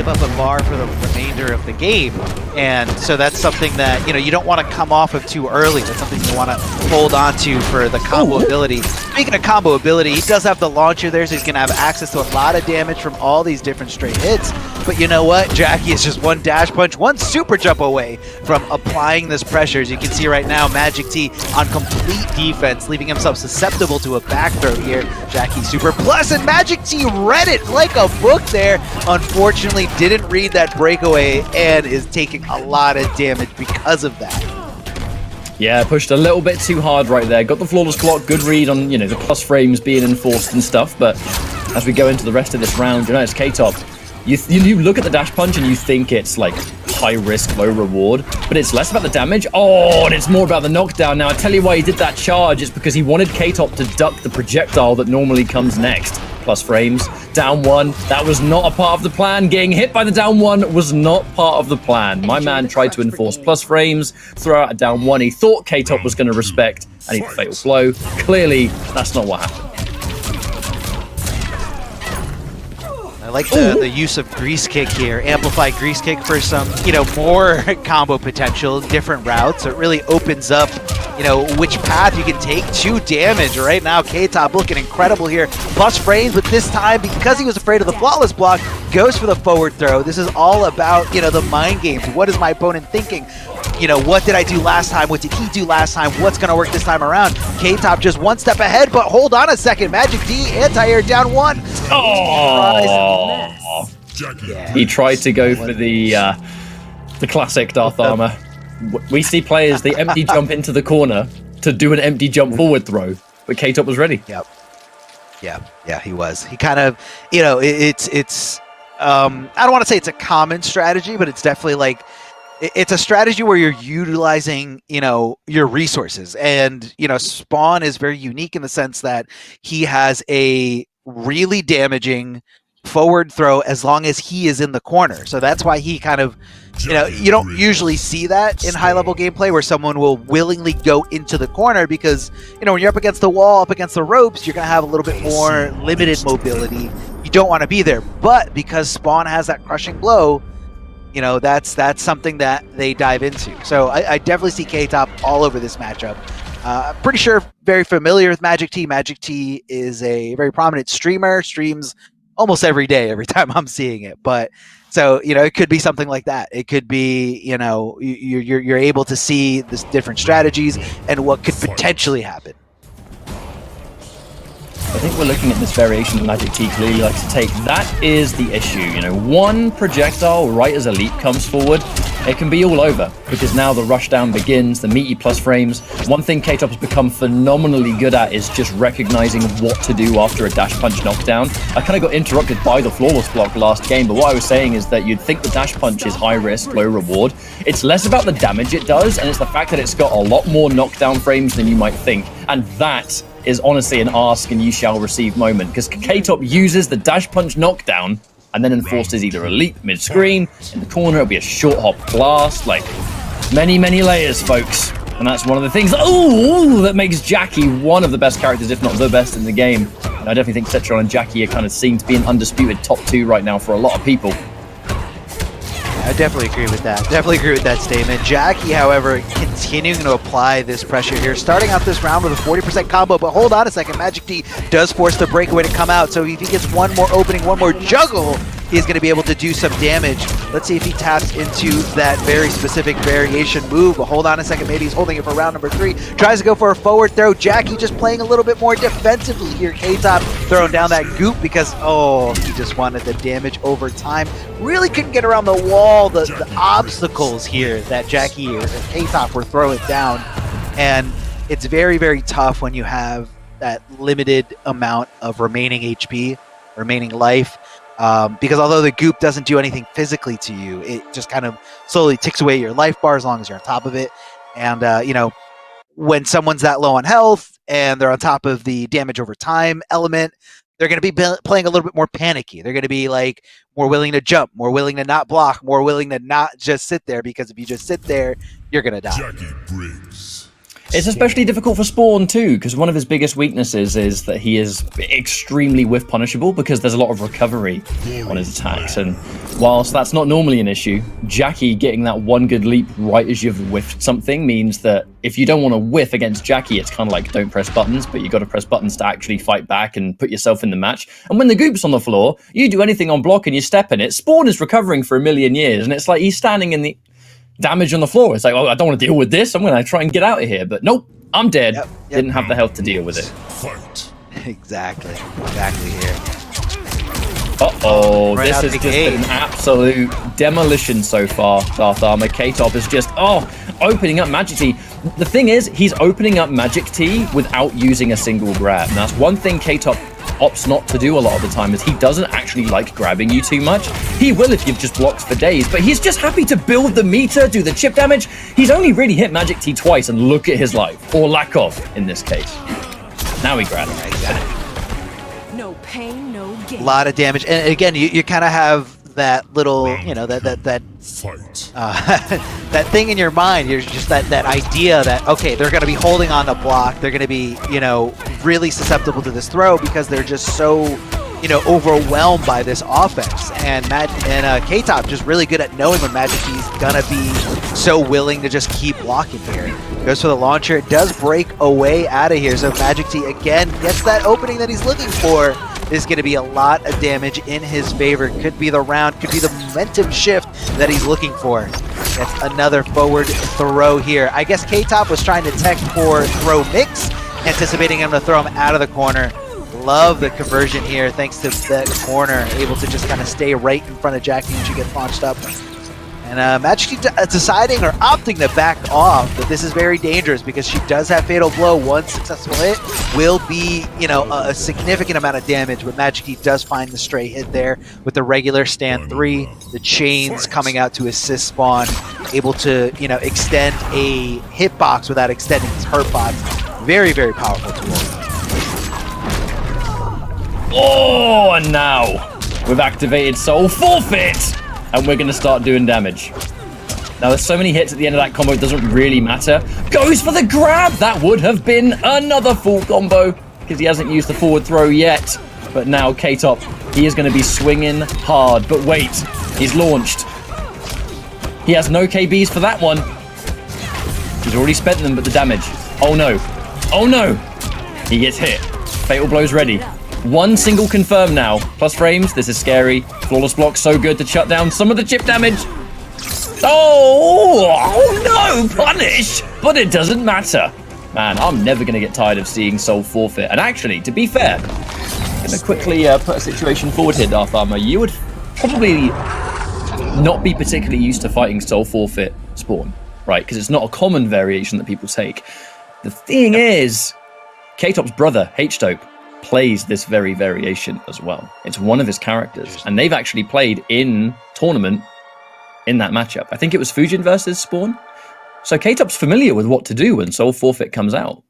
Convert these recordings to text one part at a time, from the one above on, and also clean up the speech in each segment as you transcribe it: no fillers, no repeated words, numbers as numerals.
up a bar for the remainder of the game. And so that's something that, you know, you don't want to come off of too early. That's something you want to hold on to for the combo ability. Speaking of combo ability, he does have the launcher there, so he's going to have access to a lot of damage from all these different straight hits. But you know what? Jackie is just one dash punch, one super jump away from applying this pressure. As you can see right now, Magic T on complete defense, leaving himself susceptible to a back throw here. Jackie super plus, and Magic T read it like a book there. Unfortunately, didn't read that breakaway and is taking a lot of damage because of that. Yeah, pushed a little bit too hard right there. Got the flawless block, good read on, you know, the plus frames being enforced and stuff. But as we go into the rest of this round, you know, it's K-Top. You look at the dash punch and you think it's like high risk, low reward, but it's less about the damage. Oh, and it's more about the knockdown. Now, I tell you why he did that charge. It's because he wanted K-Top to duck the projectile that normally comes next. Plus frames, down one. That was not a part of the plan. Getting hit by the down one was not part of the plan. My man tried to enforce plus frames, throw out a down one. He thought K-Top was going to respect, and he fatal flow. Clearly, that's not what happened. I like the use of grease kick here. Amplify grease kick for some, you know, more combo potential, different routes. So it really opens up, you know, which path you can take to damage. Right now, K-Top looking incredible here. Plus frames, but this time, because he was afraid of the flawless block, goes for the forward throw. This is all about, you know, the mind games. What is my opponent thinking? You know, what did I do last time? What did he do last time? What's going to work this time around? K-Top just one step ahead, but hold on a second. Magic D, anti-air down one. Oh, yeah. He tried to go for the classic Darth Armor. We see players, they empty jump into the corner to do an empty jump forward throw, but K-Top was ready. Yep. Yeah, he was. He kind of, you know, it's I don't want to say it's a common strategy, but it's definitely like, it's a strategy where you're utilizing, you know, your resources. And, you know, Spawn is very unique in the sense that he has a really damaging forward throw as long as he is in the corner. So that's why he kind of, you know, you don't usually see that in high-level gameplay where someone will willingly go into the corner because, you know, when you're up against the wall, up against the ropes, you're going to have a little bit more limited mobility. You don't want to be there. But because Spawn has that crushing blow, you know, that's something that they dive into. So I definitely see K-Top all over this matchup. I'm pretty sure very familiar with Magic T. Magic T is a very prominent streamer, streams almost every day, every time I'm seeing it. But so, you know, it could be something like that. It could be, you know, you're able to see this different strategies and what could potentially happen. I think we're looking at this variation that Magic T clearly likes to take. That is the issue, you know, one projectile right as a leap comes forward, it can be all over, because now the rushdown begins, the meaty plus frames. One thing K-Top has become phenomenally good at is just recognizing what to do after a dash punch knockdown. I kind of got interrupted by the flawless block last game, but what I was saying is that you'd think the dash punch is high risk, low reward. It's less about the damage it does, and it's the fact that it's got a lot more knockdown frames than you might think, and that is honestly an ask and you shall receive moment, because K-Top uses the dash punch knockdown and then enforces either a leap mid-screen, in the corner it'll be a short hop blast, like many layers, folks. And that's one of the things that makes Jackie one of the best characters, if not the best in the game. And I definitely think Citron and Jackie are kind of seen to be an undisputed top 2 right now for a lot of people. I definitely agree with that. Definitely agree with that statement. Jackie, however, continuing to apply this pressure here, starting out this round with a 40% combo, but hold on a second, Magic D does force the breakaway to come out, so if he gets one more opening, one more juggle, he's going to be able to do some damage. Let's see if he taps into that very specific variation move, but hold on a second, maybe he's holding it for round number 3, tries to go for a forward throw. Jackie just playing a little bit more defensively here. K-Top throwing down that goop because, he just wanted the damage over time. Really couldn't get around the wall, the obstacles here that Jackie or K-Top were throwing down. And it's very tough when you have that limited amount of remaining HP, remaining life. Because although the goop doesn't do anything physically to you, it just kind of slowly ticks away your life bar as long as you're on top of it. And, you know, when someone's that low on health and they're on top of the damage over time element, they're going to be playing a little bit more panicky. They're going to be like more willing to jump, more willing to not block, more willing to not just sit there, because if you just sit there, you're going to die. It's especially difficult for Spawn too, because one of his biggest weaknesses is that he is extremely whiff punishable because there's a lot of recovery on his attacks. And whilst that's not normally an issue, Jackie getting that one good leap right as you've whiffed something means that if you don't want to whiff against Jackie, it's kind of like don't press buttons, but you got to press buttons to actually fight back and put yourself in the match. And when the goop's on the floor, you do anything on block and you step in it, Spawn is recovering for a million years, and it's like he's standing in the damage on the floor. It's like, oh, I don't want to deal with this. I'm going to try and get out of here. But nope, I'm dead. Yep. Didn't have the health to deal with it. Exactly here. Uh-oh, Right this out has the just gate. been an absolute demolition so far, Darth Armor. K-Top is just, opening up Magic T. The thing is, he's opening up Magic T without using a single grab. And that's one thing K-Top opts not to do a lot of the time, is he doesn't actually like grabbing you too much. He will if you've just blocked for days, but he's just happy to build the meter, do the chip damage. He's only really hit Magic T twice, and look at his life, or lack of in this case. Now he grabs. No pain, no gain. A lot of damage, and again, you kind of have that little, you know, that that thing in your mind. You're just that idea that, okay, they're going to be holding on the block. They're going to be, you know, really susceptible to this throw because they're just so, you know, overwhelmed by this offense. And K-Top just really good at knowing when Magic T's gonna be so willing to just keep blocking here. Goes for the launcher. It does break away out of here. So Magic T again gets that opening that he's looking for. Is going to be a lot of damage in his favor. Could be the round, could be the momentum shift that he's looking for. That's another forward throw here. I guess K-Top was trying to tech for throw mix, anticipating him to throw him out of the corner. Love the conversion here, thanks to that corner, able to just kind of stay right in front of Jackie when she gets launched up. And Magic deciding or opting to back off, but this is very dangerous because she does have Fatal Blow. One successful hit will be, you know, a significant amount of damage, but Magic does find the stray hit there with the regular stand 3. The chains coming out to assist Spawn, able to, you know, extend a hitbox without extending his hurtbox. Very, very powerful tool. Oh, and now we've activated Soul Forfeit, and we're going to start doing damage. Now, there's so many hits at the end of that combo, it doesn't really matter. Goes for the grab! That would have been another full combo, because he hasn't used the forward throw yet. But now, K-Top, he is going to be swinging hard. But wait, he's launched. He has no KBs for that one. He's already spent them, but the damage. Oh no. Oh no! He gets hit. Fatal Blow's ready. One single confirm now. Plus frames, this is scary. Flawless block, so good to shut down some of the chip damage. Oh no, punish! But it doesn't matter. Man, I'm never going to get tired of seeing Soul Forfeit. And actually, to be fair, I'm going to quickly put a situation forward here, Darth Armor. You would probably not be particularly used to fighting Soul Forfeit Spawn, right? Because it's not a common variation that people take. The thing is, K-Top's brother, H-Dope, plays this very variation as well. It's one of his characters, and they've actually played in tournament in that matchup. I think it was Fujin versus Spawn. So K-Top's familiar with what to do when Soul Forfeit comes out.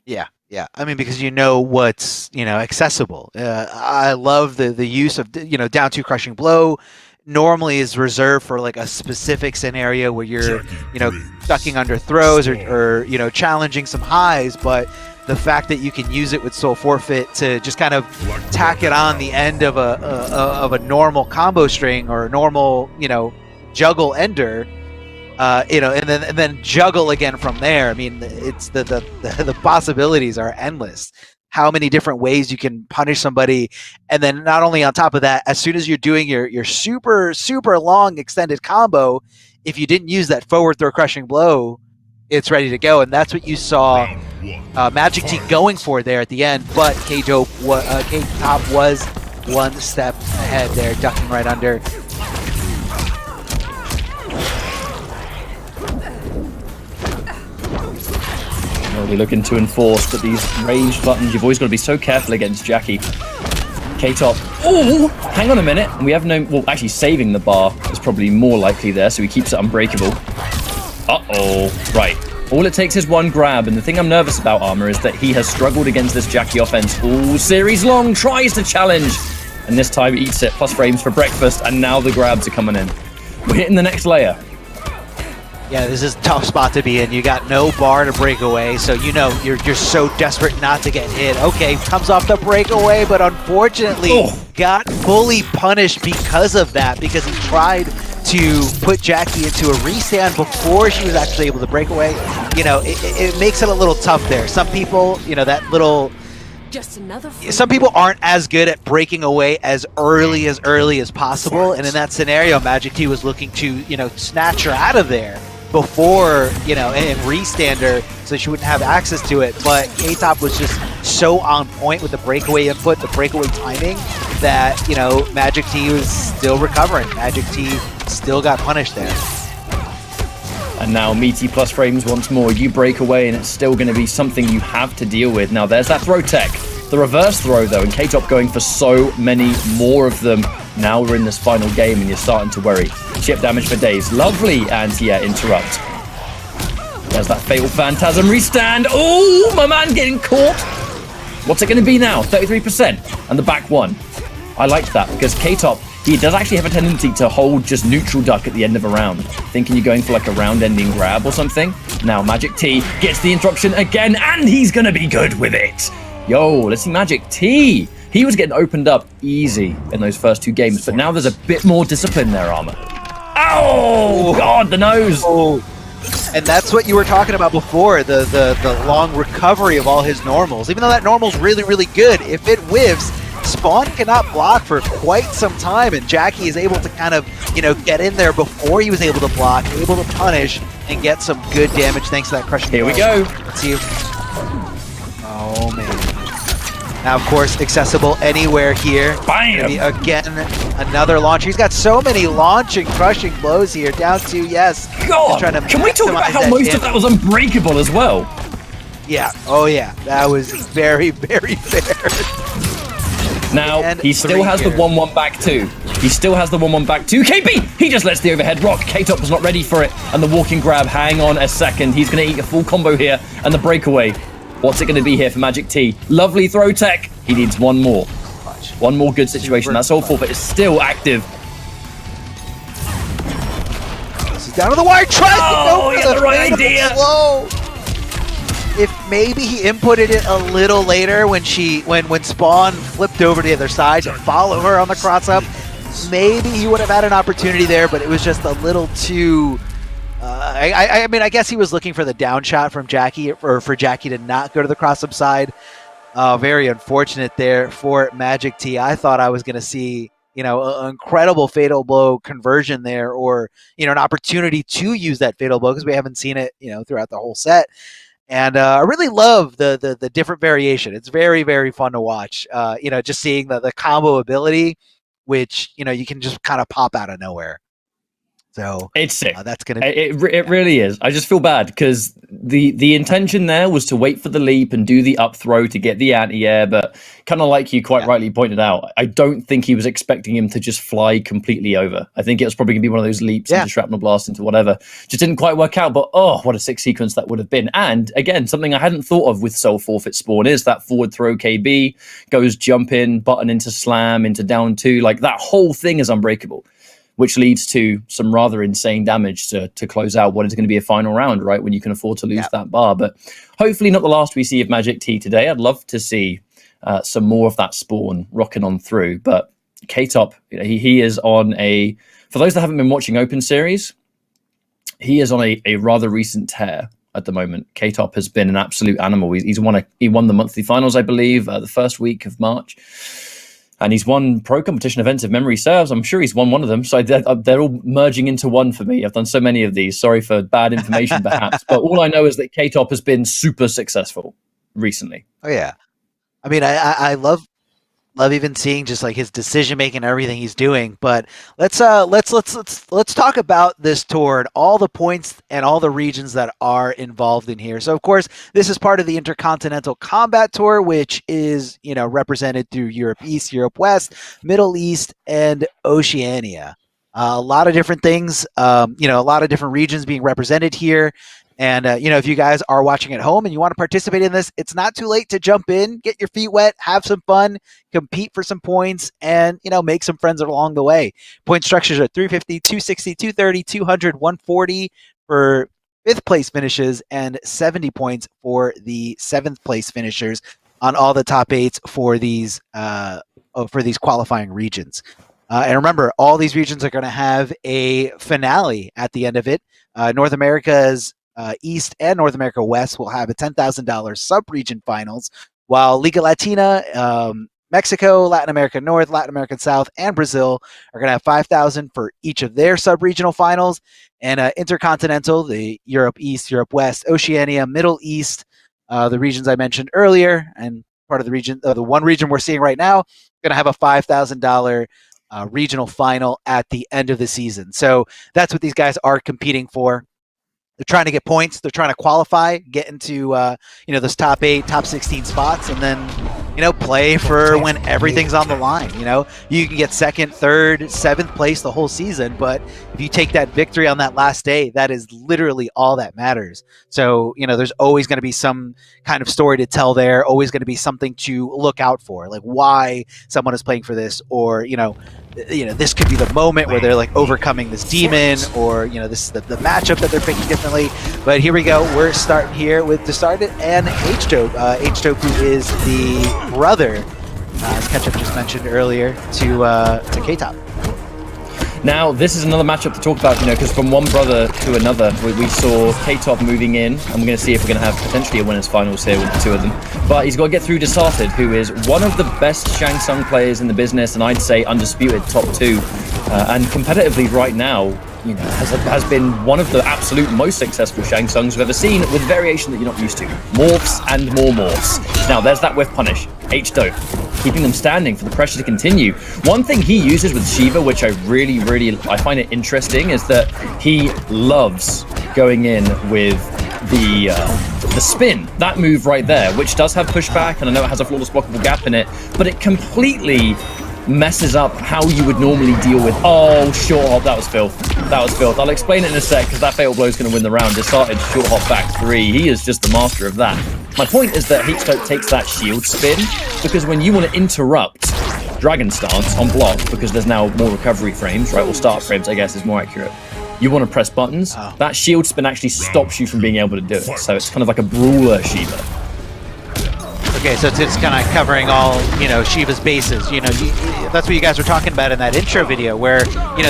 Yeah. I mean, because you know what's, you know, accessible. I love the use of, you know, down 2 crushing blow. Normally is reserved for like a specific scenario where you're, you know, ducking under throws or you know, challenging some highs, but the fact that you can use it with Soul Forfeit to just kind of tack it on the end of a normal combo string or a normal, you know, juggle ender, you know, and then juggle again from there. I mean, it's the possibilities are endless. How many different ways you can punish somebody, and then not only on top of that, as soon as you're doing your super long extended combo, if you didn't use that forward throw crushing blow, it's ready to go. And that's what you saw Magic T going for there at the end, but K-Top was one step ahead there, ducking right under. Really looking to enforce, but these ranged buttons, you've always got to be so careful against Jackie. K-Top, oh, hang on a minute. We have no, well, actually saving the bar is probably more likely there, so he keeps it unbreakable. Uh-oh, right. All it takes is one grab, and the thing I'm nervous about, Armor, is that he has struggled against this Jackie offense all series long, tries to challenge, and this time eats it, plus frames for breakfast, and now the grabs are coming in. We're hitting the next layer. Yeah, this is a tough spot to be in. You got no bar to break away, so you know you're so desperate not to get hit. Okay, comes off the breakaway, but unfortunately got fully punished because of that, because he tried to put Jackie into a restand before she was actually able to break away. You know, it makes it a little tough there. Some people, you know, that little... Just another Some people aren't as good at breaking away as early as possible, and in that scenario, Magic T was looking to, you know, snatch her out of there before, you know, and restand her so she wouldn't have access to it. But K-Top was just so on point with the breakaway input, the breakaway timing, that, you know, Magic T was still recovering. Magic T still got punished there. And now meaty plus frames once more. You break away and it's still going to be something you have to deal with. Now there's that throw tech. The reverse throw though, and K-Top going for so many more of them. Now we're in this final game and you're starting to worry. Chip damage for days. Lovely anti-air interrupt. There's that fatal phantasm restand. Oh, my man getting caught. What's it going to be now? 33%. And the back one. I like that because K-Top, he does actually have a tendency to hold just neutral duck at the end of a round, thinking you're going for like a round-ending grab or something. Now Magic T gets the interruption again, and he's going to be good with it. Yo, let's see Magic T. He was getting opened up easy in those first two games, but now there's a bit more discipline there, Armor. Oh, God, the nose. Oh. And that's what you were talking about before, the long recovery of all his normals. Even though that normal's really, really good, if it whiffs, Spawn cannot block for quite some time, and Jackie is able to kind of, you know, get in there before he was able to block, able to punish, and get some good damage thanks to that crushing Here blow. we go. Let's see. Oh, man. Now, of course, accessible anywhere here. Bam! Again, another launch. He's got so many launch and crushing blows here. Down to, yes. God, can we talk about how most of that was unbreakable as well? Yeah. Oh, yeah. That was very, very fair. Now, And he still has the here. 1-1 back two. He still has the 1-1 back two. KB! He just lets the overhead rock. K-Top was not ready for it. And the walking grab, hang on a second. He's going to eat a full combo here. And the breakaway. What's it going to be here for Magic T? Lovely throw tech. He needs one more. One more good situation. That's all for, but it's still active. This is down to the wire. Tries to go he for had the right fatal idea. blow. If maybe he inputted it a little later when Spawn flipped over to the other side to follow her on the cross up, maybe he would have had an opportunity there, but it was just a little too... I mean, I guess he was looking for the down shot from Jackie, or for Jackie to not go to the cross up side. Very unfortunate there for Magic T. I thought I was going to see, you know, an incredible fatal blow conversion there, or, you know, an opportunity to use that fatal blow, because we haven't seen it, you know, throughout the whole set. And I really love the different variation. It's very, very fun to watch. You know, just seeing the combo ability, which, you know, you can just kind of pop out of nowhere. So it's sick. That's gonna. It really is. I just feel bad because the intention there was to wait for the leap and do the up throw to get the anti-air, but kind of like you quite rightly pointed out, I don't think he was expecting him to just fly completely over. I think it was probably going to be one of those leaps into shrapnel blast into whatever. Just didn't quite work out, but oh, what a sick sequence that would have been. And again, something I hadn't thought of with Soul Forfeit Spawn is that forward throw KB goes jump in, button into slam, into down two. Like that whole thing is unbreakable, which leads to some rather insane damage to close out what is going to be a final round, right, when you can afford to lose that bar. But hopefully not the last we see of Magic T today. I'd love to see some more of that Spawn rocking on through. But K-Top, you know, he is on a... For those that haven't been watching Open Series, he is on a rather recent tear at the moment. K-Top has been an absolute animal. He won the monthly finals, I believe, the first week of March. And he's won pro competition events, if memory serves. I'm sure he's won one of them. So they're all merging into one for me. I've done so many of these. Sorry for bad information, perhaps. But all I know is that K-Top has been super successful recently. Oh, yeah. I mean, I love even seeing just like his decision making and everything he's doing. But let's talk about this tour and all the points and all the regions that are involved in here. So of course, this is part of the Intercontinental Kombat Tour, which is, you know, represented through Europe East, Europe West, Middle East, and Oceania. A lot of different things, you know, a lot of different regions being represented here. And, you know, if you guys are watching at home and you want to participate in this, it's not too late to jump in, get your feet wet, have some fun, compete for some points, and, you know, make some friends along the way. Point structures are 350, 260, 230, 200, 140 for 5th place finishes and 70 points for the 7th place finishers on all the top 8s for these qualifying regions. And remember, all these regions are going to have a finale at the end of it. North America's East and North America West will have a $10,000 sub-region finals, while Liga Latina, Mexico, Latin America North, Latin America South, and Brazil are going to have $5,000 for each of their sub-regional finals. And Intercontinental, the Europe East, Europe West, Oceania, Middle East, the regions I mentioned earlier, and part of the region, the one region we're seeing right now, going to have a $5,000 regional final at the end of the season. So that's what these guys are competing for. They're trying to get points. They're trying to qualify, get into those top 8, top 16 spots, and then play for when everything's on the line. You can get 2nd, 3rd, 7th place the whole season, but if you take that victory on that last day, that is literally all that matters. So there's always going to be some kind of story to tell there. Always going to be something to look out for, like why someone is playing for this, or this could be the moment where they're like overcoming this demon, or this is the matchup that they're picking differently. But here we go. We're starting here with Desarted and H-Dope. H-Dope, who is the brother, as Ketchup just mentioned earlier, to K-Top. Now, this is another matchup to talk about, because from one brother to another, we saw K-Top moving in, and we're going to see if we're going to have potentially a winners finals here with the two of them. But he's got to get through Desarted, who is one of the best Shang Tsung players in the business, and I'd say undisputed top 2. And competitively right now, has been one of the absolute most successful Shang Tsungs we've ever seen, with variation that you're not used to. Morphs and more morphs. Now, there's that whiff punish. H-Dope, keeping them standing for the pressure to continue. One thing he uses with Shiva, which I really I find it interesting, is that he loves going in with the spin, that move right there, which does have pushback, and I know it has a flawless blockable gap in it, but it completely messes up how you would normally deal with. Oh, short hop, that was filth. That was filth. I'll explain it in a sec, because that fatal blow is going to win the round. Desarted short hop back 3. He is just the master of that. My point is that H-Dope takes that shield spin, because when you want to interrupt Dragon Stance on block, because there's now more recovery frames, right? Or start frames, I guess, is more accurate. You want to press buttons. That shield spin actually stops you from being able to do it. So it's kind of like a brawler Shiva. Okay, so it's kind of covering all, Shiva's bases. That's what you guys were talking about in that intro video, where,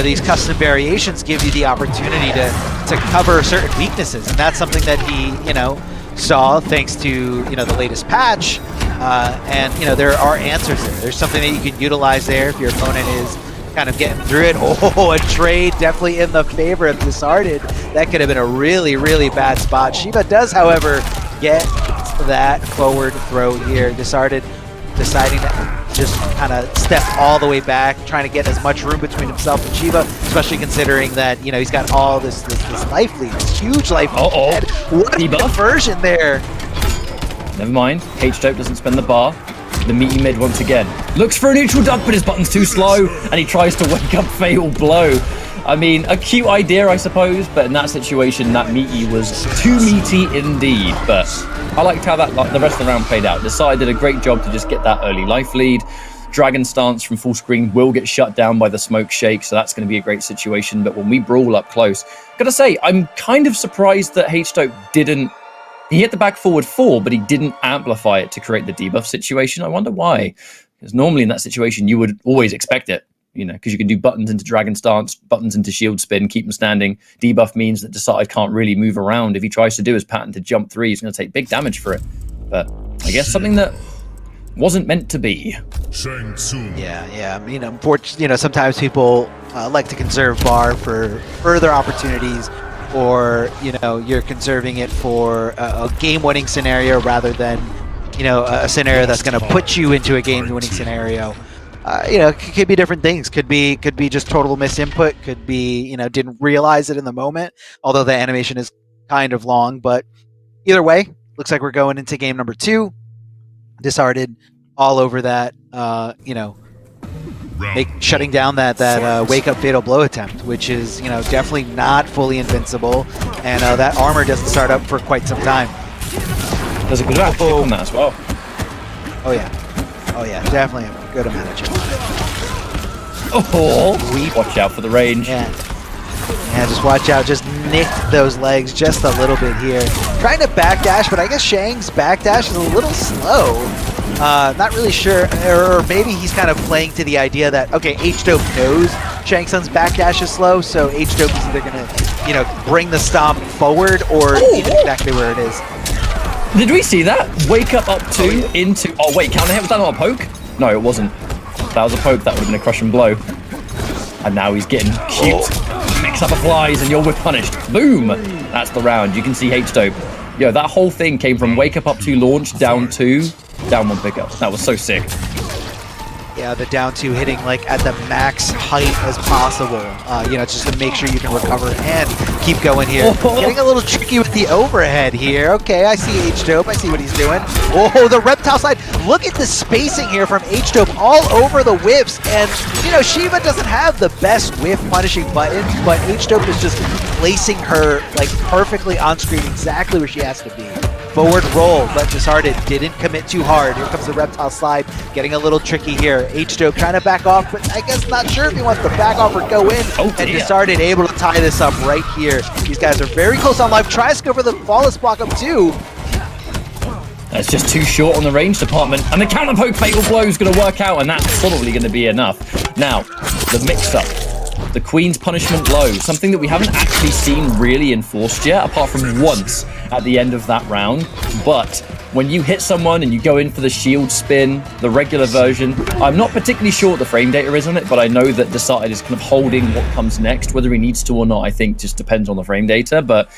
these custom variations give you the opportunity to cover certain weaknesses. And that's something that he, saw thanks to, the latest patch. And, there are answers there. There's something that you can utilize there if your opponent is kind of getting through it. Oh, a trade definitely in the favor of Desarted. That could have been a really, really bad spot. Shiva does, however, get that forward throw here. Desarted deciding to just kind of step all the way back, trying to get as much room between himself and Shiva, especially considering that, he's got all this life lead, this huge life lead. What a conversion there. Never mind. H-Dope doesn't spend the bar. The meaty mid once again. Looks for a neutral dunk, but his button's too slow, and he tries to wake up fatal blow. I mean, a cute idea, I suppose, but in that situation, that meaty was too meaty indeed. But I liked how the rest of the round played out. Desarted did a great job to just get that early life lead. Dragon Stance from full screen will get shut down by the smoke shake, so that's going to be a great situation. But when we brawl up close, gotta say, I'm kind of surprised that H-Dope didn't. He hit the back forward 4, but he didn't amplify it to create the debuff situation. I wonder why. Because normally in that situation, you would always expect it. Because you can do buttons into Dragon Stance, buttons into Shield Spin, keep them standing. Debuff means that Desarted can't really move around. If he tries to do his patented jump 3, he's going to take big damage for it. But I guess something that wasn't meant to be. Yeah. Unfortunately, sometimes people like to conserve bar for further opportunities, or you're conserving it for a game-winning scenario rather than a scenario that's going to put you into a game-winning scenario. Could be different things. Could be just total misinput. Could be, didn't realize it in the moment, although the animation is kind of long. But either way, looks like we're going into game number 2. Desarted all over that, shutting down that wake up fatal blow attempt, which is, definitely not fully invincible. And that armor doesn't start up for quite some time. There's a good amount of chip on that as well. Oh yeah, definitely a good amount of chip. Oh, watch out for the range. Yeah. Yeah, just watch out. Just nicked those legs just a little bit here. Trying to backdash, but I guess Shang's backdash is a little slow. Not really sure, or maybe he's kind of playing to the idea that, okay, H-Dope knows Shang Tsung's backdash is slow, so H-Dope is either going to, bring the stomp forward or leave it exactly where it is. Did we see that? Wake up two into... Oh, wait, counter hit? Was that not a poke? No, it wasn't. If that was a poke, that would have been a crush and blow. And now he's getting cute. Mix up applies and you're whip punished. Boom! That's the round. You can see H-Dope. Yo, that whole thing came from wake up 2 launch, down 2, down 1 pickup. That was so sick. Yeah, the down 2 hitting like at the max height as possible, just to make sure you can recover and keep going here. Getting a little tricky with the overhead here. Okay, I see H-Dope. I see what he's doing. Oh, the reptile slide. Look at the spacing here from H-Dope all over the whiffs. And, Shiva doesn't have the best whiff punishing buttons, but H-Dope is just placing her like perfectly on screen exactly where she has to be. Forward roll, but Dishearted didn't commit too hard. Here comes the reptile slide, getting a little tricky here. H-Dope trying to back off, but I guess not sure if he wants to back off or go in. And Dishearted able to tie this up right here. These guys are very close on life. Tries to go for the flawless block up too. That's just too short on the range department. And the counter poke fatal blow is going to work out, and that's probably going to be enough. Now, the mix-up. The Queen's punishment low, something that we haven't actually seen really enforced yet, apart from once at the end of that round. But when you hit someone and you go in for the shield spin, the regular version, I'm not particularly sure what the frame data is on it, but I know that Decided is kind of holding what comes next. Whether he needs to or not, I think just depends on the frame data. But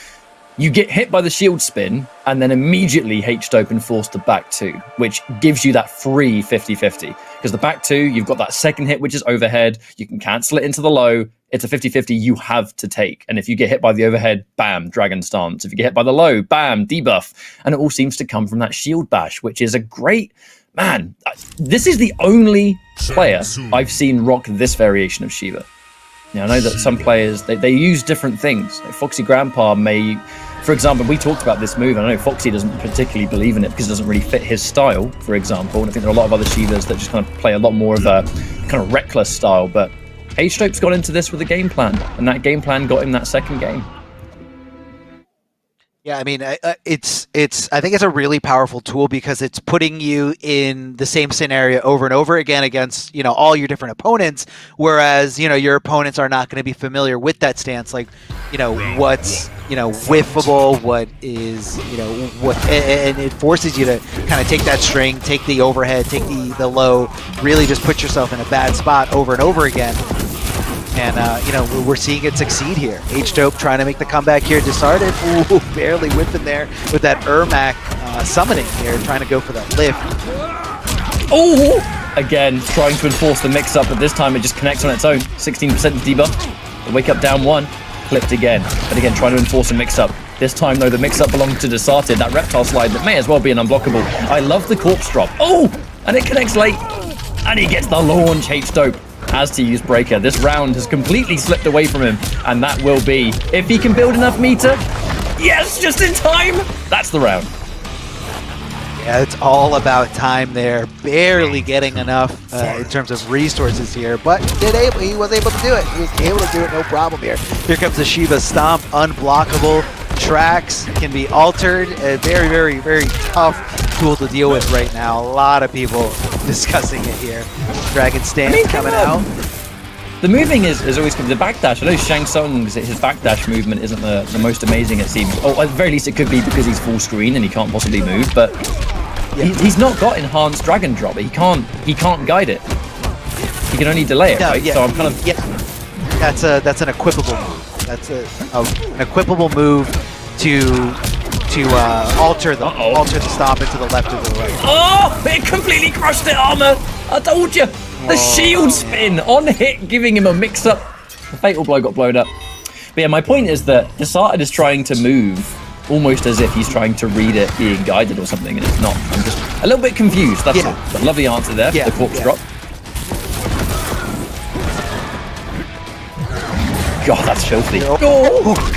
you get hit by the shield spin, and then immediately H-Dope enforced the back 2, which gives you that free 50-50. Because the back 2, you've got that second hit, which is overhead. You can cancel it into the low. It's a 50-50 you have to take. And if you get hit by the overhead, bam, Dragon Stance. If you get hit by the low, bam, debuff. And it all seems to come from that shield bash, which is a great... Man, this is the only player I've seen rock this variation of Shiva. Now, I know that some players, they use different things. Like Foxy Grandpa may... For example, we talked about this move, and I know Foxy doesn't particularly believe in it because it doesn't really fit his style, for example. And I think there are a lot of other Shivas that just kind of play a lot more of a kind of reckless style. But H-Dope's got into this with a game plan, and that game plan got him that second game. Yeah, I mean, I think it's a really powerful tool because it's putting you in the same scenario over and over again against, all your different opponents, whereas, your opponents are not going to be familiar with that stance, like, what's, whiffable, what is, and it forces you to kind of take that string, take the overhead, take the low, really just put yourself in a bad spot over and over again. And, we're seeing it succeed here. H-Dope trying to make the comeback here. Dishearted, ooh, barely whipping there with that Ermac summoning here, trying to go for that lift. Oh! Again, trying to enforce the mix-up, but this time it just connects on its own. 16% debuff. The wake up down 1. Clipped again. But again, trying to enforce a mix-up. This time, though, the mix-up belongs to Dishearted. That reptile slide that may as well be an unblockable. I love the corpse drop. Oh! And it connects late. And he gets the launch. H-Dope has to use Breaker. This round has completely slipped away from him, and that will be, if he can build enough meter, yes, just in time, that's the round. Yeah, it's all about time there. Barely getting enough in terms of resources here, but he was able to do it. He was able to do it, no problem here. Here comes the Shiva Stomp, unblockable. Tracks can be altered. A very, very, very tough tool to deal with right now. A lot of people discussing it here. Dragon Stance coming out. The moving is always the backdash. I know Shang Tsung's his backdash movement isn't the most amazing, it seems. Oh, at the very least it could be because he's full screen and he can't possibly move, but he's not got enhanced dragon drop. He can't guide it. He can only delay it, right? So I'm kind of that's an equipable move. That's an equipable move to alter the stomp into the left or the right. Oh, it completely crushed it, Armor. I told you. The shield spin on hit, giving him a mix-up. The fatal blow got blown up. But yeah, my point is that Decided is trying to move almost as if he's trying to read it being guided or something, and it's not. I'm just a little bit confused, that's all. But lovely answer there for the corpse drop. God, that's filthy.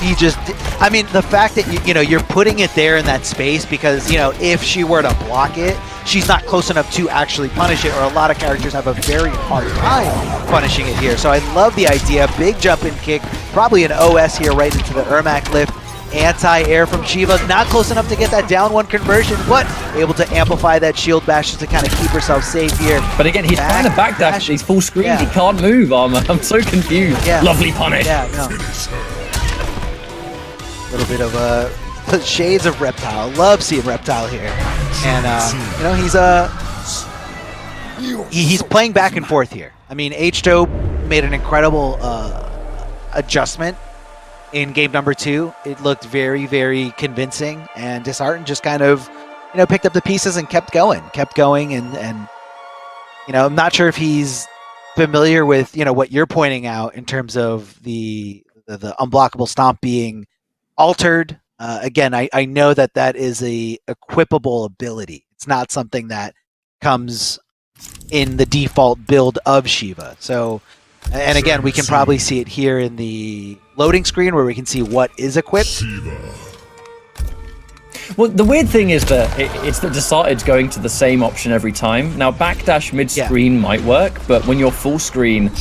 He just, I mean, the fact that you're putting it there in that space because if she were to block it, she's not close enough to actually punish it, or a lot of characters have a very hard time punishing it here. So I love the idea. Big jump and kick, probably an OS here right into the Ermac lift. Anti-air from Shiva, not close enough to get that down one conversion, but able to amplify that shield bash just to kind of keep herself safe here. But again, he's trying to backdash. He's full screen. Yeah. He can't move, Armor. I'm so confused. Yeah. Lovely punish. Yeah, no. A little bit of shades of Reptile. Love seeing Reptile here. And, you know, he's playing back and forth here. I mean, H-Dope made an incredible adjustment in game number 2. It looked very, very convincing, and Disheartened just kind of, you know, picked up the pieces and kept going, and you know, I'm not sure if he's familiar with, you know, what you're pointing out in terms of the unblockable stomp being altered. Again, I know that is a equipable ability. It's not something that comes in the default build of Shiva. So, and again, we can probably see it here in the loading screen where we can see what is equipped. Well, the weird thing is that it's that Dishearted's going to the same option every time. Now, backdash mid-screen might work, but when you're full screen,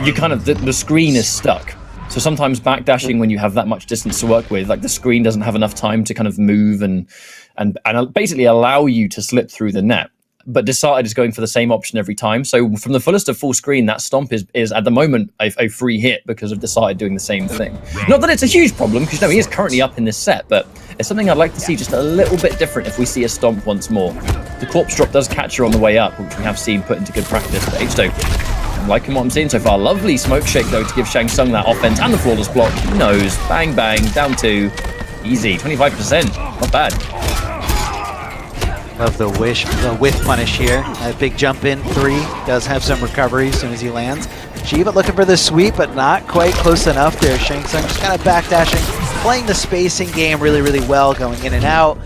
you kind of, the screen is stuck. So sometimes backdashing when you have that much distance to work with, like the screen doesn't have enough time to kind of move and basically allow you to slip through the net. But Disheartened is going for the same option every time. So from the fullest of full screen, that stomp is at the moment a free hit because of Disheartened doing the same thing. Not that it's a huge problem, because he is currently up in this set, but it's something I'd like to see just a little bit different if we see a stomp once more. The corpse drop does catch her on the way up, which we have seen put into good practice. But H-Dope, I'm liking what I'm seeing so far. Lovely smoke shake, though, to give Shang Tsung that offense and the flawless block. He knows. Bang, bang, down 2. Easy, 25%. Not bad. Love the whiff punish here. A big jump in 3. Does have some recovery as soon as he lands. Shiva looking for the sweep, but not quite close enough there. Shang Tsung just kind of backdashing, playing the spacing game really, really well, going in and out.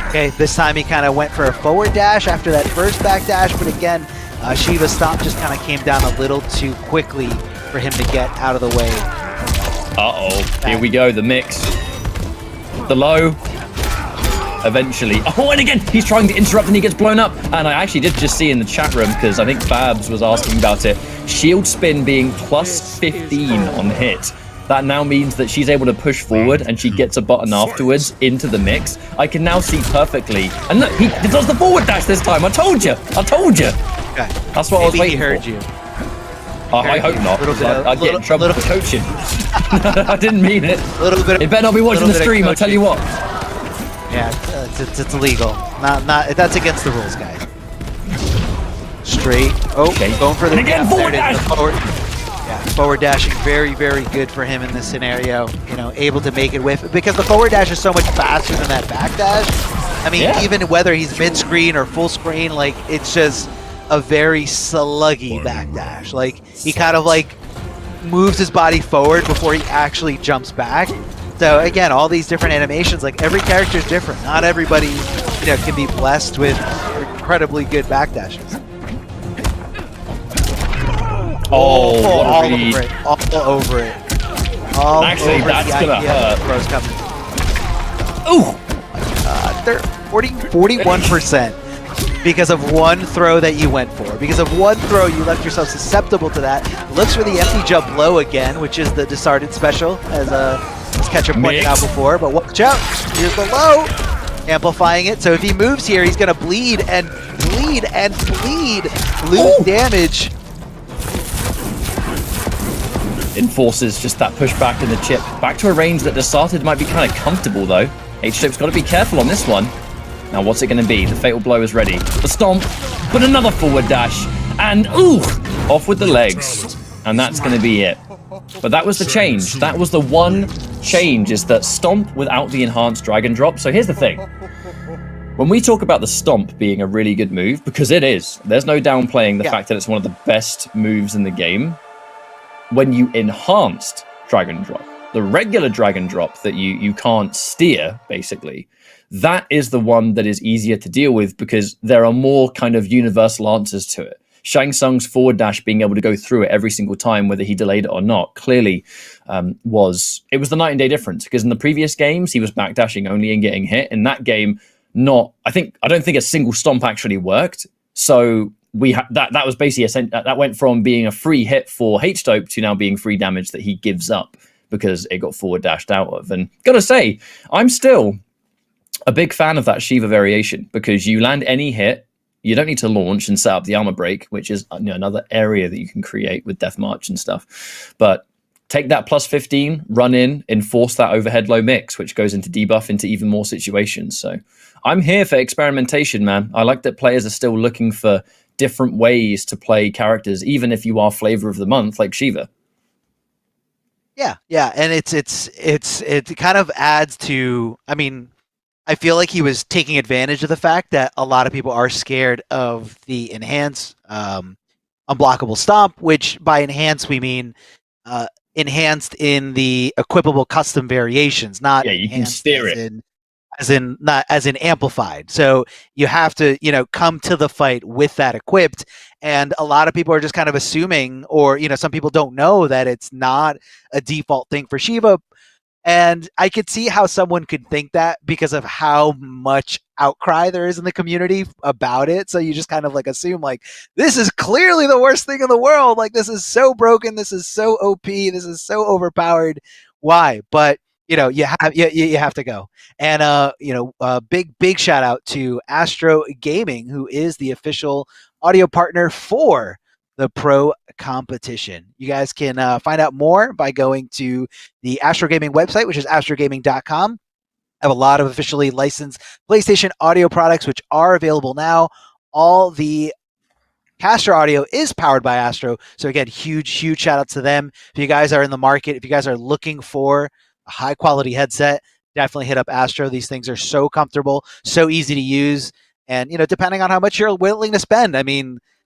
Okay, this time he kind of went for a forward dash after that first backdash, but again, Shiva's stomp just kind of came down a little too quickly for him to get out of the way. Uh-oh, here we go, the mix. The low. Eventually. Oh, and again, he's trying to interrupt and he gets blown up. And I actually did just see in the chat room, because I think Babs was asking about it, shield spin being plus 15 on hit. That now means that she's able to push forward and she gets a button afterwards into the mix. I can now see perfectly. And look, he does the forward dash this time. I told you. I told you. Okay. That's what I was waiting he heard for. you. I hope not. I'd get in trouble for coaching. I didn't mean it. It better not be watching the stream, I'll tell you what. Yeah, it's illegal. Not that's against the rules, guys. Straight. Oh, okay. Going for the again, forward dash. Forward dashing, very, very good for him in this scenario. You know, able to make it with, because the forward dash is so much faster than that back dash. I mean, even whether he's mid-screen or full screen, like, it's just a very sluggy back dash. Like, he kind of like moves his body forward before he actually jumps back. So again, all these different animations, like every character is different. Not everybody, you know, can be blessed with incredibly good backdashes. All over it. All over it. All actually, over that's gonna hurt. Throws coming. Ooh! They're 41% because of one throw that you went for. Because of one throw, you left yourself susceptible to that. Looks for the empty jump low again, which is the Disheartened special, as Ketchup pointed out before, but watch out. Here's the low. Amplifying it, so if he moves here, he's going to bleed and bleed and bleed. Lose damage. Enforces just that pushback in the chip. Back to a range that Disheartened might be kind of comfortable, though. H-Chip's got to be careful on this one. Now, what's it going to be? The fatal blow is ready. The stomp, but another forward dash. And, ooh, off with the legs. And that's going to be it. But that was the change. That was the one change, is that stomp without the enhanced dragon drop. So here's the thing. When we talk about the stomp being a really good move, because it is, there's no downplaying the fact that it's one of the best moves in the game. When you enhanced dragon drop, the regular dragon drop that you can't steer, basically, that is the one that is easier to deal with because there are more kind of universal answers to it. Shang Tsung's forward dash being able to go through it every single time, whether he delayed it or not, clearly was the night and day difference. Because in the previous games, he was backdashing only and getting hit. In that game, not. I don't think a single stomp actually worked. So that was basically that went from being a free hit for H-Dope to now being free damage that he gives up because it got forward dashed out of. And gotta say, I'm still a big fan of that Shiva variation because you land any hit, you don't need to launch and set up the armor break, which is another area that you can create with Death March and stuff. But take that plus 15, run in, enforce that overhead low mix, which goes into debuff into even more situations. So I'm here for experimentation, man. I like that players are still looking for different ways to play characters, even if you are flavor of the month like Shiva. Yeah, and it kind of adds to. I mean, I feel like he was taking advantage of the fact that a lot of people are scared of the enhance unblockable stomp, which by enhance we mean enhanced in the equipable custom variations, not you can steer it. As in amplified. So you have to, come to the fight with that equipped. And a lot of people are just kind of assuming, or, some people don't know that it's not a default thing for Shiva. And I could see how someone could think that because of how much outcry there is in the community about it. So you just kind of assume this is clearly the worst thing in the world. This is so broken. This is so OP. This is so overpowered. Why? But you have to go. And big shout out to Astro Gaming, who is the official audio partner for the pro competition. You guys can find out more by going to the Astro Gaming website, which is astrogaming.com. I have a lot of officially licensed PlayStation audio products, which are available now. All the Caster audio is powered by Astro. So again, huge shout out to them. If you guys are in the market, if you guys are looking for a high quality headset, definitely hit up Astro. These things are so comfortable, so easy to use. And, depending on how much you're willing to spend,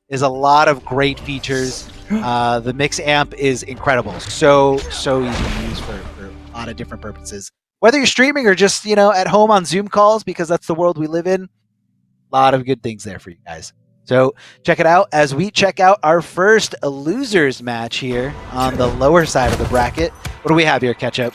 there's a lot of great features. The mix amp is incredible. So easy to use for a lot of different purposes. Whether you're streaming or just, at home on Zoom calls, because that's the world we live in, a lot of good things there for you guys. So check it out as we check out our first losers match here on the lower side of the bracket. What do we have here, Ketchup?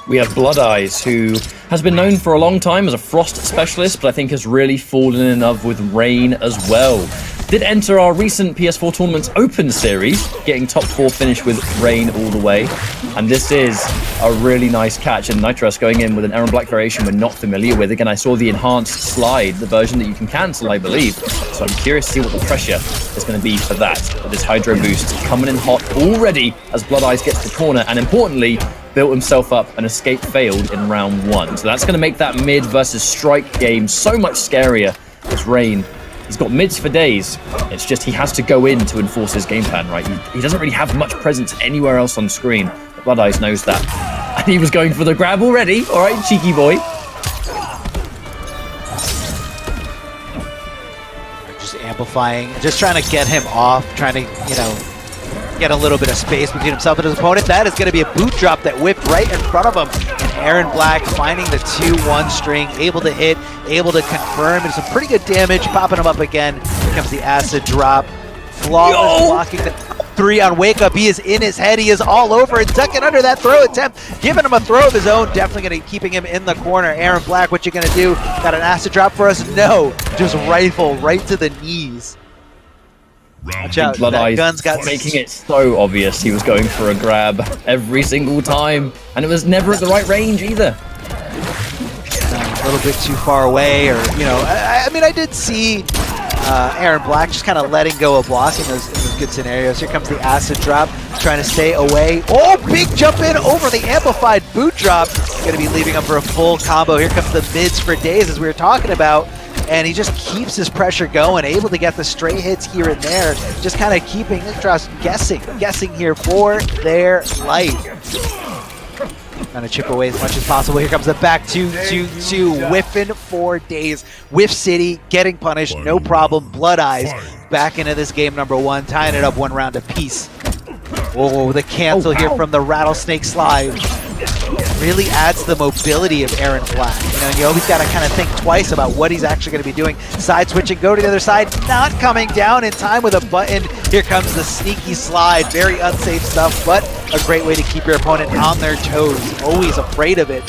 We have Blood Eyes, who has been known for a long time as a Frost specialist, but I think has really fallen in love with Rain as well. Did enter our recent PS4 Tournament's Open Series, getting top 4 finish with Rain all the way. And this is a really nice catch, and Nitros going in with an Aaron Black variation we're not familiar with. Again, I saw the enhanced slide, the version that you can cancel, I believe. So I'm curious to see what the pressure is going to be for that. But this Hydro boost coming in hot already as Blood Eyes gets the corner, and importantly, built himself up and escape failed in round 1. So that's going to make that mid versus strike game so much scarier as Rain. He's got mids for days. It's just he has to go in to enforce his game plan, right? He doesn't really have much presence anywhere else on screen. But Blood Eyes knows that. And he was going for the grab already. All right, cheeky boy. Just amplifying, just trying to get him off, trying to, get a little bit of space between himself and his opponent. That is going to be a boot drop that whipped right in front of him. And Aaron Black finding the 2-1 string, able to hit, able to confirm, and some pretty good damage, popping him up again. Here comes the acid drop. Flawless blocking the 3 on Wake Up. He is in his head. He is all over it, ducking under that throw attempt, giving him a throw of his own. Definitely going to be keeping him in the corner. Aaron Black, what you going to do? Got an acid drop for us? No, just rifle right to the knees. Watch out, Blood Eyes gun's got making it so obvious he was going for a grab every single time, and it was never at the right range either. A little bit too far away, or I did see Aaron Black just kind of letting go of block in those good scenarios. Here comes the acid drop, trying to stay away. Oh, big jump in over the amplified boot drop. Going to be leaving him for a full combo. Here comes the mids for days, as we were talking about. And he just keeps his pressure going, able to get the stray hits here and there, just kind of keeping Nitros guessing here for their life. Trying to chip away as much as possible. Here comes the back 2-2-2, whiffing for days. Whiff City getting punished, no problem. Blood Eyes back into this game number 1, tying it up 1 round apiece. Oh, the cancel here from the rattlesnake slide. Really adds the mobility of Aaron Black. You always got to kind of think twice about what he's actually going to be doing. Side switching, go to the other side, not coming down in time with a button. Here comes the sneaky slide. Very unsafe stuff, but a great way to keep your opponent on their toes. Always afraid of it.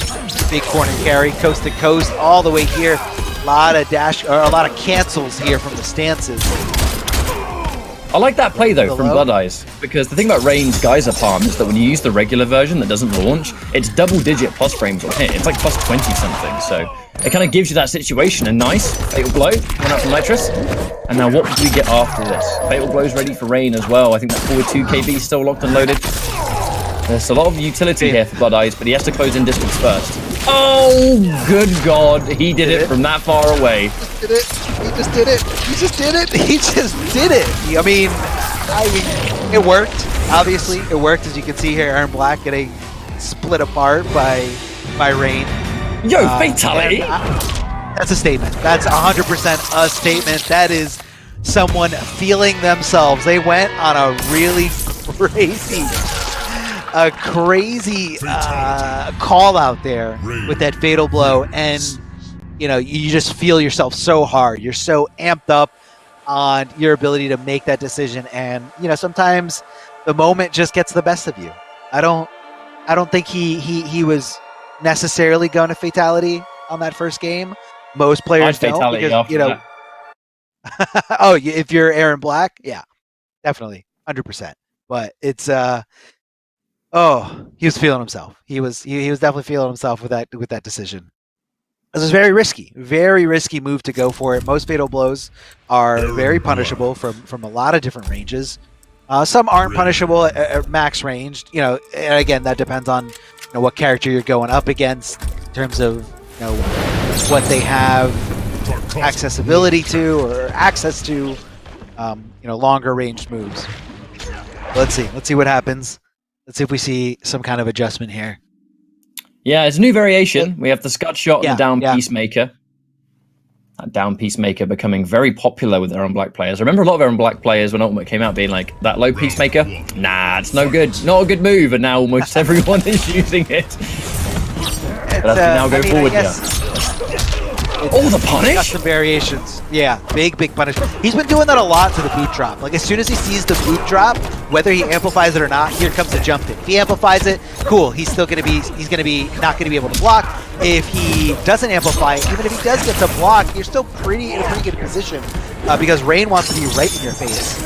Big corner carry, coast to coast, all the way here. lot of dash or a lot of cancels here from the stances. I like that play though from Hello? Blood Eyes, because the thing about Rain's Geyser Palm is that when you use the regular version that doesn't launch, it's double-digit plus frames on hit. It's like plus 20 something, so it kind of gives you that situation. And nice, Fatal Blow, one out from Nitrous. And now what do we get after this? Fatal Blow's ready for Rain as well. I think that forward 2 KB is still locked and loaded. There's a lot of utility here for Blood Eyes, but he has to close in distance first. Oh, good God, he did it from that far away. He just did it. He just did it. He just did it. I mean, it worked. Obviously, it worked. As you can see here, Aaron Black getting split apart by Rain. Yo, fatality. That's a statement. That's 100% a statement. That is someone feeling themselves. They went on a really crazy call out there with that fatal blow, and you know, you just feel yourself so hard. You're so amped up on your ability to make that decision, and you know, sometimes the moment just gets the best of you. I don't think he was necessarily going to fatality on that first game. Most players don't, because, you know. Oh, if you're Aaron Black, yeah, definitely, 100%. But it's oh, he was feeling himself. He was definitely feeling himself with that decision. It was a very risky move to go for it. Most fatal blows are very punishable from a lot of different ranges. Some aren't punishable at max range. You know, and again, that depends on, you know, what character you're going up against in terms of, you know, what they have accessibility to or access to. You know, longer ranged moves. Let's see what happens. Let's see if we see some kind of adjustment here. Yeah, it's a new variation. We have the Scud Shot and the Down Peacemaker. That Down Peacemaker becoming very popular with Aaron Black players. I remember a lot of Aaron Black players when Ultimate came out being like, that low Peacemaker? Nah, it's no good. Not a good move. And now almost everyone is using it. But as we now go forward here. Oh, the punish? Got some variations. Yeah, big punish. He's been doing that a lot to the boot drop. Like, as soon as he sees the boot drop, whether he amplifies it or not, here comes the jump in. If he amplifies it, cool. He's still gonna be not gonna be able to block. If he doesn't amplify it, even if he does get to block, you're still in a pretty good position because Rain wants to be right in your face.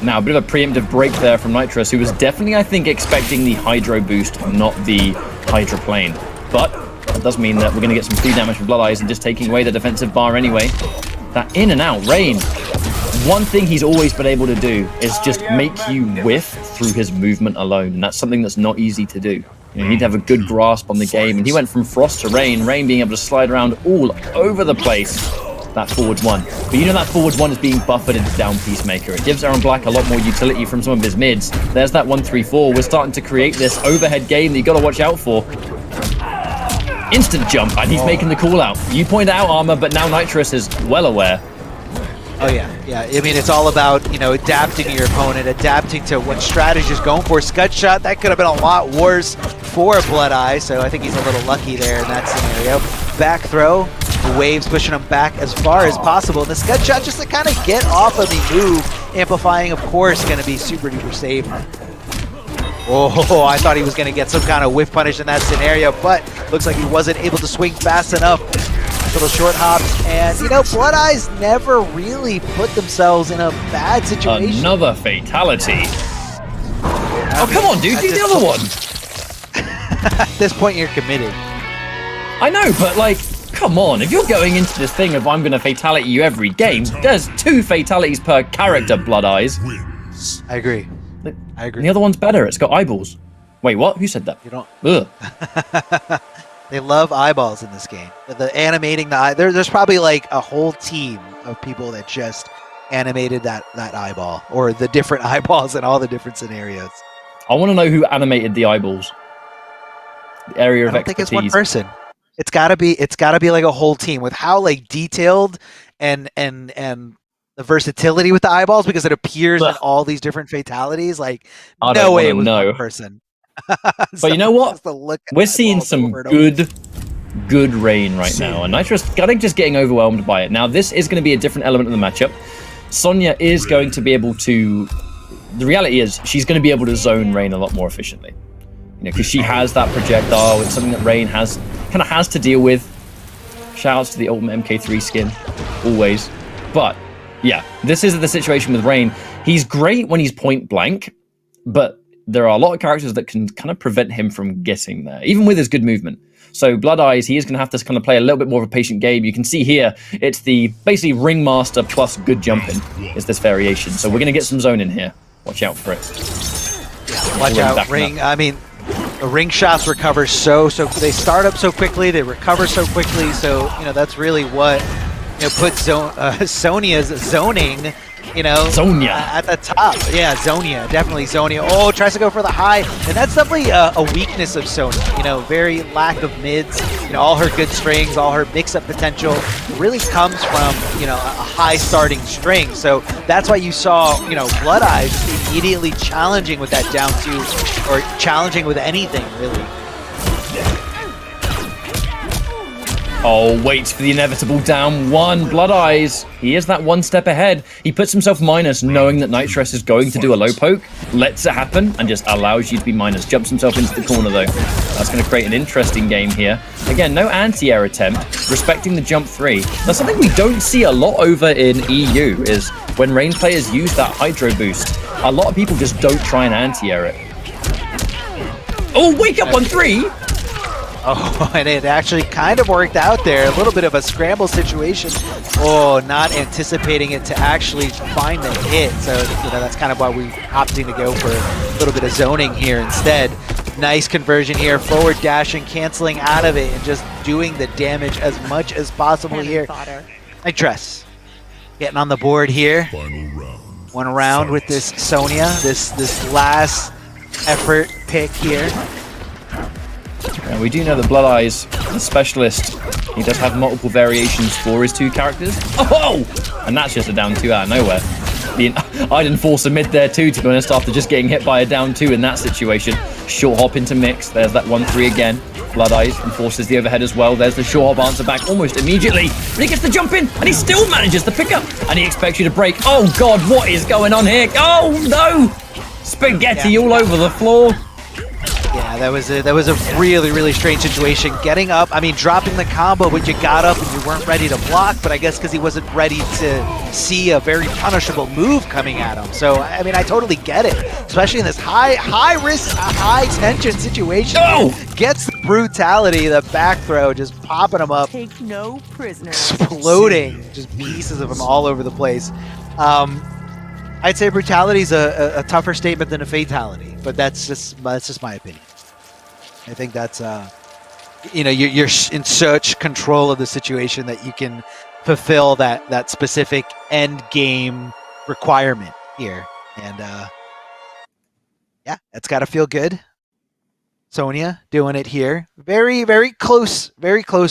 Now, a bit of a preemptive break there from Nitrous, who was definitely, I think, expecting the Hydro boost, not the Hydroplane. But that does mean that we're going to get some free damage from Blood Eyes and just taking away the defensive bar anyway. That in and out, Rain. One thing he's always been able to do is just make you whiff through his movement alone, and that's something that's not easy to do. You need to have a good grasp on the game, and he went from Frost to Rain, Rain being able to slide around all over the place. That forwards one. But you know that forwards one is being buffered into Down Peacemaker. It gives Aaron Black a lot more utility from some of his mids. There's that 1-3-4. We're starting to create this overhead game that you got to watch out for. Instant jump, and he's making the call out. You point out Armor, but now Nitrous is well aware. Oh yeah. I mean, it's all about, you know, adapting to your opponent, adapting to what strategy is going for. Scud Shot, that could have been a lot worse for Blood Eye, so I think he's a little lucky there in that scenario. Back throw, the waves pushing him back as far as possible. And the Scud Shot just to kind of get off of the move, amplifying, of course, going to be super duper safe. Oh, I thought he was going to get some kind of whiff punish in that scenario, but looks like he wasn't able to swing fast enough. Little short hops, and you know, Blood Eyes never really put themselves in a bad situation. Another fatality. Oh, come on, dude, do the other one. At this point, you're committed. I know, but like, come on, if you're going into this thing of I'm going to fatality you every game, there's 2 fatalities per character, Blood Eyes. I agree. And the other one's better, it's got eyeballs. Wait, what? Who said that? You don't. Ugh. They love eyeballs in this game. The animating the eye. There's probably like a whole team of people that just animated that eyeball, or the different eyeballs in all the different scenarios. I want to know who animated the eyeballs. The area of I don't think expertise. it's one person. It's gotta be like a whole team with how like detailed and the versatility with the eyeballs, because it appears in all these different fatalities. Like, no way it was one person. But you know what? We're seeing some good Rain right now, and Nitrous just getting overwhelmed by it. Now, this is going to be a different element of the matchup. Sonya is going to be able to... The reality is, she's going to be able to zone Rain a lot more efficiently. You know, because she has that projectile. It's something that Rain has to deal with. Shout outs to the Ultimate MK3 skin, always. But yeah, this is the situation with Rain. He's great when he's point blank, but there are a lot of characters that can kind of prevent him from getting there, even with his good movement. So Blood Eyes, he is going to have to kind of play a little bit more of a patient game. You can see here, it's the basically Ringmaster plus good jumping is this variation. So we're going to get some zone in here. Watch out for it. Yeah, watch out, Ring. I mean, the Ring shots recover so they start up so quickly, they recover so quickly. So, you know, that's really what, you know, puts Sonya's zoning, you know, Zonia at the top. Yeah, Zonia, definitely Zonia. Oh, tries to go for the high, and that's definitely a weakness of Sonya. You know, very lack of mids. You know, all her good strings, all her mix-up potential really comes from, you know, a high starting string. So that's why you saw, you know, Blood Eyes immediately challenging with that down two, or challenging with anything really. Oh, waits for the inevitable down one. Blood Eyes, he is that one step ahead. He puts himself minus knowing that Nitrous is going to do a low poke, lets it happen, and just allows you to be minus. Jumps himself into the corner though. That's going to create an interesting game here. Again, no anti-air attempt, respecting the jump 3. Now, something we don't see a lot over in EU is when Rain players use that Hydro boost, a lot of people just don't try and anti-air it. Oh, wake up on 3! Oh, and it actually kind of worked out there. A little bit of a scramble situation. Oh, not anticipating it to actually find the hit. So, you know, that's kind of why we opting to go for a little bit of zoning here instead. Nice conversion here. Forward dashing, canceling out of it, and just doing the damage as much as possible here. Nitrous getting on the board here. One round with this Sonya. This last effort pick here. And we do know that Blood Eyes, the specialist, he does have multiple variations for his two characters. Oh! And that's just a down 2 out of nowhere. I'd enforce a mid there too, to be honest, after just getting hit by a down 2 in that situation. Short hop into mix. There's that 1-3 again. Blood Eyes enforces the overhead as well. There's the short hop answer back almost immediately. But he gets the jump in, and he still manages the pickup. And he expects you to break. Oh God, what is going on here? Oh no! Spaghetti all over the floor. Yeah, that was a really strange situation. Getting up, I mean, dropping the combo, but you got up and you weren't ready to block. But I guess because he wasn't ready to see a very punishable move coming at him. So I mean, I totally get it, especially in this high risk, high tension situation. Oh! Gets the brutality, the back throw, just popping him up, Take no prisoners. exploding, just pieces of him all over the place. I'd say brutality is a tougher statement than a fatality, but that's just my opinion. I think that's you know, you're in such control of the situation that you can fulfill that specific end game requirement here, and yeah, it's got to feel good. Sonya doing it here. Very close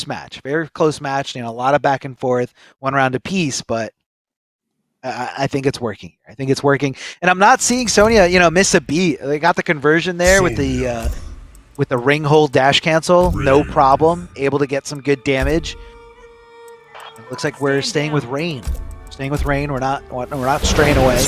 match. Very close match. You know, a lot of back and forth, one round apiece, but I think it's working. I think it's working, and I'm not seeing Sonya, you know, miss a beat. They got the conversion there with the ring hold dash cancel, no problem. Able to get some good damage. It looks like we're staying with Rain. We're not straying away.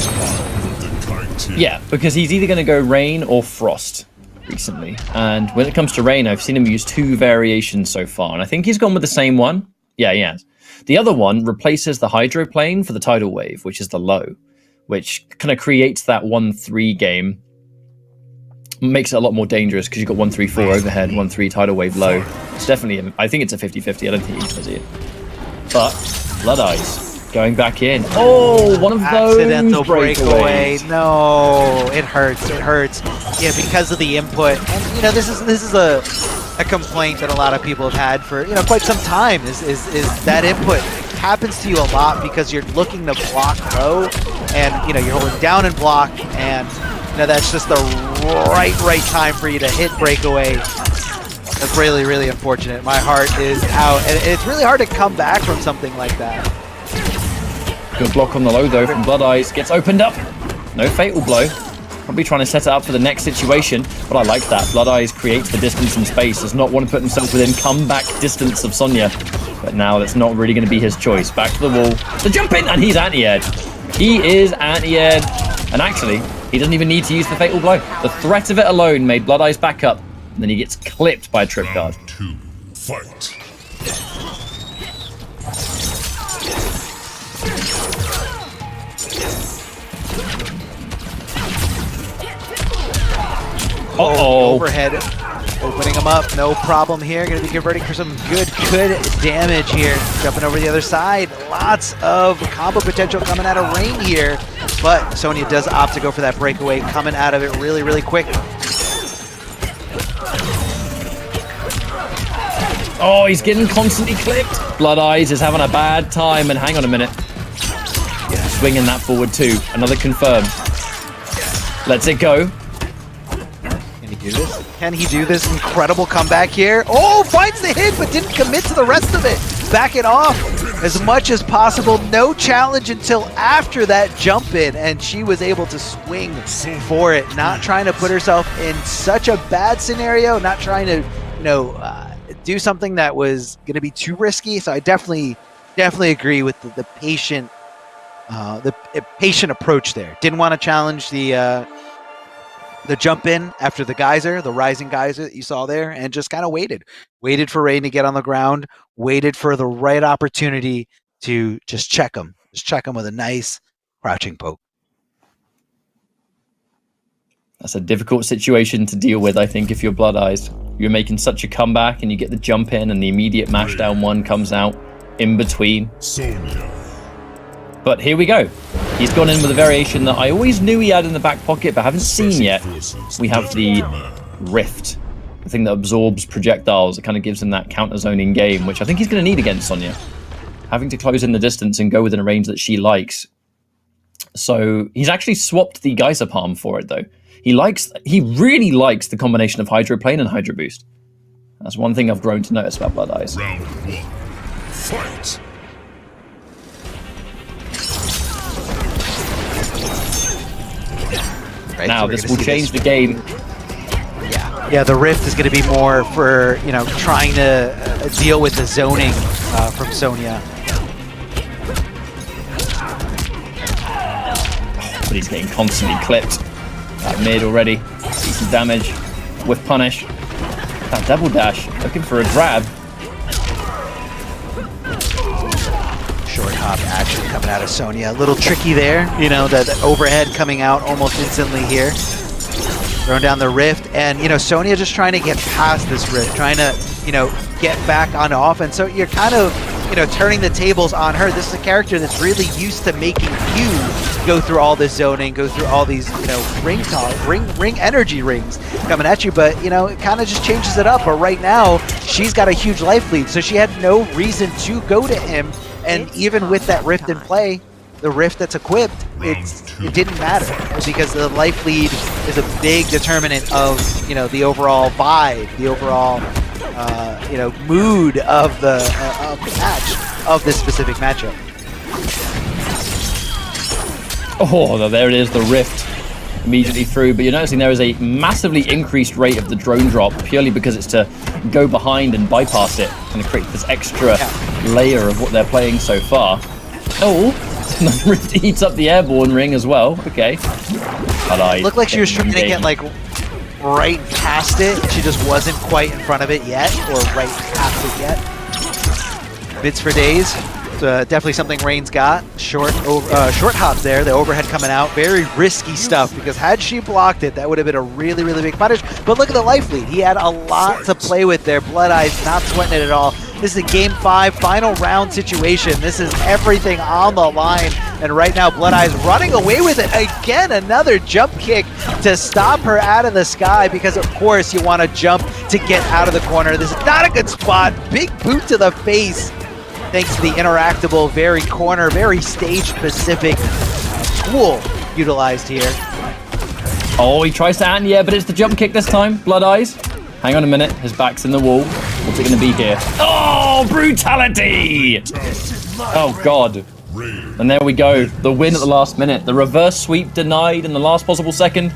Yeah, because he's either going to go Rain or Frost recently, and when it comes to Rain, I've seen him use 2 variations so far, and I think he's gone with the same one. Yeah, he has. The other one replaces the hydroplane for the tidal wave, which is the low, which kind of creates that 1-3 game. Makes it a lot more dangerous because you've got 1-3-4 overhead, 1-3 tidal wave low. It's definitely, I think it's a 50-50. I don't think he does it. But Blood Eyes going back in. Oh, one of those accidental breakaway. No, it hurts. It hurts. Yeah, because of the input. And you know, this is a complaint that a lot of people have had for, you know, quite some time. Is that input happens to you a lot because you're looking to block low, and you know, you're holding down and block, and you know, that's just the right time for you to hit breakaway. That's really unfortunate. My heart is out, and it's really hard to come back from something like that. Good block on the low though from Blood Eyes. Gets opened up. No fatal blow. Probably trying to set it up for the next situation, but I like that. Blood Eyes creates the distance and space. Does not want to put himself within comeback distance of Sonya. But now that's not really going to be his choice. Back to the wall. The jump in, and he's anti-aired. He is anti-aired. And actually, he doesn't even need to use the fatal blow. The threat of it alone made Blood Eyes back up, and then he gets clipped by a trip guard. Round 2, fight. Uh-oh. Overhead, opening him up, no problem here. Going to be converting for some good damage here. Jumping over the other side. Lots of combo potential coming out of Rain here. But Sonya does opt to go for that breakaway, coming out of it really quick. Oh, he's getting constantly clipped. Blood Eyes is having a bad time, and hang on a minute. Yeah, swinging that forward too. Another confirm. Lets it go. Can he do this? Can he do this? Incredible comeback here. Oh, finds the hit, but didn't commit to the rest of it. Back it off as much as possible. No challenge until after that jump in, and she was able to swing for it. Not trying to put herself in such a bad scenario. Not trying to, do something that was going to be too risky. So I definitely agree with the patient approach there. Didn't want to challenge the jump in after the geyser, the rising geyser that you saw there, and just kind of waited for Rain to get on the ground, waited for the right opportunity to just check him with a nice crouching poke. That's a difficult situation to deal with, I think, if you're Blood Eyes. You're making such a comeback and you get the jump in and the immediate mash down one comes out in between. But here we go. He's gone in with a variation that I always knew he had in the back pocket but haven't seen yet. We have the Rift, the thing that absorbs projectiles. It kind of gives him that counter-zoning game, which I think he's going to need against Sonya. Having to close in the distance and go within a range that she likes. So he's actually swapped the Geyser Palm for it, though. He really likes the combination of Hydroplane and Hydro Boost. That's one thing I've grown to notice about Blood Eyes. Round one, fight! Right, now, so this will change the game. Yeah, the Rift is going to be more for, trying to deal with the zoning from Sonya. But he's getting constantly clipped. That mid already. Decent damage. With punish. That double dash. Looking for a grab. Short hop action coming out of Sonya. A little tricky there. That overhead coming out almost instantly here. Throwing down the Rift. And, Sonya just trying to get past this Rift. Trying to, get back on offense. So you're kind of, turning the tables on her. This is a character that's really used to making you go through all this zoning, go through all these, ring energy rings coming at you, but, it kind of just changes it up. But right now, she's got a huge life lead, so she had no reason to go to him, and even with that Rift in play, the Rift that's equipped, it didn't matter, because the life lead is a big determinant of, the overall vibe, the overall, mood of the match, of this specific matchup. Oh, there it is, the Rift immediately through. But you're noticing there is a massively increased rate of the drone drop purely because it's to go behind and bypass it and create this extra layer of what they're playing so far. Oh, Rift eats up the airborne ring as well. Okay. But looked like she was trying to get right past it. She just wasn't quite in front of it yet, or right past it yet. Bits for days. Definitely something Rain's got. Short hop there. The overhead coming out. Very risky stuff, because had she blocked it, that would have been a really big punish. But look at the life lead. He had a lot to play with there. Blood Eyes not sweating it at all. This is a Game 5 final round situation. This is everything on the line. And right now, Blood Eyes running away with it. Again, another jump kick to stop her out of the sky, because of course you want to jump to get out of the corner. This is not a good spot. Big boot to the face. Thanks to the interactable, very corner, very stage-specific tool utilized here. Oh, he tries to hand, yeah, but it's the jump kick this time. Blood Eyes. Hang on a minute. His back's in the wall. What's it going to be here? Oh, brutality! Oh, God. And there we go. The win at the last minute. The reverse sweep denied in the last possible second.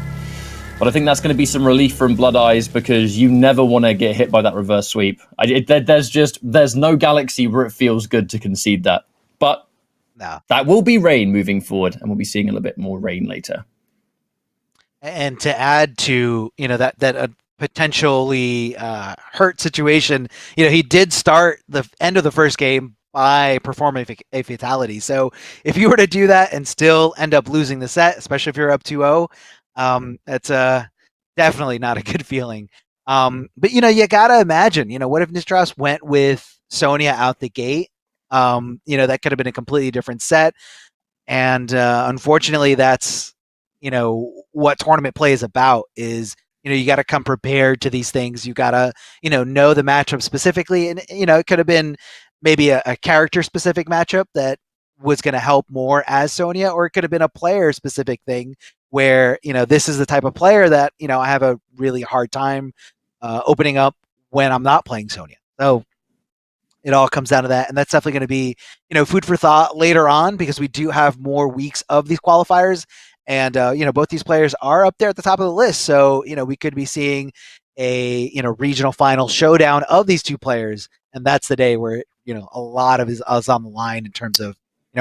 But I think that's going to be some relief from Blood Eyes, because you never want to get hit by that reverse sweep. There's no galaxy where it feels good to concede that. But that will be Rain moving forward, and we'll be seeing a little bit more Rain later. And to add to that potentially hurt situation, he did start the end of the first game by performing a fatality. So if you were to do that and still end up losing the set, especially if you're up 2-0, that's definitely not a good feeling. But you gotta imagine, what if Nistras went with Sonya out the gate? That could have been a completely different set. And unfortunately, that's what tournament play is about. Is you got to come prepared to these things. You got to know the matchup specifically, and it could have been maybe a character specific matchup that was going to help more as Sonya, or it could have been a player specific thing where this is the type of player that I have a really hard time opening up when I'm not playing Sonya. So it all comes down to that, and that's definitely going to be food for thought later on, because we do have more weeks of these qualifiers, and both these players are up there at the top of the list. So we could be seeing a regional final showdown of these two players, and that's the day where a lot of is on the line in terms of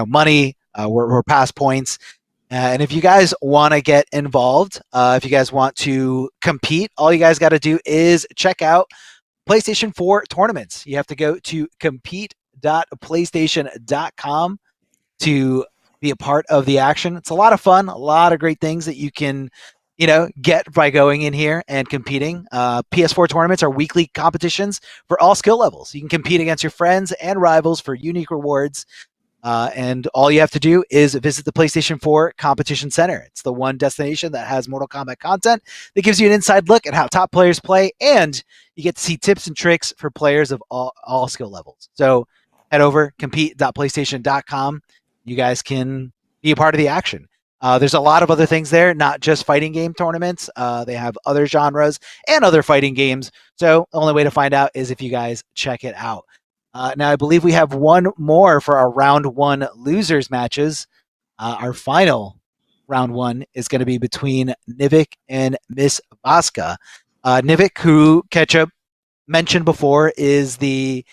money, we're past points. And if you guys want to get involved, if you guys want to compete, all you guys got to do is check out PlayStation 4 tournaments. You have to go to compete.playstation.com to be a part of the action. It's a lot of fun, a lot of great things that you can, get by going in here and competing. PS4 tournaments are weekly competitions for all skill levels. You can compete against your friends and rivals for unique rewards. And all you have to do is visit the PlayStation 4 Competition Center. It's the one destination that has Mortal Kombat content that gives you an inside look at how top players play, and you get to see tips and tricks for players of all skill levels. So head over, compete.playstation.com. You guys can be a part of the action. There's a lot of other things there, not just fighting game tournaments. They have other genres and other fighting games. So the only way to find out is if you guys check it out. Now, I believe we have one more for our round one losers matches. Our final round one is going to be between Nivik and Miss Vaska. Nivik, who Ketchup mentioned before, is the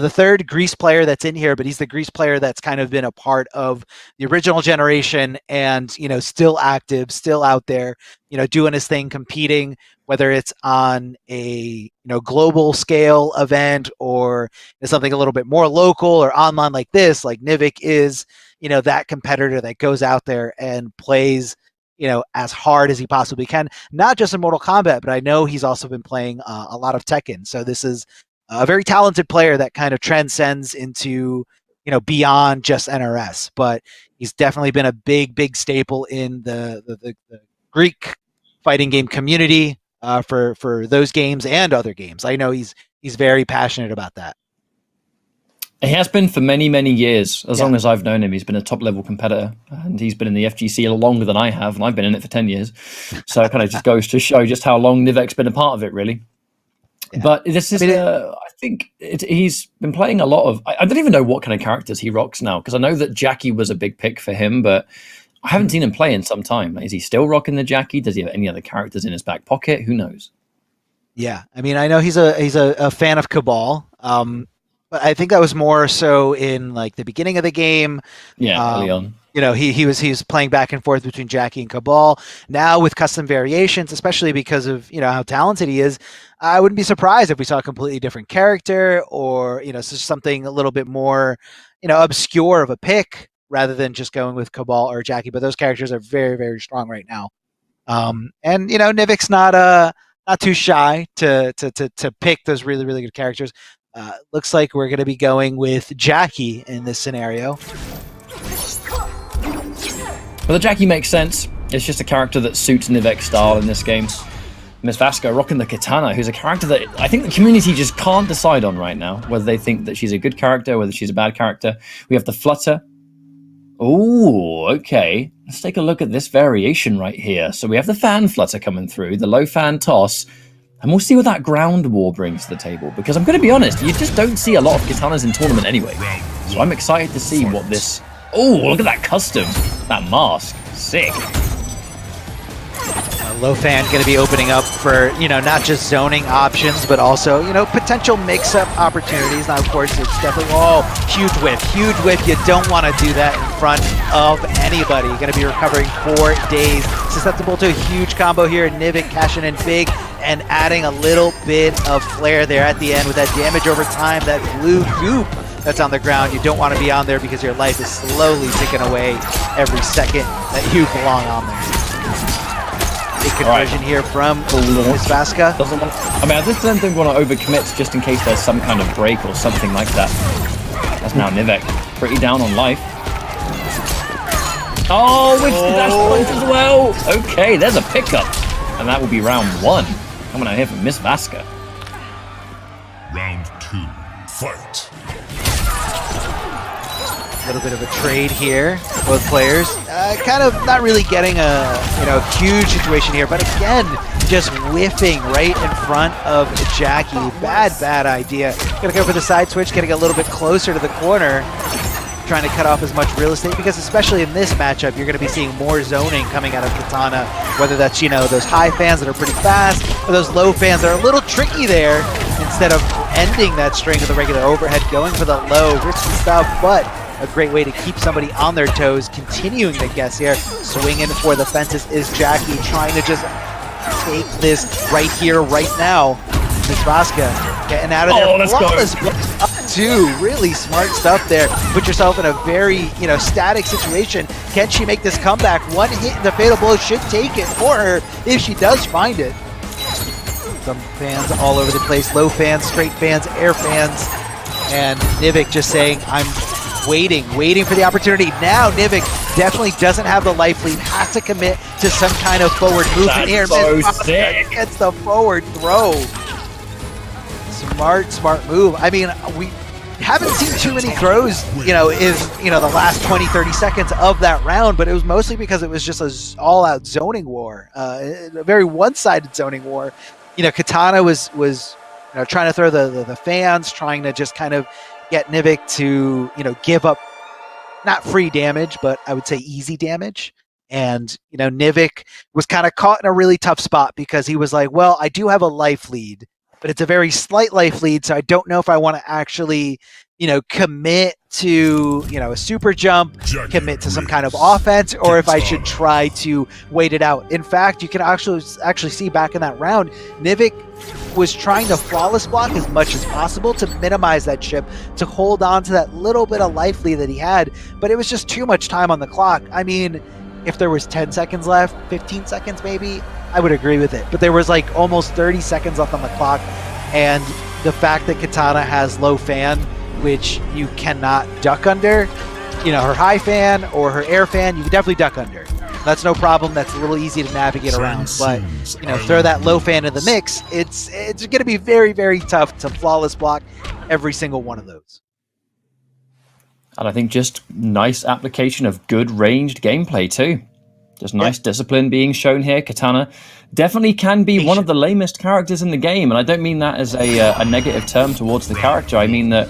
third Greece player that's in here, but he's the Greece player that's kind of been a part of the original generation and, still active, still out there, doing his thing, competing, whether it's on a, global scale event or something a little bit more local or online like this. Like Nivik is, that competitor that goes out there and plays, as hard as he possibly can, not just in Mortal Kombat, but I know he's also been playing a lot of Tekken. So this is a very talented player that kind of transcends into, beyond just NRS, but he's definitely been a big staple in the Greek fighting game community for those games and other games. I know he's very passionate about that. He has been for many years. As long as I've known him, he's been a top-level competitor, and he's been in the FGC longer than I have, and I've been in it for 10 years. So it kind of just goes to show just how long Nivik's been a part of it, really. Yeah. But this is, I think he's been playing a lot of... I don't even know what kind of characters he rocks now, because I know that Jackie was a big pick for him, but I haven't seen him play in some time. Is he still rocking the Jackie? Does he have any other characters in his back pocket? Who knows? Yeah, I know he's a fan of Cabal. But I think that was more so in like the beginning of the game. Yeah, early on. He was playing back and forth between Jackie and Cabal. Now with custom variations, especially because of how talented he is, I wouldn't be surprised if we saw a completely different character or something a little bit more obscure of a pick rather than just going with Cabal or Jackie. But those characters are very strong right now. And Nivik's not too shy to pick those really good characters. Looks like we're going to be going with Jackie in this scenario. Well, the Jackie makes sense. It's just a character that suits Nivik's style in this game. Miss Vaska rocking the Katana, who's a character that I think the community just can't decide on right now, whether they think that she's a good character, whether she's a bad character. We have the Flutter. Oh, okay. Let's take a look at this variation right here. So we have the fan Flutter coming through, the low fan toss, and we'll see what that ground war brings to the table. Because I'm going to be honest, you just don't see a lot of katanas in tournament anyway. So I'm excited to see what this... Oh, look at that custom. That mask. Sick. Low fan going to be opening up for, not just zoning options, but also, potential mix-up opportunities. Now, of course, it's definitely... Oh, huge whiff. Huge whiff. You don't want to do that in front of anybody. You're going to be recovering 4 days. Susceptible to a huge combo here. Nivik cashing in big and adding a little bit of flair there at the end with that damage over time, that blue goop that's on the ground. You don't want to be on there because your life is slowly ticking away every second that you belong on there. Big conversion here from Miss Vasca. I mean, I just don't think we want to overcommit just in case there's some kind of break or something like that. That's now Nivek. Pretty down on life. Oh, with the dash punch as well. Okay, there's a pickup. And that will be round 1. Coming out here from Miss Vasca. Round 2, fight. A little bit of a trade here, both players. Kind of not really getting a huge situation here, but again, just whiffing right in front of Jackie. Bad idea. Gonna go for the side switch, getting a little bit closer to the corner, trying to cut off as much real estate, because especially in this matchup, you're gonna be seeing more zoning coming out of Katana, whether that's, those high fans that are pretty fast, or those low fans that are a little tricky there. Instead of ending that string with a regular overhead, going for the low, risky stuff, but a great way to keep somebody on their toes. Continuing to guess here, swinging for the fences is Jackie, trying to just take this right here, right now. Miss Vasca getting out of there. Oh, let's Flawless go. Up two, really smart stuff there. Put yourself in a very, static situation. Can she make this comeback? One hit in the fatal blow should take it for her if she does find it. Some fans all over the place, low fans, straight fans, air fans, and Nivek just saying, I'm waiting for the opportunity. Now Nivek definitely doesn't have the life lead, has to commit to some kind of forward movement here. So sick. Gets the forward throw. Smart move. I mean, we haven't seen too many throws, in the last 20-30 seconds of that round, but it was mostly because it was just a all-out zoning war, a very one-sided zoning war. Katana was trying to throw the fans, trying to just kind of get Nivek to, give up not free damage, but I would say easy damage. And, Nivek was kind of caught in a really tough spot because he was like, well, I do have a life lead, but it's a very slight life lead, so I don't know if I want to actually, commit to, a super jump, commit to some kind of offense, or if I should try to wait it out. In fact, you can actually see back in that round, Nivek was trying to flawless block as much as possible to minimize that chip, to hold on to that little bit of life lead that he had, but it was just too much time on the clock. I mean, if there was 10 seconds left, 15 seconds maybe, I would agree with it. But there was like almost 30 seconds left on the clock, and the fact that Katana has low fan, which you cannot duck under, her high fan or her air fan, you can definitely duck under. That's no problem. That's a little easy to navigate around. But, throw that low fan in the mix, it's going to be very, very tough to flawless block every single one of those. And I think just nice application of good ranged gameplay too. Just nice discipline being shown here. Katana definitely can be one of the lamest characters in the game, and I don't mean that as a negative term towards the character. I mean that,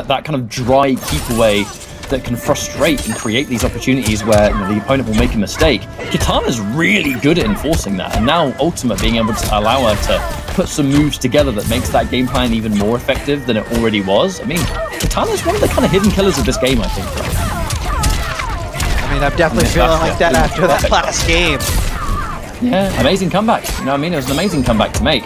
that kind of dry keep away that can frustrate and create these opportunities where the opponent will make a mistake. Katana's really good at enforcing that, and now Ultimate being able to allow her to put some moves together that makes that game plan even more effective than it already was. I mean, Katana's one of the kind of hidden killers of this game, I think. I mean, I'm definitely feeling like that after that last game. Yeah, amazing comeback. It was an amazing comeback to make,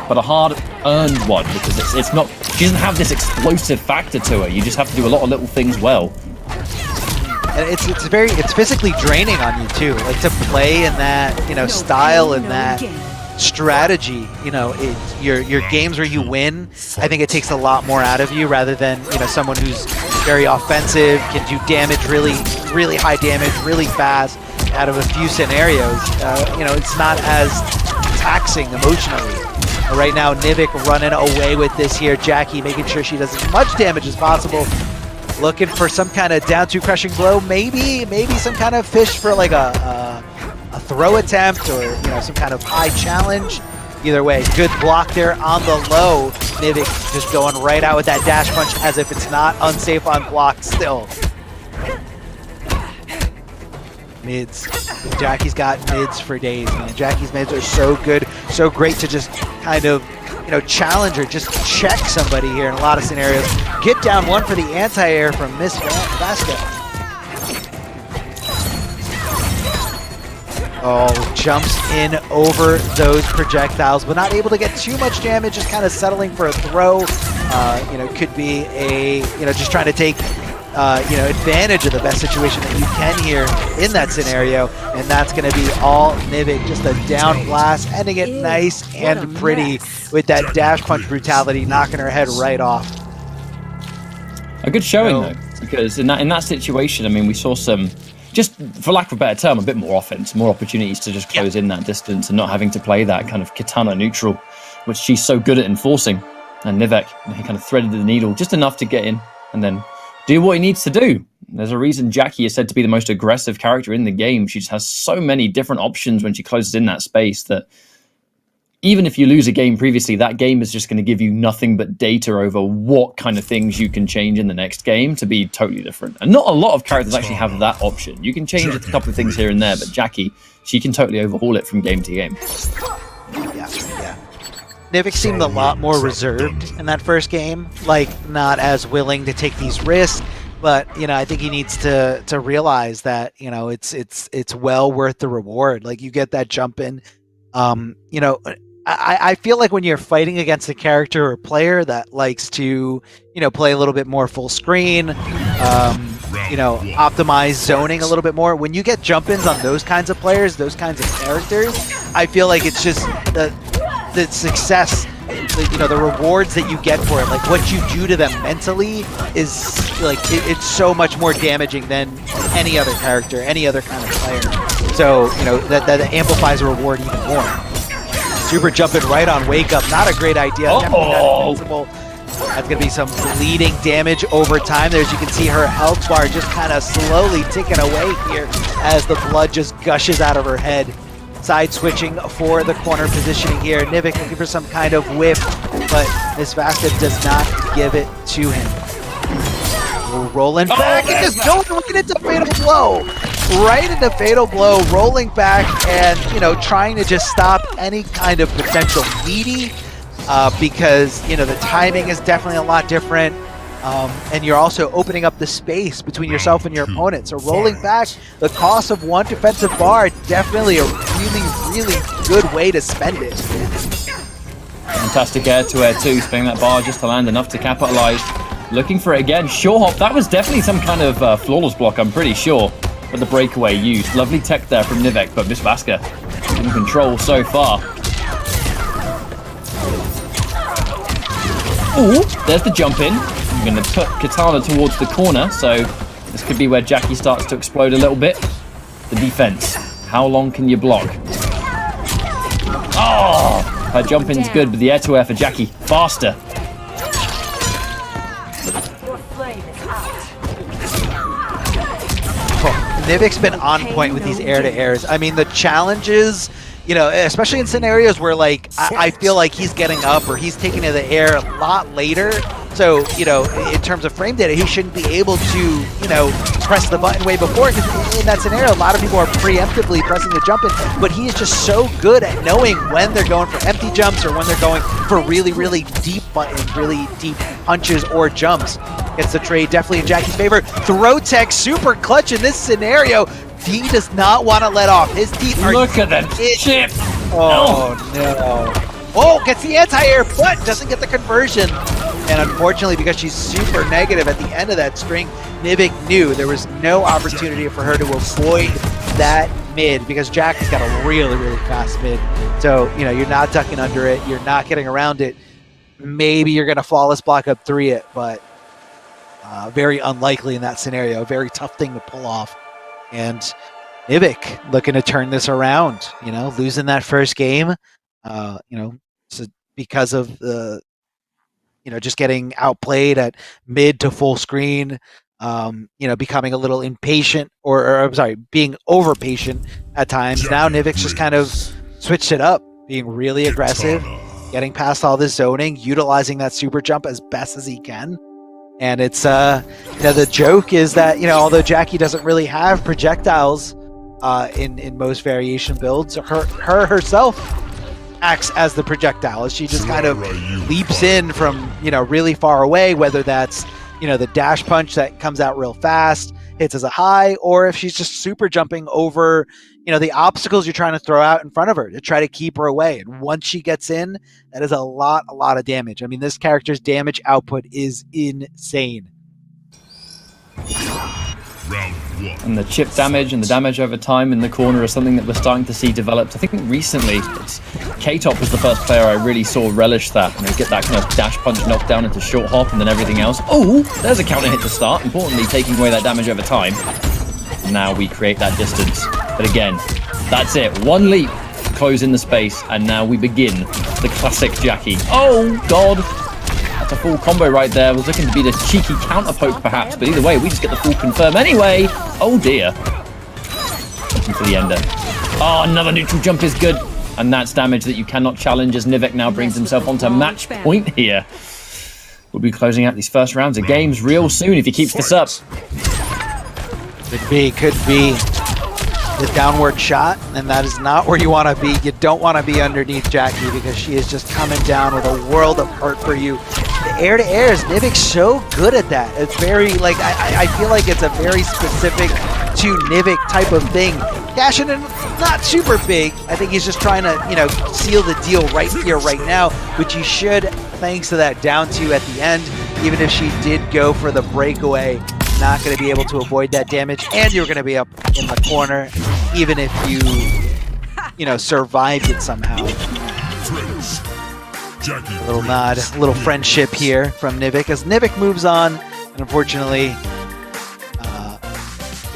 but a hard-earned one, because it's not. She doesn't have this explosive factor to her. You just have to do a lot of little things well. And it's physically draining on you too. Like to play in that style and that strategy. Your games where you win, I think it takes a lot more out of you rather than someone who's very offensive, can do damage, really high damage, really fast out of a few scenarios. It's not as taxing emotionally. Right now, Nivek running away with this here. Jackie making sure she does as much damage as possible. Looking for some kind of down 2 crushing blow, maybe some kind of fish for like a throw attempt or some kind of high challenge. Either way, good block there on the low. Nivek just going right out with that dash punch as if it's not unsafe on block still. Mids. Jackie's got mids for days, man. Jackie's mids are so good, so great to just kind of, challenge or just check somebody here in a lot of scenarios. Get down 1 for the anti-air from Miss Vasca. Oh, jumps in over those projectiles, but not able to get too much damage, just kind of settling for a throw could be a, just trying to take, advantage of the best situation that you can here in that scenario, and that's going to be all Nivik. Just a down blast, ending it nice and pretty with that dash punch brutality, knocking her head right off. A good showing though, because in that situation, I mean, we saw some, just for lack of a better term, a bit more offense, more opportunities to just close in that distance and not having to play that kind of katana neutral, which she's so good at enforcing. And Nivek, he kind of threaded the needle just enough to get in and then do what he needs to do. There's a reason Jackie is said to be the most aggressive character in the game. She just has so many different options when she closes in that space that even if you lose a game previously, that game is just going to give you nothing but data over what kind of things you can change in the next game to be totally different. And not a lot of characters actually have that option. You can change a couple of things here and there, but Jackie, she can totally overhaul it from game to game. Yeah. Nivik seemed a lot more reserved in that first game, like not as willing to take these risks. But I think he needs to realize that it's well worth the reward. Like, you get that jump in. I feel like when you're fighting against a character or player that likes to play a little bit more full screen, optimize zoning a little bit more. When you get jump ins on those kinds of players, those kinds of characters, I feel like it's just the success, the rewards that you get for it, like what you do to them mentally is like it's so much more damaging than any other character, any other kind of player. So that amplifies the reward even more. Super jumping right on wake up, not a great idea. Definitely not invincible. That's gonna be some bleeding damage over time. There, as you can see, her health bar just kind of slowly ticking away here as the blood just gushes out of her head. Side switching for the corner positioning here. Nivik looking for some kind of whip, but Miss Vasta does not give it to him. We're rolling back and just looking into Fatal Blow. Right into Fatal Blow, rolling back and, trying to just stop any kind of potential meaty because, the timing is definitely a lot different. And you're also opening up the space between yourself and your opponent. So rolling back, the cost of one defensive bar, definitely a really, really good way to spend it. Fantastic air to air too, spinning that bar just to land enough to capitalize. Looking for it again. Sure hop, that was definitely some kind of flawless block, I'm pretty sure. But the breakaway used. Lovely tech there from Nivek, but Miss Vaska in control so far. Ooh, there's the jump in. I'm going to put Katana towards the corner, so this could be where Jackie starts to explode a little bit. The defense. How long can you block? Oh, her jump in's good, but the air to air for Jackie. Faster. Nivik's been on point with these air-to-airs. I mean, the challenges, especially in scenarios where, like, I feel like he's getting up or he's taking to the air a lot later. So, in terms of frame data, he shouldn't be able to, press the button way before. Because in that scenario, a lot of people are preemptively pressing the jump in. But he is just so good at knowing when they're going for empty jumps or when they're going for really, really deep buttons, really deep punches or jumps. Gets the trade definitely in Jackie's favor. Throw tech, super clutch in this scenario. He does not want to let off. His teeth are... Look at that chip! Oh, no. Oh, gets the anti-air, but doesn't get the conversion. And unfortunately, because she's super negative at the end of that string, Nivik knew there was no opportunity for her to avoid that mid because Jackie's got a really, really fast mid. So, you're not ducking under it. You're not getting around it. Maybe you're going to flawless block up 3 it, but very unlikely in that scenario. Very tough thing to pull off. And Nivik looking to turn this around, losing that first game, so because of the, just getting outplayed at mid to full screen, becoming a little impatient or I'm sorry, being over patient at times. Now Nivik's just kind of switched it up, being really aggressive, getting past all this zoning, utilizing that super jump as best as he can. And it's, the joke is that, although Jackie doesn't really have projectiles in most variation builds, her herself acts as the projectile. She just kind of leaps in from, really far away, whether that's, the dash punch that comes out real fast, hits as a high, or if she's just super jumping over, the obstacles you're trying to throw out in front of her to try to keep her away. And once she gets in, that is a lot of damage. I mean, this character's damage output is insane. Round 1. And the chip damage and the damage over time in the corner is something that we're starting to see developed. I think recently, K-Top was the first player I really saw relish that. Get that kind of dash punch knockdown into short hop and then everything else. Oh, there's a counter hit to start. Importantly, taking away that damage over time. Now we create that distance. But again, that's it. One leap, close in the space, and now we begin the classic Jackie. Oh, God. That's a full combo right there. I was looking to be the cheeky counter poke, perhaps, but either way, we just get the full confirm anyway. Oh, dear. Looking for the ender. Oh, another neutral jump is good. And that's damage that you cannot challenge as Nivek now brings himself onto match point here. We'll be closing out these first rounds of games real soon if he keeps this up. Could be the downward shot, and that is not where you want to be. You don't want to be underneath Jackie because she is just coming down with a world of hurt for you. The air-to-air is Nivik's so good at that. It's very, I feel like it's a very specific to Nivek type of thing. Dashing in, not super big. I think he's just trying to, seal the deal right here, right now, which he should, thanks to that down two at the end. Even if she did go for the breakaway, not going to be able to avoid that damage, and you're going to be up in the corner, even if you, survived it somehow. A little nod, a little friendship here from Nivek as Nivek moves on, and unfortunately,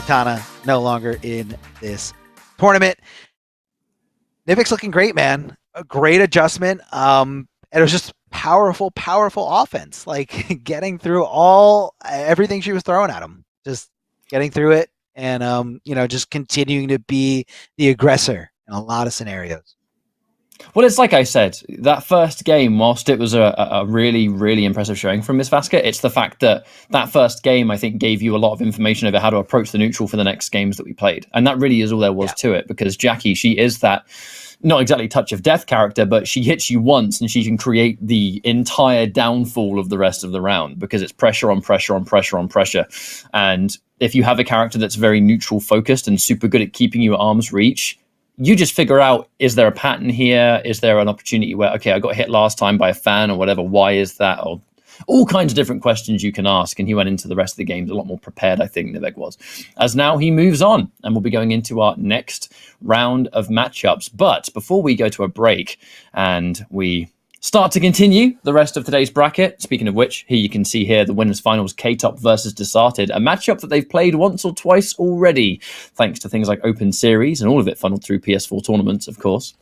Katana no longer in this tournament. Nivik's looking great, man. A great adjustment. And it was just powerful offense. Like getting through everything she was throwing at him. Just getting through it and just continuing to be the aggressor in a lot of scenarios. Well, it's like I said, that first game, whilst it was a really, really impressive showing from Miss Vasca, it's the fact that first game, I think, gave you a lot of information over how to approach the neutral for the next games that we played. And that really is all there was to it, because Jackie, she is that, not exactly touch of death character, but she hits you once and she can create the entire downfall of the rest of the round, because it's pressure on pressure on pressure on pressure. And if you have a character that's very neutral focused and super good at keeping you at arm's reach, you just figure out, is there a pattern here? Is there an opportunity where, okay, I got hit last time by a fan or whatever. Why is that? Or all kinds of different questions you can ask. And he went into the rest of the games a lot more prepared, I think, Nivek was. As now he moves on, and we'll be going into our next round of matchups. But before we go to a break and we start to continue the rest of today's bracket, speaking of which, here you can see here the winners finals, K-Top versus Desarted, a matchup that they've played once or twice already, thanks to things like Open Series, and all of it funneled through PS4 tournaments, of course.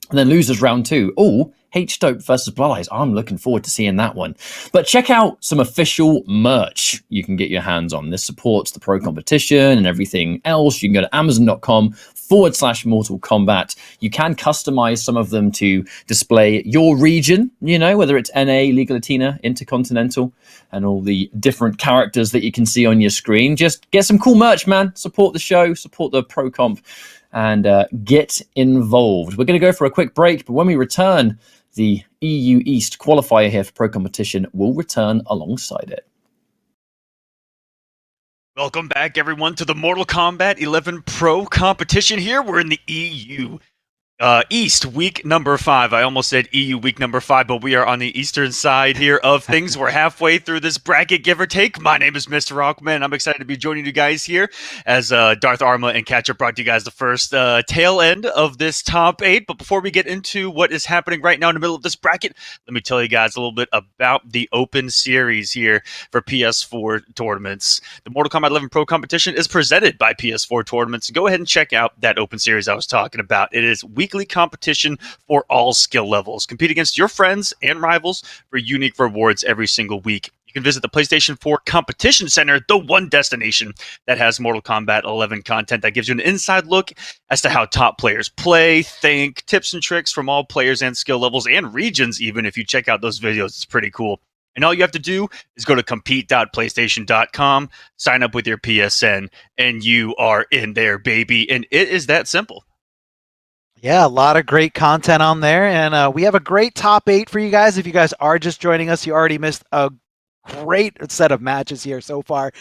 And then losers round 2. Oh, H-Dope versus Blood Eyes. I'm looking forward to seeing that one. But check out some official merch you can get your hands on. This supports the pro competition and everything else. You can go to amazon.com/Mortal Kombat. You can customize some of them to display your region, whether it's NA, Liga Latina, Intercontinental, and all the different characters that you can see on your screen. Just get some cool merch, man. Support the show, support the pro comp, and get involved. We're going to go for a quick break, but when we return, the EU East qualifier here for pro competition will return alongside it. Welcome back, everyone, to the Mortal Kombat 11 Pro competition here. We're in the EU East, week number 5. I almost said EU week number 5, but we are on the eastern side here of things. We're halfway through this bracket, give or take. My name is Mr. Rockman. I'm excited to be joining you guys here as Darth Arma and Catcher brought you guys the first tail end of this top 8. But before we get into what is happening right now in the middle of this bracket, let me tell you guys a little bit about the Open Series here for PS4 tournaments. The Mortal Kombat 11 Pro competition is presented by PS4 tournaments. Go ahead and check out that Open Series I was talking about. It is weekly competition for all skill levels. Compete against your friends and rivals for unique rewards every single week. You can visit the PlayStation 4 Competition Center, the one destination that has Mortal Kombat 11 content that gives you an inside look as to how top players play, think, tips and tricks from all players and skill levels and regions. Even if you check out those videos, it's pretty cool. And all you have to do is go to compete.playstation.com, sign up with your PSN, and you are in there, baby. And it is that simple. Yeah, a lot of great content on there, and we have a great top 8 for you guys. If you guys are just joining us, you already missed a great set of matches here so far.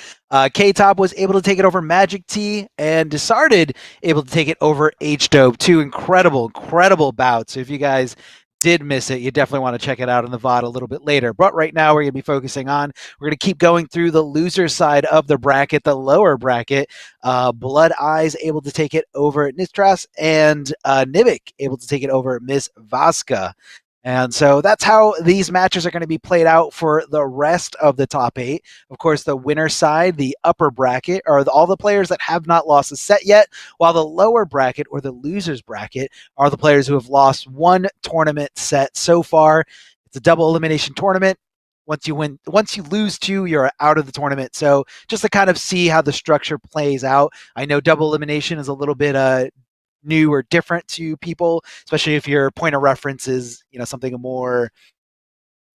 K-Top was able to take it over Magic T, and Disarded able to take it over H-Dope. Two incredible bouts. So if you guys did miss it, you definitely want to check it out on the VOD a little bit later. But right now we're going to be focusing on, we're going to keep going through the loser side of the bracket, the lower bracket. Blood Eyes able to take it over Nitras, and Nivik able to take it over Miss Vaska. And so that's how these matches are going to be played out for the rest of the top 8. Of course, the winner side, the upper bracket, are all the players that have not lost a set yet, while the lower bracket, or the losers bracket, are the players who have lost one tournament set so far. It's a double elimination tournament. Once you lose 2, you're out of the tournament. So just to kind of see how the structure plays out, I know double elimination is a little bit new or different to people, especially if your point of reference is, something more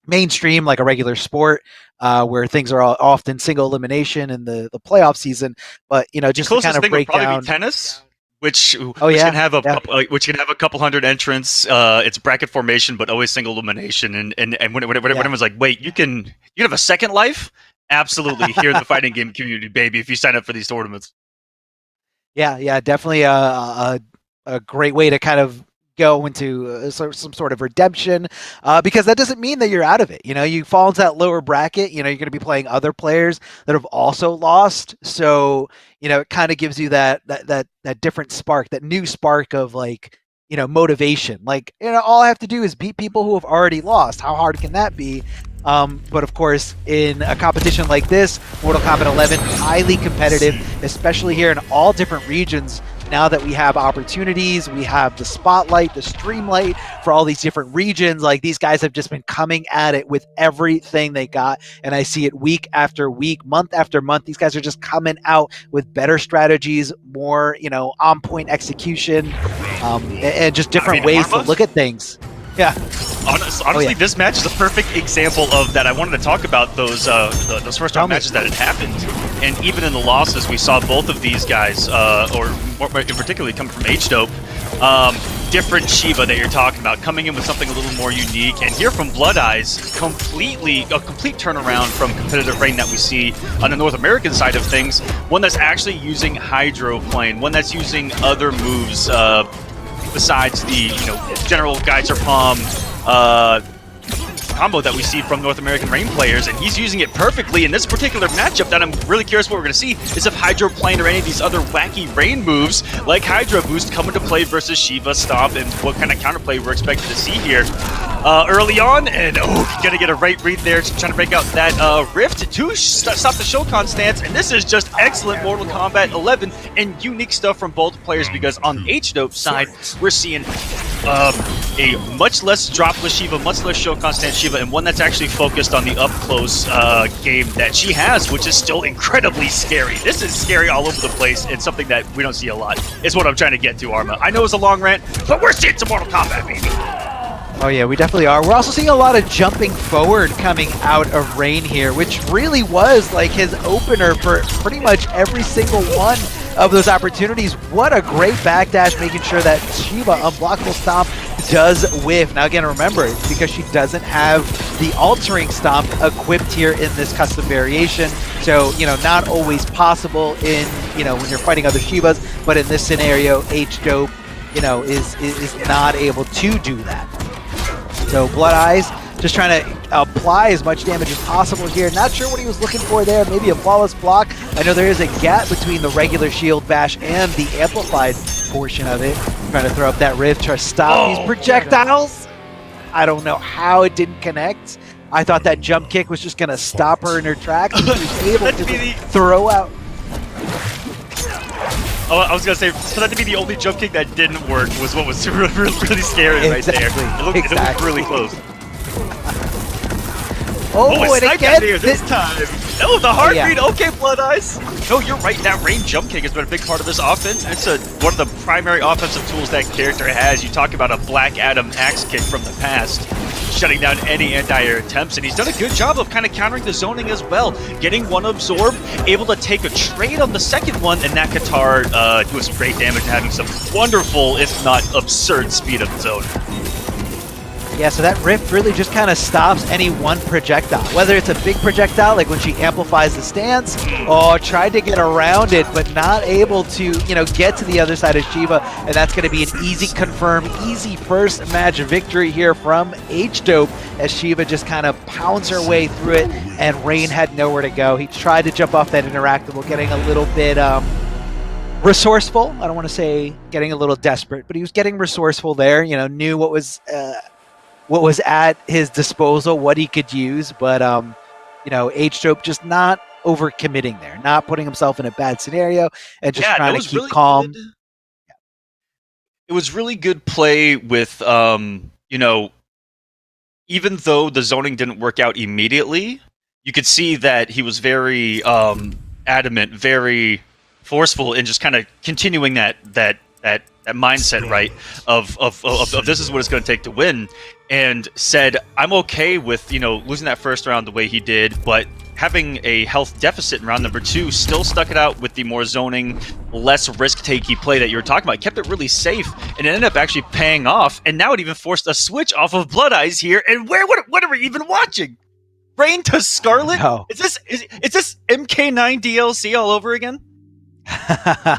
mainstream like a regular sport, where things are often single elimination in the playoff season. But just to kind of break down tennis, which can have a couple hundred entrants. It's bracket formation, but always single elimination. And when everyone's like, wait, you can have a second life? Absolutely, here in the fighting game community, baby. If you sign up for these tournaments. Yeah, definitely a great way to kind of go into some sort of redemption, because that doesn't mean that you're out of it. You fall into that lower bracket, you're going to be playing other players that have also lost. So, it kind of gives you that different spark, that new spark of motivation. All I have to do is beat people who have already lost. How hard can that be? But of course, in a competition like this, Mortal Kombat 11, highly competitive, especially here in all different regions. Now that we have opportunities, we have the spotlight, the streamlight for all these different regions. These guys have just been coming at it with everything they got. And I see it week after week, month after month. These guys are just coming out with better strategies, more, on point execution, and just different ways to look at things. Yeah. Honestly, this match is a perfect example of that. I wanted to talk about those first round matches that had happened, and even in the losses, we saw both of these guys, or more particularly coming from H-Dope, different Shiva that you're talking about, coming in with something a little more unique. And here from Blood Eyes, a complete turnaround from competitive reign that we see on the North American side of things. One that's actually using Hydroplane, one that's using other moves. Besides the general Geyser Palm combo that we see from North American Rain players, and he's using it perfectly in this particular matchup. That I'm really curious what we're going to see is if Hydroplane or any of these other wacky Rain moves like Hydro Boost come into play versus Shiva Stomp, and what kind of counterplay we're expected to see here early on. And gonna get a right read there, trying to break out that Rift to stop the Shokan stance. And this is just excellent Mortal Kombat 11 and unique stuff from both players, because on H-Dope's side, we're seeing a much less dropless Shiva, much less Shokan stance Shiva, and one that's actually focused on the up-close game that she has, which is still incredibly scary. This is scary all over the place, and something that we don't see a lot is what I'm trying to get to, Arma. I know it's a long rant, but we're seeing some Mortal Kombat, baby! Oh yeah, we definitely are. We're also seeing a lot of jumping forward coming out of Rain here, which really was his opener for pretty much every single one of those opportunities. What a great backdash, making sure that Shiva Unblockable Stomp does whiff. Now again, remember, it's because she doesn't have the altering stomp equipped here in this custom variation. So, not always possible in, when you're fighting other Shivas, but in this scenario, H-Dope, is not able to do that. So Blood Eyes just trying to apply as much damage as possible here. Not sure what he was looking for there. Maybe a flawless block. I know there is a gap between the regular shield bash and the amplified portion of it. Trying to throw up that rift, try to stop these projectiles. I don't know how it didn't connect. I thought that jump kick was just going to stop her in her tracks. She was able to throw out. Oh, I was going to say, for that to be the only jump kick that didn't work was what was really scary right there. It looked really close. And again, this time. Oh, the heartbeat. Yeah. Okay, Blood Eyes. No, you're right. That range jump kick has been a big part of this offense. It's one of the primary offensive tools that character has. You talk about a Black Adam axe kick from the past, shutting down any anti-air attempts, and he's done a good job of kind of countering the zoning as well. Getting one absorb, able to take a trade on the second one, and that Qatar doing some great damage and having some wonderful, if not absurd, speed of its own. Yeah, so that rift really just kind of stops any one projectile. Whether it's a big projectile, like when she amplifies the stance, or tried to get around it, but not able to, you know, get to the other side of Shiva, and that's going to be an easy confirm, easy first match victory here from H-Dope, as Shiva just kind of pounds her way through it, and Rain had nowhere to go. He tried to jump off that interactable, getting a little bit resourceful. I don't want to say getting a little desperate, but he was getting resourceful there. You know, knew what was at his disposal, what he could use, but you know, H-Dope just not overcommitting there, not putting himself in a bad scenario, and just trying to keep really calm. Good. It was really good play with, you know, even though the zoning didn't work out immediately, you could see that he was very adamant, very forceful in just kind of continuing that mindset, right? Of this is what it's going to take to win, and said, I'm okay with, you know, losing that first round the way he did, but having a health deficit in round number 2, still stuck it out with the more zoning, less risk-takey play that you were talking about. Kept it really safe, and it ended up actually paying off, and now it even forced a switch off of Blood Eyes here, and what are we even watching? Rain to Scarlet? No. Is this MK9 DLC all over again?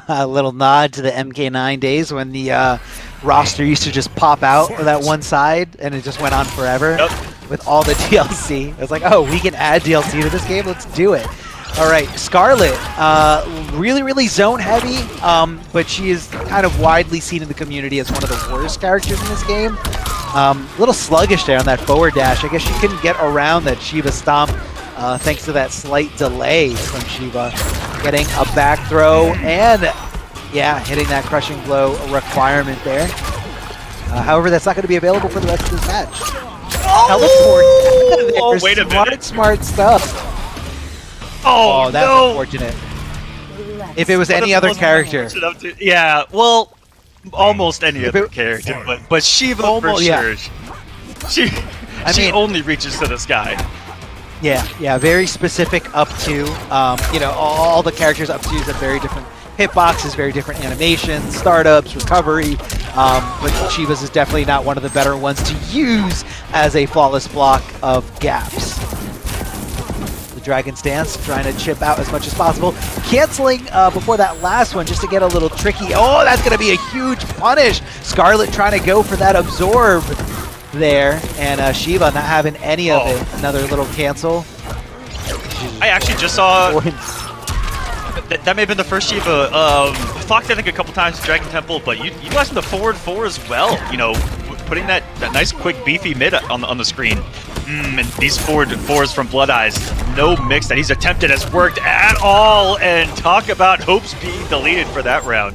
A little nod to the MK9 days when the roster used to just pop out of that one side, and it just went on forever. Yep. With all the DLC. It was like, oh, we can add DLC to this game? Let's do it. All right, Scarlet, really zone heavy, but she is kind of widely seen in the community as one of the worst characters in this game. A little sluggish there on that forward dash. I guess she couldn't get around that Shiva stomp thanks to that slight delay from Shiva. Getting a back throw and, yeah, hitting that crushing blow requirement there. However, that's not going to be available for the rest of this match. Teleport. Oh, wait a minute. Smart stuff. Oh, that's no. unfortunate. If it was any other character. Yeah, well, almost any other character, but Shiva almost, for sure. Yeah. She only reaches to the sky. Yeah, very specific up to, you know, all the characters up to have very different hitboxes, very different animations, startups, recovery, but Shiva's is definitely not one of the better ones to use as a flawless block of gaps. The Dragon's Dance trying to chip out as much as possible, canceling before that last one just to get a little tricky. Oh, that's going to be a huge punish. Scarlet trying to go for that absorb there, and Shiva not having any of it. Another little cancel. I actually just saw that may have been the first Shiva. Fox, I think, a couple times to Dragon Temple, but you utilizing the forward 4 as well. You know, putting that nice, quick, beefy mid on the screen. And these forward 4s from Blood Eyes, no mix that he's attempted has worked at all. And talk about hopes being deleted for that round.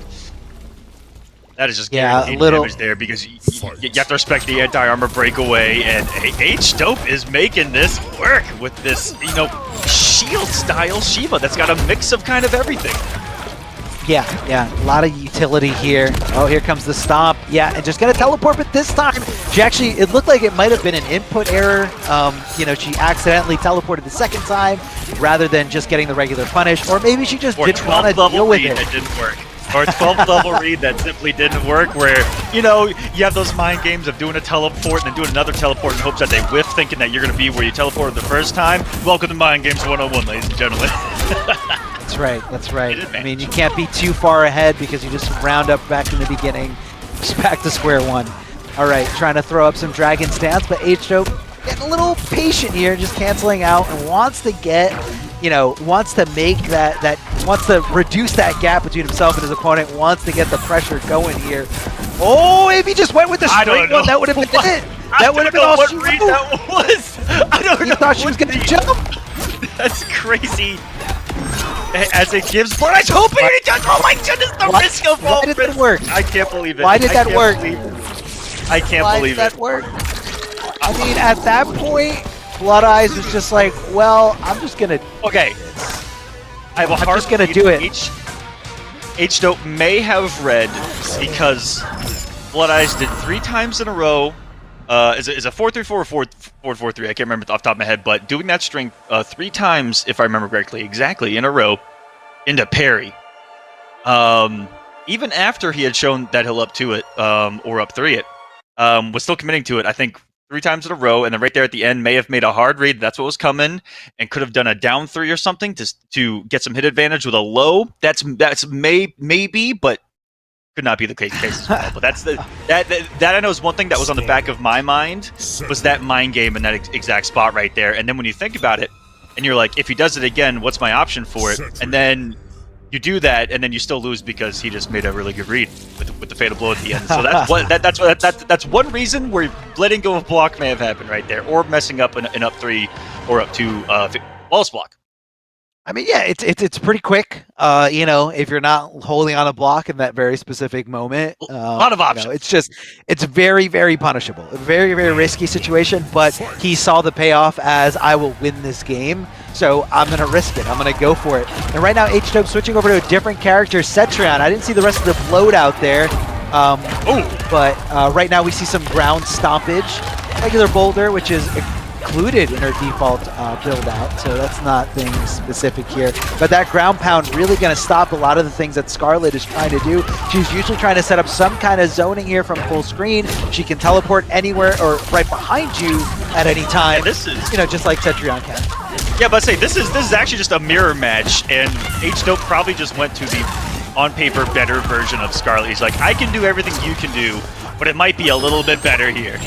That is just guaranteed damage there, because you have to respect the anti-armor breakaway, and H-Dope is making this work with this, you know, shield-style Shiva that's got a mix of kind of everything. Yeah, a lot of utility here. Oh, here comes the stomp. Yeah, and just gonna teleport, but this time, she actually, it looked like it might have been an input error. You know, she accidentally teleported the second time, rather than just getting the regular punish, or maybe she just didn't want to deal with it. It didn't work. Or a 12th level read that simply didn't work, where, you know, you have those mind games of doing a teleport and then doing another teleport in hopes that they whiff, thinking that you're going to be where you teleported the first time. Welcome to Mind Games 101, ladies and gentlemen. That's right. I mean, you can't be too far ahead because you just round up back in the beginning, just back to square one. All right, trying to throw up some Dragon's Dance, but H-Dope getting a little patient here, just canceling out, and wants to get, you know, wants to make wants to reduce that gap between himself and his opponent, wants to get the pressure going here. Oh, if he just went with the straight one, that would have been it. That would have been all what read that was. I don't know. You thought she was going to jump? That's crazy. As it gives, but I was hoping it does. Oh my goodness, the risk of all. Why did that work? I can't believe it. Why did that work? I can't believe it. Why did that work? I mean, at that point, Blood Eyes was just like, well, I'm just gonna. Okay. I have a hard. I'm just gonna do it. H-Dope may have read, because Blood Eyes did 3 times in a row. Is it 4-3-4 or 4-4-3? I can't remember off the top of my head, but doing that string 3 times, if I remember correctly, exactly in a row, into parry. Even after he had shown that he'll up 2 it, or up 3 it, was still committing to it. I think 3 times in a row, and then right there at the end may have made a hard read. That's what was coming, and could have done a down 3 or something to get some hit advantage with a low. That's maybe, but could not be the case as well. But that's that I know is one thing that was on the back of my mind, was that mind game in that exact spot right there. And then when you think about it, and you're like, if he does it again, what's my option for it? And then you do that, and then you still lose because he just made a really good read with the fatal blow at the end. So that's one reason where letting go of block may have happened right there, or messing up an up 3 or up 2 flawless block. I mean, yeah, it's pretty quick. You know, if you're not holding on a block in that very specific moment, A lot of options. You know, it's very, very punishable. A very, very risky situation, but he saw the payoff as, I will win this game, so I'm going to risk it. I'm going to go for it. And right now, H-Dope switching over to a different character, Cetrion. I didn't see the rest of the bloat out there. But right now we see some ground stompage. Regular boulder, which is included in her default build out, so that's not things specific here. But that ground pound really going to stop a lot of the things that Scarlet is trying to do. She's usually trying to set up some kind of zoning here from full screen. She can teleport anywhere or right behind you at any time. Yeah, this is, you know, just like Cetrion can. Yeah, but I say this is actually just a mirror match, and H-Dope probably just went to the on paper better version of Scarlet. He's like, I can do everything you can do, but it might be a little bit better here.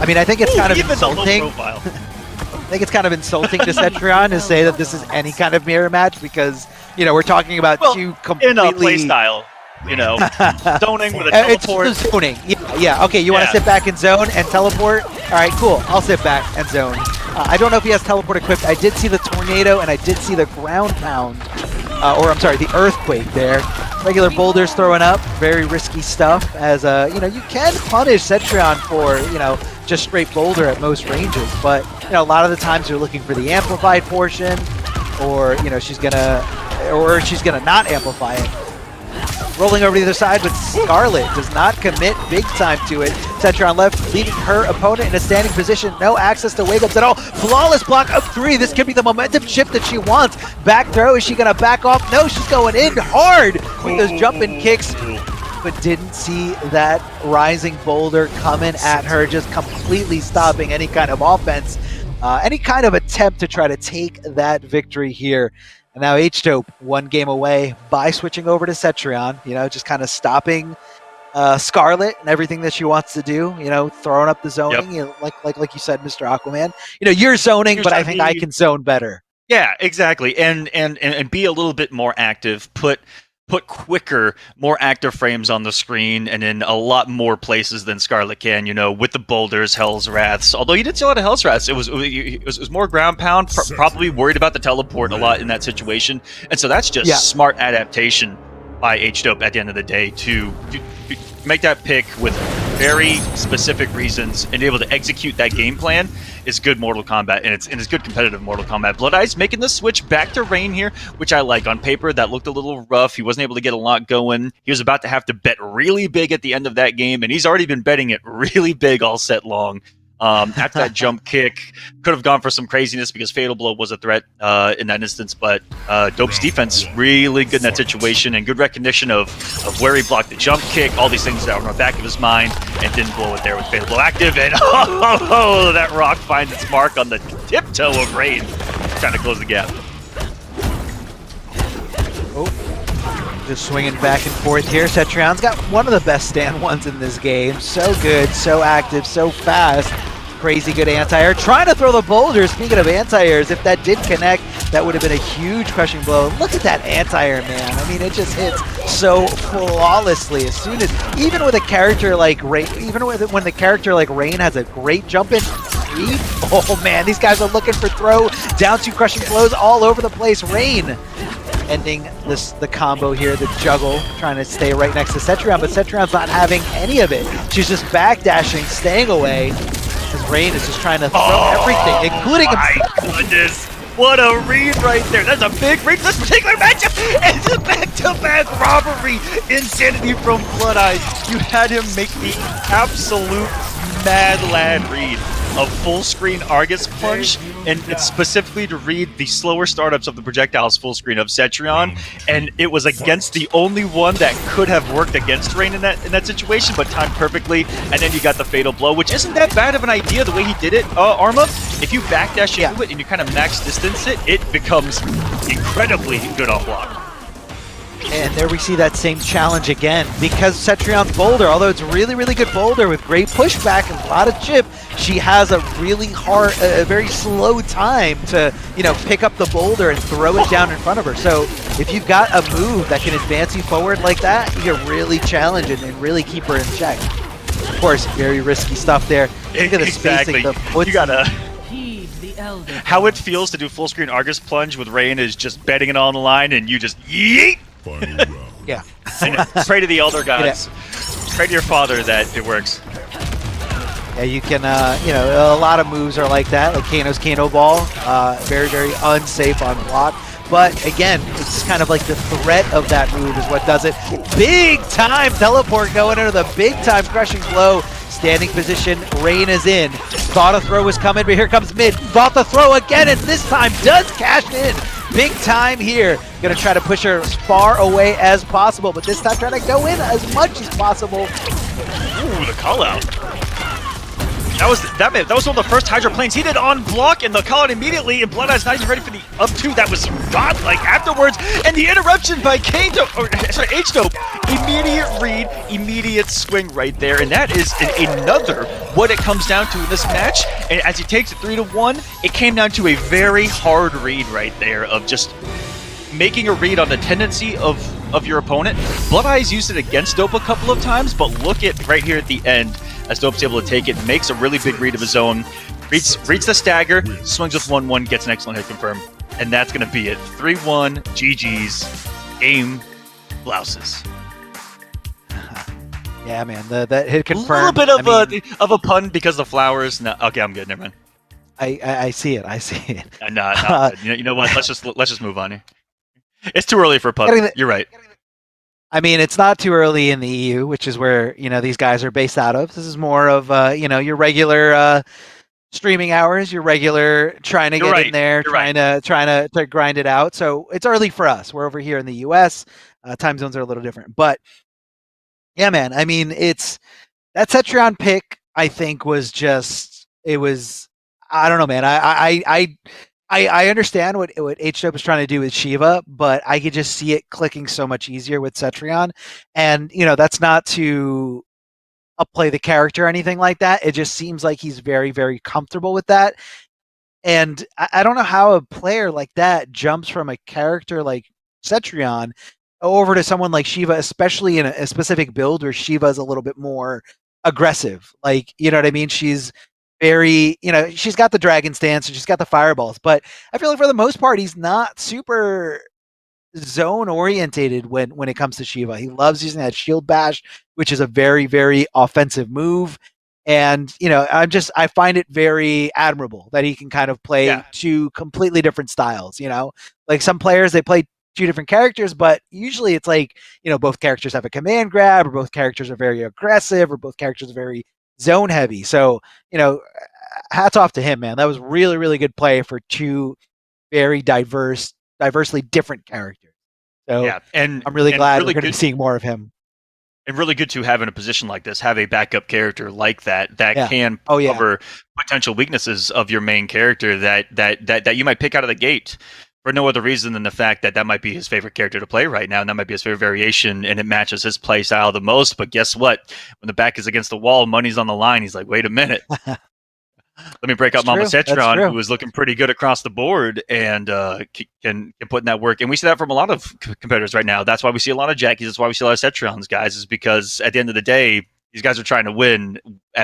I mean, I think it's kind of even insulting. the low profile. I think it's kind of insulting to Cetrion to say that this is any kind of mirror match, because, you know, we're talking about two completely... in a play style, you know, zoning with a teleport. It's zoning. Yeah. Okay, you want to sit back and zone and teleport? All right, cool. I'll sit back and zone. I don't know if he has teleport equipped. I did see the tornado, and I did see the ground pound. Or I'm sorry, the earthquake there. Regular boulders throwing up, very risky stuff. As you know, you can punish Cetrion for, you know, just straight boulder at most ranges, but you know, a lot of the times you're looking for the amplified portion, or you know, she's gonna not amplify it. Rolling over to the other side, but Scarlet does not commit big time to it. Cetrion left, leaving her opponent in a standing position. No access to wake-ups at all. Flawless block up 3. This could be the momentum shift that she wants. Back throw, is she going to back off? No, she's going in hard with those jumping kicks, but didn't see that rising boulder coming at her, just completely stopping any kind of offense, any kind of attempt to try to take that victory here. And now H-Dope 1 game away by switching over to Cetrion, you know, just kind of stopping Scarlet and everything that she wants to do, you know, throwing up the zoning, you know, like you said, Mr. Aquaman. You know, you're zoning, but I think I can zone better. Yeah, exactly. And be a little bit more active, put quicker, more active frames on the screen, and in a lot more places than Scarlet can, you know, with the boulders, Hell's Wraths. Although you did see a lot of Hell's Wraths, it was more ground pound, probably worried about the teleport a lot in that situation. And so that's just smart adaptation by H-Dope at the end of the day to make that pick with very specific reasons and able to execute that game plan is good Mortal Kombat, and it's good competitive Mortal Kombat. Blood Eyes making the switch back to Rain here, which I like. On paper, that looked a little rough. He wasn't able to get a lot going. He was about to have to bet really big at the end of that game, and he's already been betting it really big all set long. After that jump kick, could have gone for some craziness because Fatal Blow was a threat in that instance, but Dope's defense really good in that situation, and good recognition of where he blocked the jump kick, all these things that were on the back of his mind, and didn't blow it there with Fatal Blow active, and that rock finds its mark on the tiptoe of Rain, trying to close the gap. Just swinging back and forth here. Cetrion's got one of the best stand ones in this game. So good, so active, so fast. Crazy good anti-air. Trying to throw the boulder. Speaking of anti-airs, if that did connect, that would have been a huge crushing blow. Look at that anti-air, man. I mean, it just hits so flawlessly. As soon as, even with a character like Rain, when the character like Rain has a great jump in, oh man, these guys are looking for throw, down 2 crushing blows all over the place. Rain ending the combo here, the juggle, trying to stay right next to Cetrion, but Cetrion's not having any of it. She's just backdashing, staying away, as Rain is just trying to throw everything, including himself. My goodness, what a read right there. That's a big read for this particular matchup. It's a back-to-back robbery. Insanity from Blood Eyes. You had him make the absolute mad lad read. A full screen Argus punch and it's specifically to read the slower startups of the projectiles full screen of Cetrion, and it was against the only one that could have worked against Rain in that situation, but timed perfectly, and then you got the fatal blow, which isn't that bad of an idea the way he did it, Arma. If you backdash into it and you kind of max distance it, it becomes incredibly good off block. And there we see that same challenge again, because Cetrion's boulder, although it's a really, really good boulder with great pushback and a lot of chip, she has a really hard, a very slow time to, you know, pick up the boulder and throw it down in front of her. So if you've got a move that can advance you forward like that, you can really challenge it and really keep her in check. Of course, very risky stuff there. Look at the spacing. You gotta... Heed the elder. How it feels to do full screen Argus plunge with Rain is just betting it on the line, and you just yeet. Final round. Yeah. And pray to the elder gods. Pray to your father that it works. Yeah, you can, you know, a lot of moves are like that, like Kano's Kano Ball. Very, very unsafe on block. But again, it's kind of like the threat of that move is what does it. Big time teleport going into the big time crushing blow. Standing position, Rain is in. Thought a throw was coming, but here comes mid. Thought the throw again, and this time does cash in. Big time here. Gonna try to push her as far away as possible, but this time trying to go in as much as possible. Ooh, the call out. That was one of the first hydroplanes he did on block, and the call out immediately, and Blood Eye's not even ready for the up two. That was godlike afterwards, and the interruption by H-Dope. Immediate read, immediate swing right there, and that is another what it comes down to in this match. And as he takes it 3-1, it came down to a very hard read right there of just making a read on the tendency of your opponent. Blood Eyes used it against Dope a couple of times, but look at right here at the end as Dope's able to take it, makes a really big read of his own, reads the stagger, swings with 1-1, gets an excellent hit confirm, and that's going to be it. 3-1, GG's, game blouses. Yeah, man, that hit confirmed. A little bit of a pun because the flowers. No, okay, I'm good. Never mind. I see it. I see it. No, you know what? Let's just move on here. It's too early for a pun. You're right. I mean, it's not too early in the EU, which is where, you know, these guys are based out of. This is more of, you know, your regular streaming hours, your regular trying to get in there, trying to grind it out. So it's early for us. We're over here in the US. Time zones are a little different. But yeah, man, I mean, it's that Cetrion pick, I think, was just, it was, I don't know, man. I understand what H-Dope is trying to do with Shiva, but I could just see it clicking so much easier with Cetrion. And, you know, that's not to upplay the character or anything like that. It just seems like he's very, very comfortable with that. And I don't know how a player like that jumps from a character like Cetrion over to someone like Shiva, especially in a specific build where Shiva is a little bit more aggressive. Like, you know what I mean? She's very, you know, she's got the dragon stance and she's got the fireballs, but I feel like for the most part, he's not super zone orientated when it comes to Shiva. He loves using that shield bash, which is a very, very offensive move. And, you know, I find it very admirable that he can kind of play two completely different styles, you know, like some players, they play two different characters, but usually it's like, you know, both characters have a command grab, or both characters are very aggressive, or both characters are very zone heavy. So, you know, hats off to him, man. That was really, really good play for two very diversely different characters. So yeah, and I'm really glad we're going to be seeing more of him. And really good to have in a position like this, have a backup character like that can cover potential weaknesses of your main character that you might pick out of the gate for no other reason than the fact that might be his favorite character to play right now, and that might be his favorite variation, and it matches his play style the most. But guess what? When the back is against the wall, money's on the line, he's like, wait a minute. Let me break out Mama Cetron, who is looking pretty good across the board and can put in that work. And we see that from a lot of competitors right now. That's why we see a lot of Jackies. That's why we see a lot of Cetrons, guys, is because at the end of the day, these guys are trying to win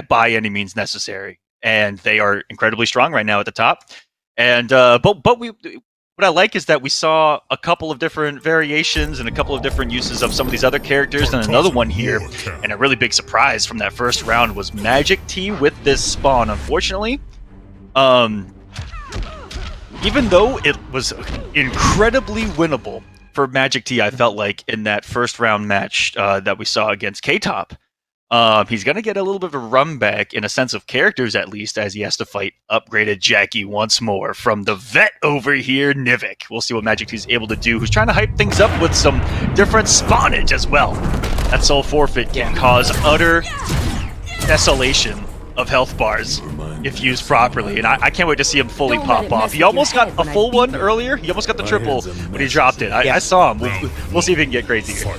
by any means necessary. And they are incredibly strong right now at the top. And what I like is that we saw a couple of different variations and a couple of different uses of some of these other characters, and another one here. And a really big surprise from that first round was Magic T with this spawn. Unfortunately, even though it was incredibly winnable for Magic T, I felt like in that first round match that we saw against K-Top, He's going to get a little bit of a run back in a sense of characters, at least, as he has to fight upgraded Jackie once more from the vet over here, Nivik. We'll see what Magic T is able to do, who's trying to hype things up with some different spawnage as well. That soul forfeit can cause utter desolation of health bars if used properly, and I can't wait to see him fully pop off. He almost got a full one earlier. He almost got the triple when he dropped it. I saw him. We'll see if he can get crazy here.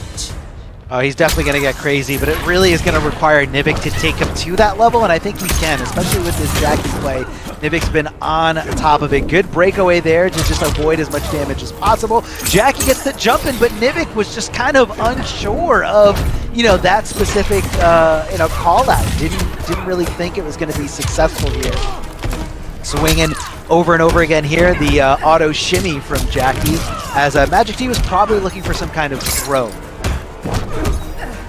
Oh, he's definitely going to get crazy, but it really is going to require Nivik to take him to that level, and I think he can, especially with this Jackie play. Nivik's been on top of it. Good breakaway there to just avoid as much damage as possible. Jackie gets the jump in, but Nivik was just kind of unsure of, that specific, call out. Didn't really think it was going to be successful here. Swinging over and over again here, the auto shimmy from Jackie, as Magic T was probably looking for some kind of throw.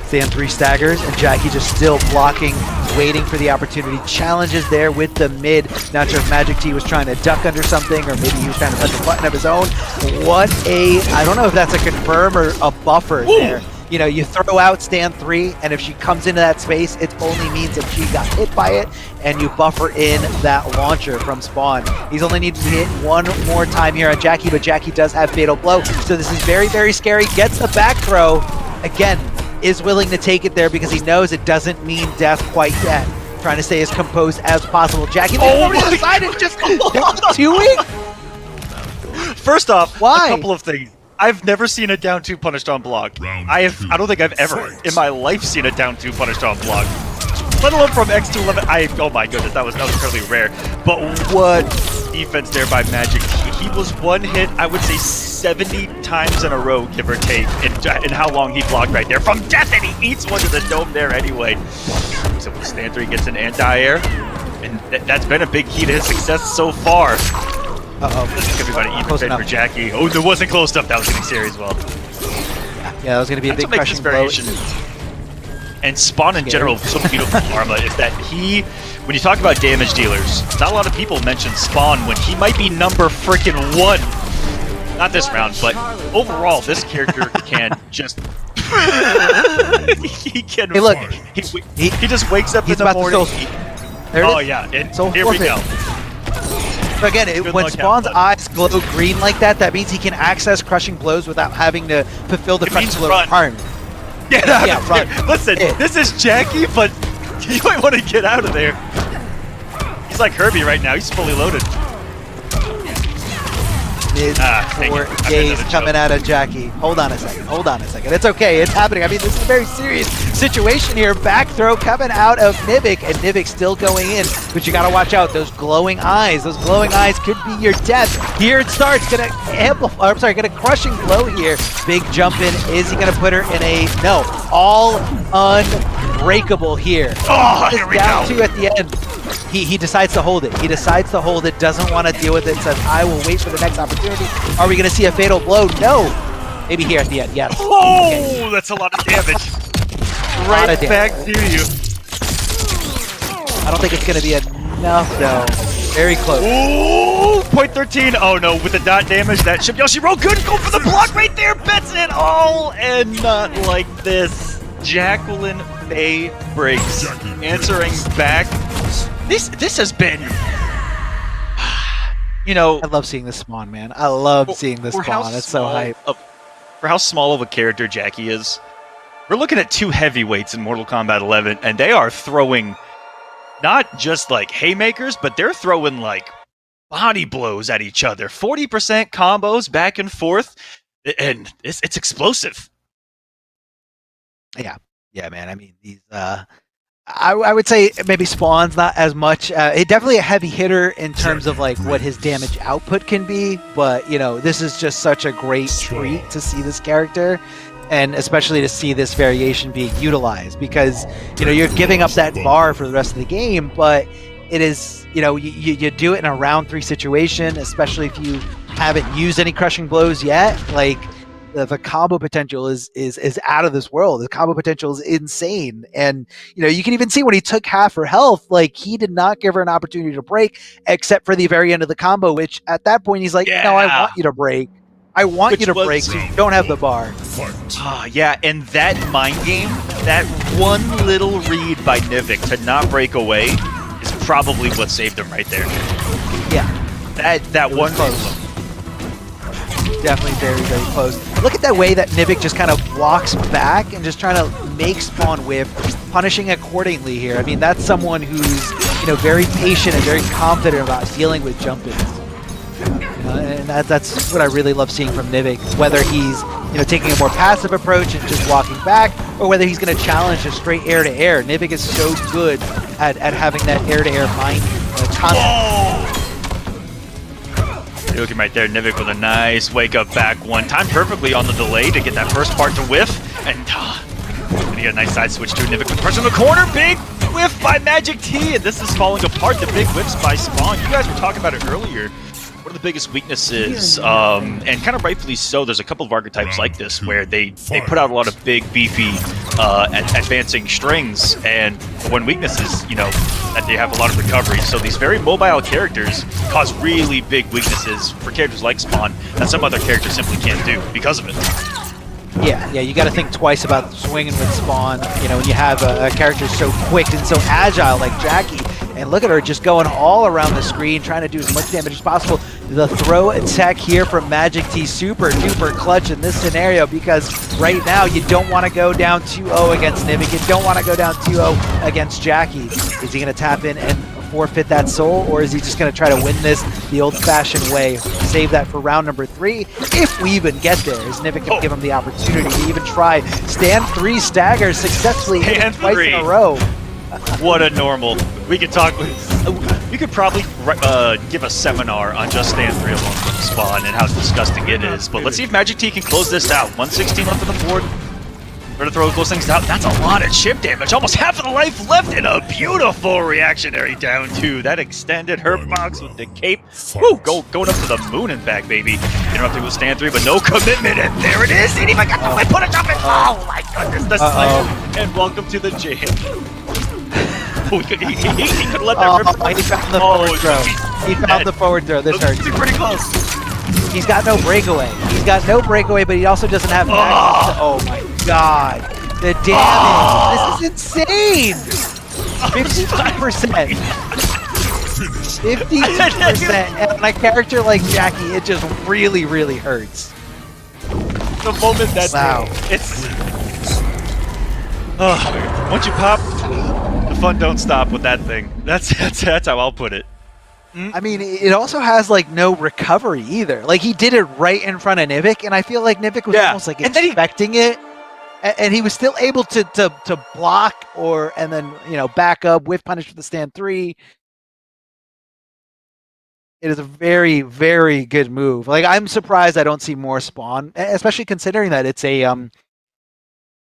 Stand 3 staggers, and Jackie just still blocking, waiting for the opportunity. Challenges there with the mid. Not sure if Magic T was trying to duck under something, or maybe he was trying to touch a button of his own. I don't know if that's a confirm or a buffer there. You throw out stand 3, and if she comes into that space, it only means if she got hit by it, and you buffer in that launcher from spawn. He's only needed to hit one more time here on Jackie, but Jackie does have Fatal Blow, so this is very, very scary. Gets the back throw. Again, is willing to take it there because he knows it doesn't mean death quite yet. Trying to stay as composed as possible. Jackie over to the side and just doing. First off, why? A couple of things. I've never seen a down 2 punished on block. I don't think I've ever in my life seen a down 2 punished on block. Let alone from X211. Oh my goodness, that was incredibly rare. But what defense there by Magic. He was one hit, I would say 70 times in a row, give or take, in how long he blocked right there from death, and he eats one to the dome there anyway. So stand 3 gets an anti-air, and that's been a big key to his success so far. Everybody even fed for Jackie. Oh, it wasn't close enough. That was getting serious. Well, yeah, that was going to be a big crushing blow. And Spawn in general, so beautiful Arma, is that when you talk about damage dealers, not a lot of people mention Spawn when he might be number freaking 1. Not this round, but overall, this character can just... he can... Hey, look. He just wakes up in the morning. Yeah, and here we go. So again, when Spawn's eyes glow green like that, that means he can access crushing blows without having to fulfill the crushing blow requirement. Run. Listen, this is Jackie, but you might want to get out of there. He's like Herbie right now. He's fully loaded. Mid-4 days coming out of Jackie. Hold on a second. It's okay. It's happening. I mean, this is a very serious situation here. Back throw coming out of Nivik, and Nivik still going in. But you got to watch out. Those glowing eyes. Those glowing eyes could be your death. Here it starts. Gonna amplify. Get a crushing blow here. Big jump in. Is he gonna put her in a no? All unbreakable here. Oh, here we down go. 2 at the end. He decides to hold it. Doesn't want to deal with it, says, I will wait for the next opportunity. Are we going to see a fatal blow? No. Maybe here at the end, yes. Oh, okay. That's a lot of damage. Right back to you. I don't think it's going to be enough, though. Very close. Ooh, point 13. Oh, no, with the dot damage, that Ship Yoshiro could go for the block right there. Bets it all, and not like this. Jacqueline Faye breaks. Answering back. This has been, I love seeing this spawn, man. I love seeing this spawn. It's so hype. For how small of a character Jackie is, we're looking at 2 heavyweights in Mortal Kombat 11, and they are throwing not just like haymakers, but they're throwing like body blows at each other. 40% combos back and forth, and it's explosive. Yeah, man. I mean, these. I would say maybe Spawn's not as much. Definitely a heavy hitter in terms of like what his damage output can be. But this is just such a great treat to see this character, and especially to see this variation being utilized because you're giving up that bar for the rest of the game. But it is you do it in a round 3 situation, especially if you haven't used any crushing blows yet. Like. The combo potential is out of this world. The combo potential is insane. And, you can even see when he took half her health, like he did not give her an opportunity to break except for the very end of the combo, which at that point he's like, no, I want you to break. I want you to break so you don't have the bar. Yeah, and that mind game that one little read by Nivik to not break away is probably what saved him right there. Yeah. That one close. Definitely very, very close. Look at that way that Nivik just kind of walks back and just trying to make Spawn whiff, punishing accordingly here. I mean, that's someone who's, you know, very patient and very confident about dealing with jump-ins. And that's what I really love seeing from Nivik, whether he's, you know, taking a more passive approach and just walking back, or whether he's going to challenge a straight air-to-air. Nivik is so good at having that air-to-air mind concept. Looking right there, Nivik with a nice wake-up back one. Timed perfectly on the delay to get that first part to whiff. And you get a nice side switch to Nivik with pressure in the corner. Big whiff by Magic T, and this is falling apart. The big whiffs by Spawn. You guys were talking about it earlier. One of the biggest weaknesses, and kind of rightfully so, there's a couple of archetypes like this where they put out a lot of big, beefy, advancing strings, and one weakness is, you know, that they have a lot of recovery. So these very mobile characters cause really big weaknesses for characters like Spawn that some other characters simply can't do because of it. Yeah, you got to think twice about swinging with Spawn, you know, when you have a character so quick and so agile like Jackie. And look at her just going all around the screen, trying to do as much damage as possible. The throw attack here from Magic T, super duper clutch in this scenario, because right now you don't want to go down 2-0 against Nivik. You don't want to go down 2-0 against Jackie. Is he going to tap in and forfeit that soul, or is he just going to try to win this the old-fashioned way? Save that for round number 3, if we even get there, as Nivik can give him the opportunity to even try stand 3 staggers successfully twice in a row. What a normal. We could talk. We could probably give a seminar on just stand 3 alone from Spawn and how disgusting it is. But let's see if Magic T can close this out. 116 left on the board. We're gonna throw close things out. That's a lot of chip damage. Almost half of the life left, and a beautiful reactionary down 2. That extended her box with the cape. Woo! Going up to the moon and back, baby. Interrupting with stand 3, but no commitment, and there it is. Ain't even got the put it up. Oh my goodness, the slam. And welcome to the jam. He could let that he found the forward throw. He found the forward throw. This hurts. Pretty close. He's got no breakaway. He's got no breakaway, but he also doesn't have access to, oh my god. The damage. This is insane. 52%. 52%. And on a character like Jackie, it just really, really hurts. The moment that it's once you pop, the fun don't stop with that thing. That's how I'll put it. I mean, it also has like no recovery either. Like he did it right in front of Nivik, and I feel like Nivik was almost like expecting it, and he was still able to block and then, you know, back up with punish for the stand 3. It is a very, very good move. Like, I'm surprised I don't see more Spawn, especially considering that it's a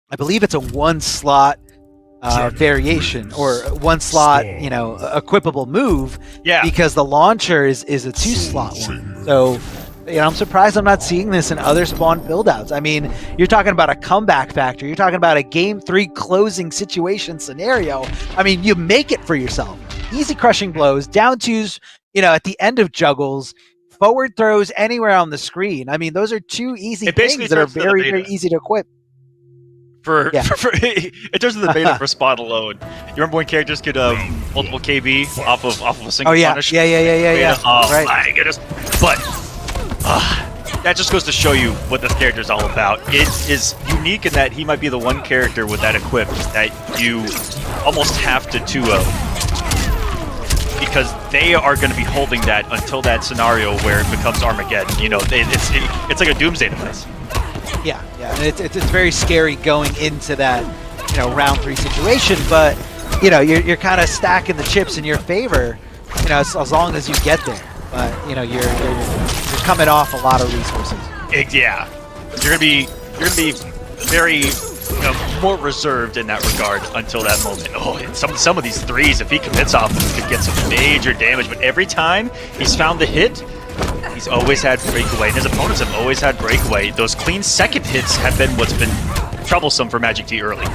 I believe it's a 1-slot variation, or 1-slot, you know, equipable move. Yeah. Because the launcher is a 2-slot one. So, you know, I'm surprised I'm not seeing this in other Spawn buildouts. I mean, you're talking about a comeback factor. You're talking about a game 3 closing situation scenario. I mean, you make it for yourself. Easy crushing blows, down 2s, you know, at the end of juggles, forward throws anywhere on the screen. I mean, those are 2 easy things that are very, very easy to equip. It turns to the beta for Spawn alone. You remember when characters could multiple KB off of a single punish? Yeah. Oh right. My goodness. But that just goes to show you what this character is all about. It is unique in that he might be the one character with that equipped that you almost have to 2-0. Because they are going to be holding that until that scenario where it becomes Armageddon. You know, it's like a doomsday device. Yeah, and it's very scary going into that, you know, round 3 situation. But, you know, you're kind of stacking the chips in your favor, you know, as long as you get there. But, you know, you're coming off a lot of resources. Yeah, you're gonna be very, you know, more reserved in that regard until that moment. Oh, and some of these 3s, if he commits off them, could get some major damage. But every time he's found the hit, he's always had breakaway, and his opponents have always had breakaway. Those clean second hits have been what's been troublesome for Magic T early.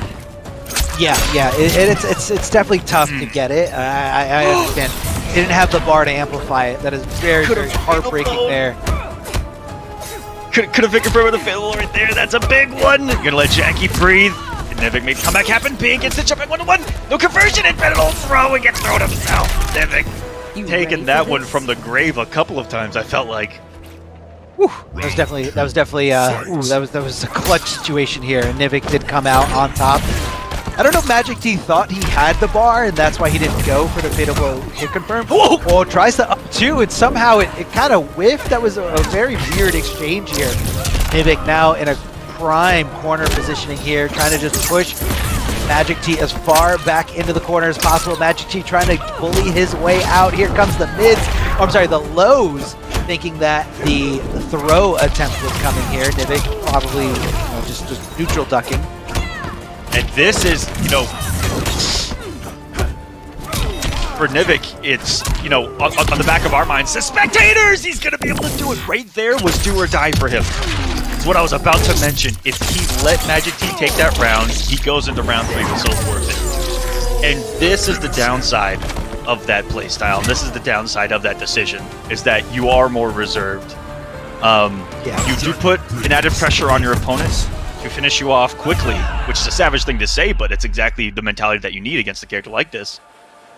Yeah, it's definitely tough to get it. I understand. He didn't have the bar to amplify it. That is very, very heartbreaking there. Could have figured for with a fail right there. That's a big one. You're gonna let Jackie breathe. And Nivik made the comeback happen. Big instant jumping 1-1. No conversion and Benedal throw and gets thrown himself. Nivik taking that one from the grave a couple of times, I felt like. Whew. That was definitely that was a clutch situation here, and Nivik did come out on top. I don't know if Magic D thought he had the bar, and that's why he didn't go for the fatal blow hit confirm. Whoa! Well, tries the up two, and somehow it kind of whiffed. That was a very weird exchange here. Nivik now in a prime corner positioning here, trying to just push Magic T as far back into the corner as possible. Magic T trying to bully his way out. Here comes the mids, oh, I'm sorry, the lows, thinking that the throw attempt was coming here. Nivik probably just neutral ducking. And this is, for Nivik, it's, on the back of our minds, the spectators, he's going to be able to do it. Right there was do or die for him. It's what I was about to mention. If he let Magic T take that round, he goes into round 3 with so worth it. And this is the downside of that playstyle. And this is the downside of that decision, is that you are more reserved. You do put an added pressure on your opponents to finish you off quickly, which is a savage thing to say, but it's exactly the mentality that you need against a character like this.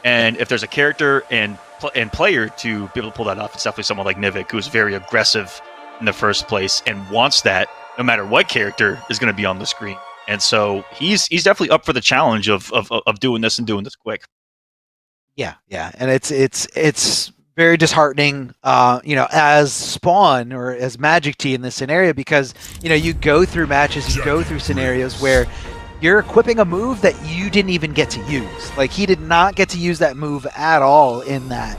And if there's a character and player to be able to pull that off, it's definitely someone like Nivik, who's very aggressive in the first place and wants that no matter what character is going to be on the screen. And so he's definitely up for the challenge of doing this and doing this quick. Yeah, and it's very disheartening, as Spawn or as Magic T in this scenario, because you go through matches, you go through scenarios where you're equipping a move that you didn't even get to use. Like, he did not get to use that move at all in that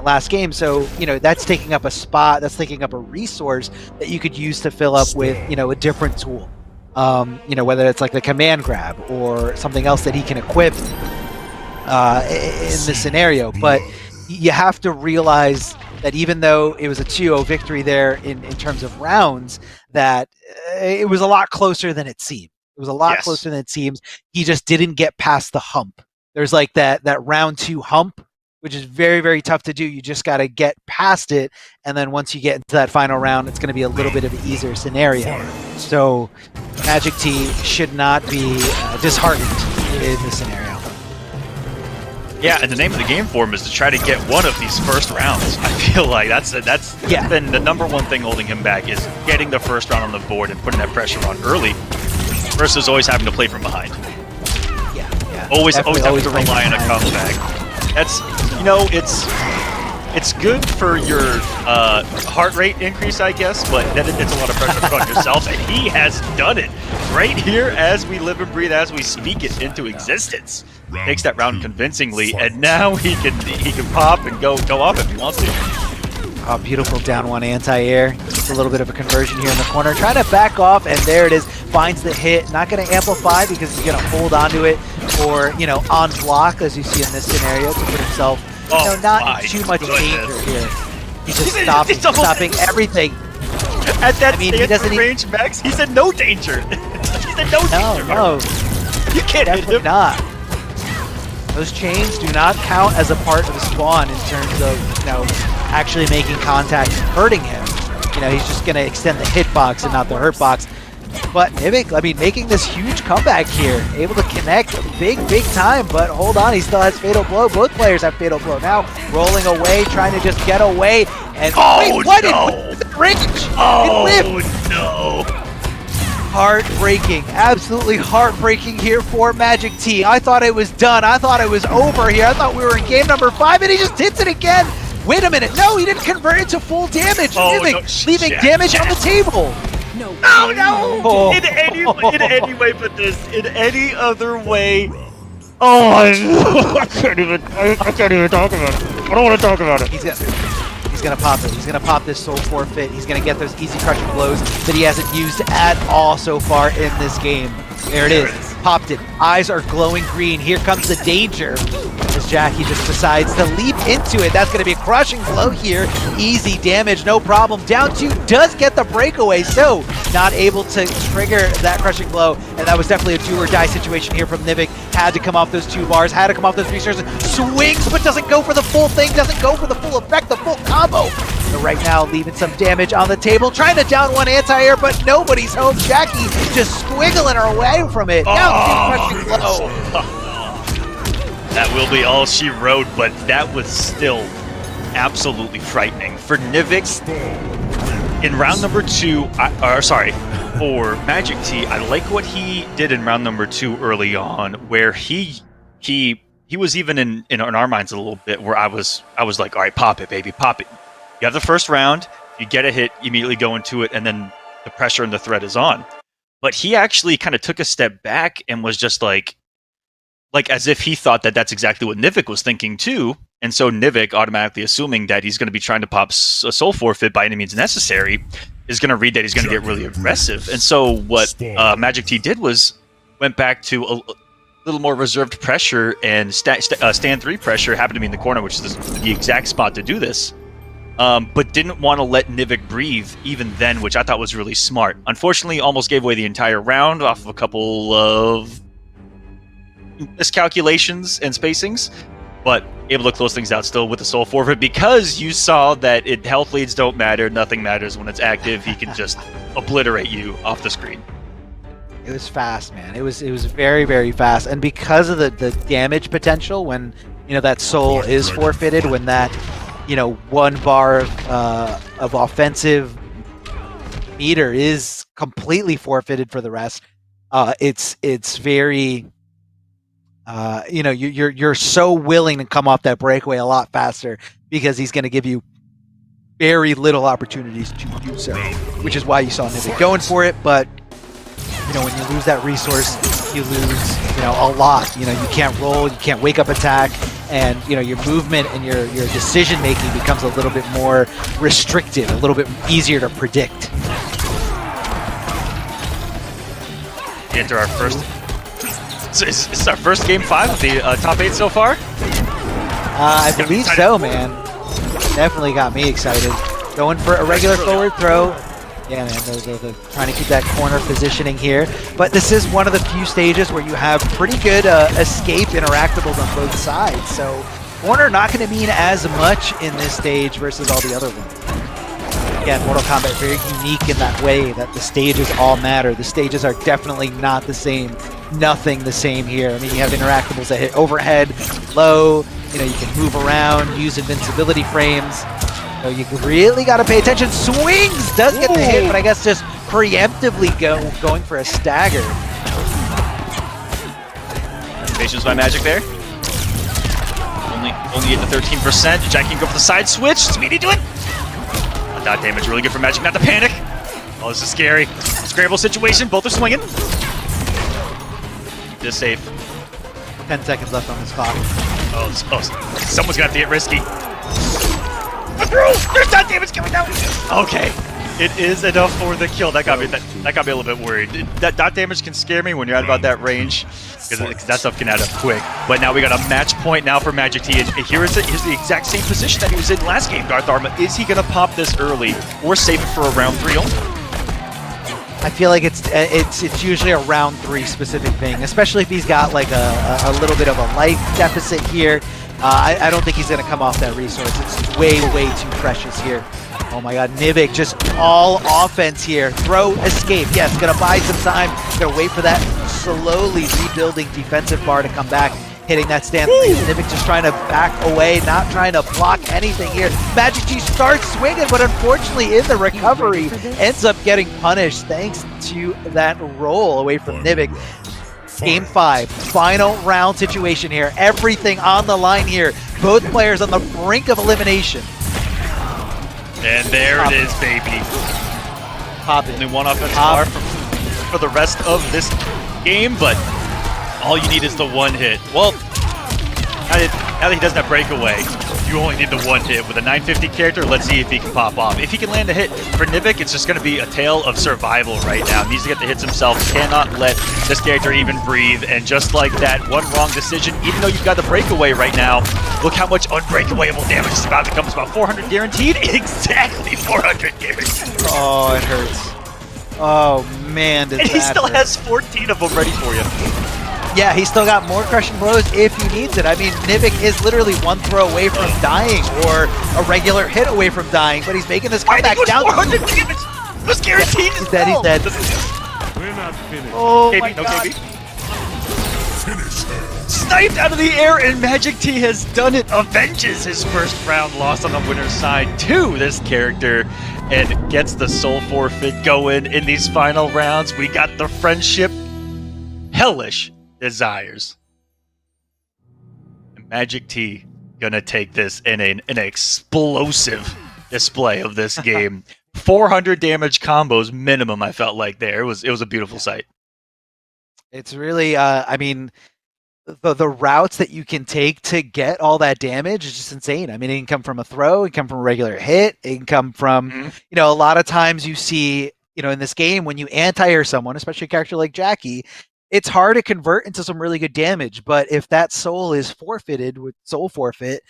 last game. So that's taking up a spot, that's taking up a resource that you could use to fill up with a different tool. Whether it's like the command grab or something else that he can equip in this scenario. But you have to realize that even though it was a 2-0 victory there in terms of rounds, that it was a lot closer than it seemed. It was a lot closer than it seems. He just didn't get past the hump. There's like that round 2 hump, which is very, very tough to do. You just got to get past it. And then once you get into that final round, it's going to be a little bit of an easier scenario. So Magic T should not be disheartened in this scenario. Yeah, and the name of the game for him is to try to get one of these first rounds. I feel like that's been the number one thing holding him back, is getting the first round on the board and putting that pressure on early versus always having to play from behind. Yeah. Always having to rely on a comeback. That's, it's good for your heart rate increase, I guess, but then it's a lot of pressure to put on yourself, and he has done it right here as we live and breathe, as we speak it into existence. Takes that round convincingly, and now he can pop and go off if he wants to. Oh, beautiful down 1 anti-air. Just a little bit of a conversion here in the corner. Trying to back off, and there it is. Finds the hit. Not going to amplify because he's going to hold onto it, or on block, as you see in this scenario, to put himself not in too much danger here. He's just stopping everything. At that stance range, Max, he said no danger. He said no danger. No. You can't hit him. Not. Those chains do not count as a part of Spawn in terms of, actually making contact and hurting him. He's just going to extend the hitbox and not the hurt box. But Nivik, making this huge comeback here, able to connect big time, but hold on, he still has Fatal Blow. Both players have Fatal Blow now, rolling away, trying to just get away, and wait, what? No. It range! Oh, it whipped! No! Heartbreaking, absolutely heartbreaking here for Magic T. I thought it was done, I thought it was over here, I thought we were in game number 5, and he just hits it again! Wait a minute, no, he didn't convert it to full damage, leaving damage on the table! No! Oh. In any way but this. In any other way. Oh, I can't even talk about it. I don't want to talk about it. He's gonna pop it. He's gonna pop this soul forfeit. He's gonna get those easy crushing blows that he hasn't used at all so far in this game. There it is. Popped it. Eyes are glowing green. Here comes the danger. As Jackie just decides to leap into it. That's going to be a crushing blow here. Easy damage, no problem. Down 2 does get the breakaway, so not able to trigger that crushing blow. And that was definitely a do or die situation here from Nivik. Had to come off those 2 bars, had to come off those resources. Swings, but doesn't go for the full thing, doesn't go for the full effect, the full combo. But right now, leaving some damage on the table, trying to down 1 anti-air, but nobody's home. Jackie just squiggling her away from it. Down down to crushing blow. That will be all she wrote, but that was still absolutely frightening. For Nivik, in round number 2, for Magic T, I like what he did in round number 2 early on, where he was even in our minds a little bit, where I was like, all right, pop it, baby, pop it. You have the first round, you get a hit, immediately go into it, and then the pressure and the threat is on. But he actually kind of took a step back and was just like as if he thought that that's exactly what Nivik was thinking too. And so Nivik, automatically assuming that he's going to be trying to pop a soul forfeit by any means necessary, is going to read that he's going to get really aggressive. And so what Magic T did was went back to a little more reserved pressure, and stand 3 pressure happened to be in the corner, which is the exact spot to do this. But didn't want to let Nivik breathe even then, which I thought was really smart. Unfortunately, almost gave away the entire round off of a couple of miscalculations and spacings, but able to close things out still with the soul forfeit, because you saw that health leads don't matter, nothing matters when it's active. He can just obliterate you off the screen. It was fast, man. It was very, very fast, and because of the damage potential when that soul is forfeited, when that 1 bar of offensive meter is completely forfeited for the rest, it's very you're so willing to come off that breakaway a lot faster, because he's going to give you very little opportunities to do so, which is why you saw Nivik going for it. But when you lose that resource, you lose a lot. You can't roll, you can't wake up attack, and your movement and your decision making becomes a little bit more restricted, a little bit easier to predict. Enter our first. It's our first game 5 of the top 8 so far? I believe so, man. Definitely got me excited. Going for a regular forward throw. Yeah, man, they're trying to keep that corner positioning here. But this is one of the few stages where you have pretty good escape interactables on both sides. So corner not going to mean as much in this stage versus all the other ones. Again, Mortal Kombat very unique in that way that the stages all matter. The stages are definitely not the same. Nothing the same here. I mean, you have interactables that hit overhead, low, you can move around, use invincibility frames. So you really got to pay attention. Swings! Does get the hit, but I guess just preemptively going for a stagger. Patience by Magic there. Only at the 13%. Jack can go for the side switch. Speedy do it. Dot damage really good for Magic, not to panic. Oh, this is scary. Scramble situation, both are swinging. Just safe. 10 seconds left on this clock. Oh, someone's gonna have to get risky. There's dot damage coming down. Okay, it is enough for the kill. That got me a little bit worried. That dot damage can scare me when you're at about that range, because that stuff can add up quick. But now we got a match point now for Magic T. And here's the exact same position that he was in last game. Darth Arma, is he gonna pop this early or save it for a round 3 only? I feel like it's usually a round 3 specific thing, especially if he's got like a little bit of a life deficit here. I don't think he's going to come off that resource. It's way too precious here. Oh my god, Nivik just all offense here. Throw, escape. Yes, going to buy some time. Going to wait for that slowly rebuilding defensive bar to come back. Hitting that stand. Nivik just trying to back away, not trying to block anything here. Magic T starts swinging, but unfortunately in the recovery ends up getting punished thanks to that roll away from Nivik. Game 5, final round situation here. Everything on the line here. Both players on the brink of elimination. And there it is, baby. Pop it. Only one offensive bar for the rest of this game, but all you need is the one hit. Well, now that he doesn't have breakaway, you only need the one hit. With a 950 character, let's see if he can pop off. If he can land a hit for Nivik, it's just going to be a tale of survival right now. He needs to get the hits himself, cannot let this character even breathe. And just like that, one wrong decision, even though you've got the breakaway right now, look how much unbreakawayable damage is about to come. It's about 400 guaranteed. Exactly 400 guaranteed. Oh, it hurts. Oh, man, does and he that still hurt. has 14 of them ready for you. Yeah, he's still got more crushing blows if he needs it. I mean, Nivik is literally one throw away from dying, or a regular hit away from dying, but he's making this comeback down. 400 damage was guaranteed. He's dead, he's dead. We're not finished. Oh KB, my no god. KB. Finish her. Sniped out of the air, and Magic T has done it. Avenges his first round loss on the winner's side to this character and gets the soul forfeit going in these final rounds. We got the friendship, hellish desires. And Magic T gonna take this in an explosive display of this game. 400 damage combos minimum, I felt like there. It was a beautiful sight. It's really, I mean, the routes that you can take to get all that damage is just insane. I mean, it can come from a throw, it can come from a regular hit, it can come from, a lot of times you see, in this game when you anti-air someone, especially a character like Jackie, it's hard to convert into some really good damage. But if that soul is forfeited with soul forfeit,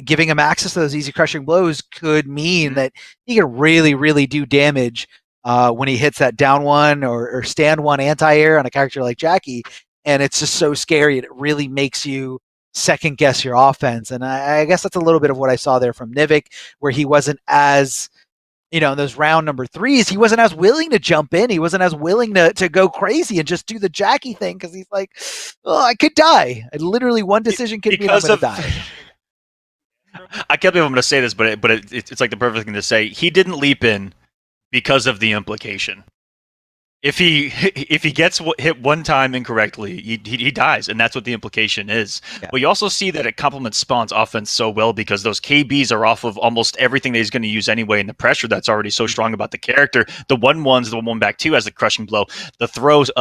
giving him access to those easy crushing blows could mean that he can really, really do damage when he hits that down one or stand one anti-air on a character like Jackie. And it's just so scary. It really makes you second guess your offense. And I guess that's a little bit of what I saw there from Nivik, where he wasn't as, in those round number 3s, he wasn't as willing to jump in. He wasn't as willing to go crazy and just do the Jackie thing because he's like, oh, I could die. And literally one decision could mean I'm going to die. I can't believe I'm going to say this, but it's like the perfect thing to say. He didn't leap in because of the implication. If he gets hit one time incorrectly, he dies, and that's what the implication is. Yeah. But you also see that it complements Spawn's offense so well because those KBs are off of almost everything that he's going to use anyway, and the pressure that's already so strong about the character. The 1-1s, the 1-back-2 has the crushing blow. The throws,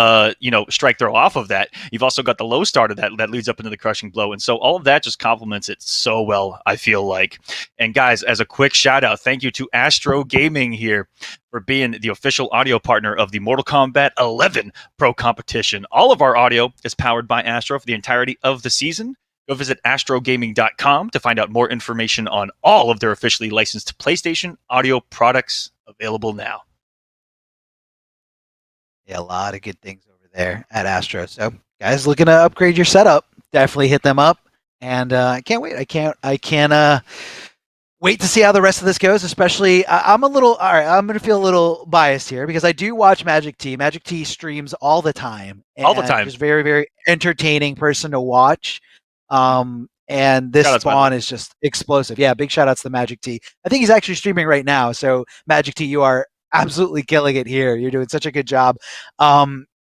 strike throw off of that. You've also got the low start of that leads up into the crushing blow, and so all of that just complements it so well, I feel like. And guys, as a quick shout out, thank you to Astro Gaming here for being the official audio partner of the Mortal Kombat 11 Pro Competition. All of our audio is powered by Astro for the entirety of the season. Go visit astrogaming.com to find out more information on all of their officially licensed PlayStation audio products available now. Yeah, a lot of good things over there at Astro. So, guys, looking to upgrade your setup, definitely hit them up. And I can't wait. I can't wait to see how the rest of this goes, especially I'm going to feel a little biased here because I do watch Magic T. Magic T streams all the time. All the time. Just very, very entertaining person to watch. And this Spawn is just explosive. Yeah, big shout outs to Magic T. I think he's actually streaming right now. So Magic T, you are absolutely killing it here. You're doing such a good job.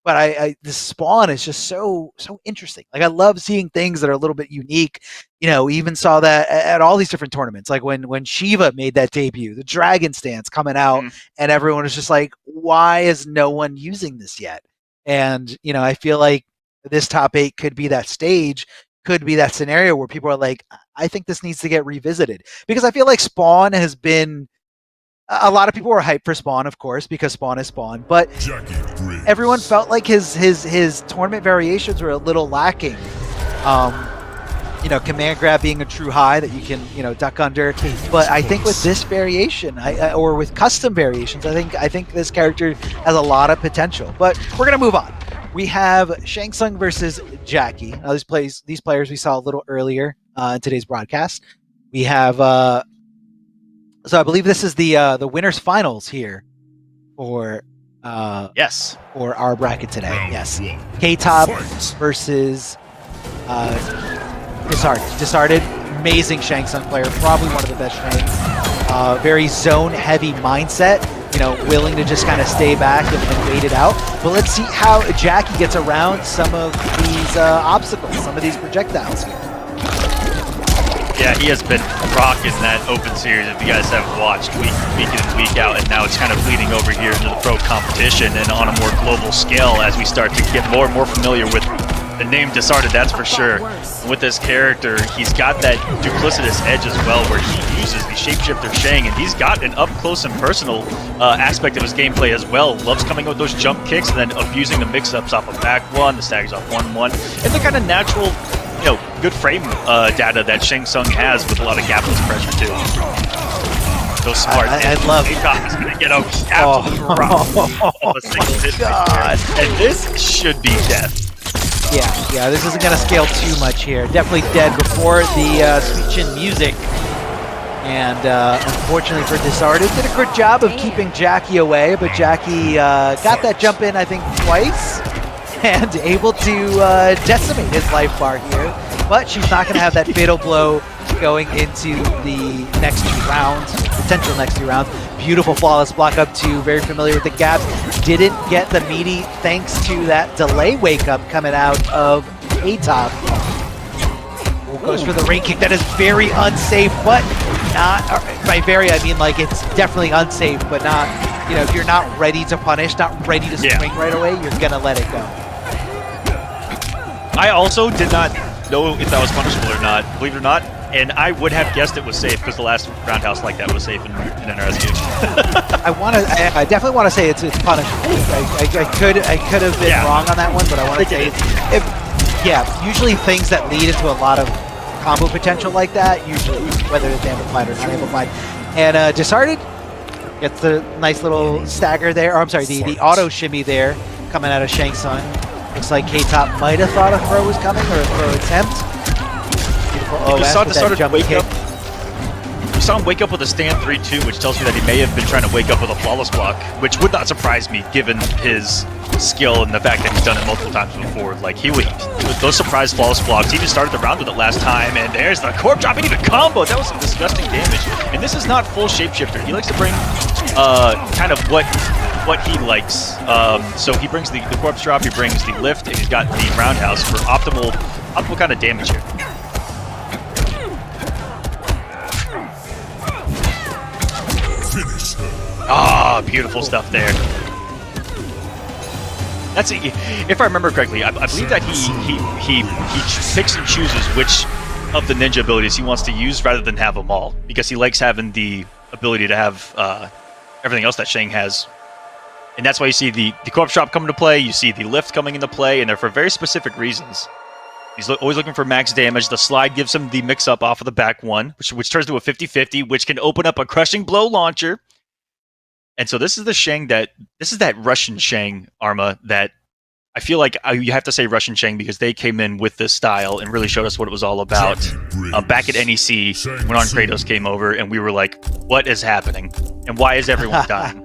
But this Spawn is just so interesting. Like, I love seeing things that are a little bit unique. We even saw that at all these different tournaments. Like when Shiva made that debut, the Dragon Stance coming out, and everyone was just like, why is no one using this yet? And, I feel like this top 8 could be that stage, could be that scenario where people are like, I think this needs to get revisited. Because I feel like Spawn has been... A lot of people were hyped for Spawn, of course, because Spawn is Spawn, but everyone felt like his tournament variations were a little lacking. Command grab being a true high that you can, duck under. But I think with this variation, or with custom variations, I think this character has a lot of potential. But we're gonna move on. We have Shang Tsung versus Jackie. Now, these players we saw a little earlier in today's broadcast. We have. So I believe this is the winners finals here for for our bracket today. Yes, K-Top versus Disarded. Amazing Shang Tsung player, probably one of the best Shangs. Very zone heavy mindset. Willing to just kind of stay back and wait it out. But let's see how Jackie gets around some of these obstacles, some of these projectiles here. Yeah, he has been rocking that open series, if you guys have watched week in and week out, and now it's kind of bleeding over here into the pro competition and on a more global scale as we start to get more and more familiar with the name Disarded, that's for sure. With this character, he's got that duplicitous edge as well, where he uses the Shapeshifter Shang, and he's got an up-close and personal aspect of his gameplay as well. Loves coming with those jump kicks and then abusing the mix-ups off of back one, the staggers off 1-1, and the kind of natural, good frame data that Shang Tsung has with a lot of gapless pressure too. So smart. I love it. He's going to get a absolute rock of a single hit. God. And this should be death. Yeah, this isn't going to scale too much here. Definitely dead before the Sweet Chin music. And unfortunately for Disarded, did a good job of keeping Jackie away, but Jackie got that jump in, I think, twice. and able to decimate his life bar here. But she's not going to have that fatal blow going into the next 2 rounds, potential next 2 rounds. Beautiful flawless block up 2, very familiar with the gaps. Didn't get the meaty thanks to that delay wake up coming out of A-Top. Goes for the rain kick. That is very unsafe, but not, by very I mean like it's definitely unsafe, but not, you know, if you're not ready to punish, not ready to swing right away, you're gonna let it go. I also did not know if that was punishable or not, believe it or not, and I would have guessed it was safe because the last roundhouse like that was safe in NRSG. I definitely want to say it's punishable. I could have been wrong on that one, but I want to say usually things that lead into a lot of combo potential like that, usually whether it's amplified or not amplified. And Disheartened gets the nice little stagger there, or I'm sorry, the auto shimmy there coming out of Shang Tsung. Looks like K-Top might have thought a throw was coming, or a throw attempt. Beautiful OS with that jump kick. We saw him wake up with a stand 3-2, which tells me that he may have been trying to wake up with a flawless block, which would not surprise me given his skill and the fact that he's done it multiple times before. Like, he would, with those surprise flawless blocks, he even started the round with it last time, and there's the corp drop, and even combo. That was some disgusting damage. And this is not full shapeshifter. He likes to bring kind of what he likes. So he brings the corpse drop, he brings the lift, and he's got the roundhouse for optimal kind of damage here. Ah, beautiful stuff there. That's if I remember correctly. I believe that he picks and chooses which of the ninja abilities he wants to use rather than have them all, because he likes having the ability to have everything else that Shang has. And that's why you see the corpse drop come into play, you see the lift coming into play, and they're for very specific reasons. He's always looking for max damage. The slide gives him the mix-up off of the back one, which turns to a 50-50, which can open up a crushing blow launcher. And so this is that Russian Shang, Arma, that I feel like you have to say Russian Shang because they came in with this style and really showed us what it was all about back at NEC when On Kratos came over, and we were like, what is happening? And why is everyone dying?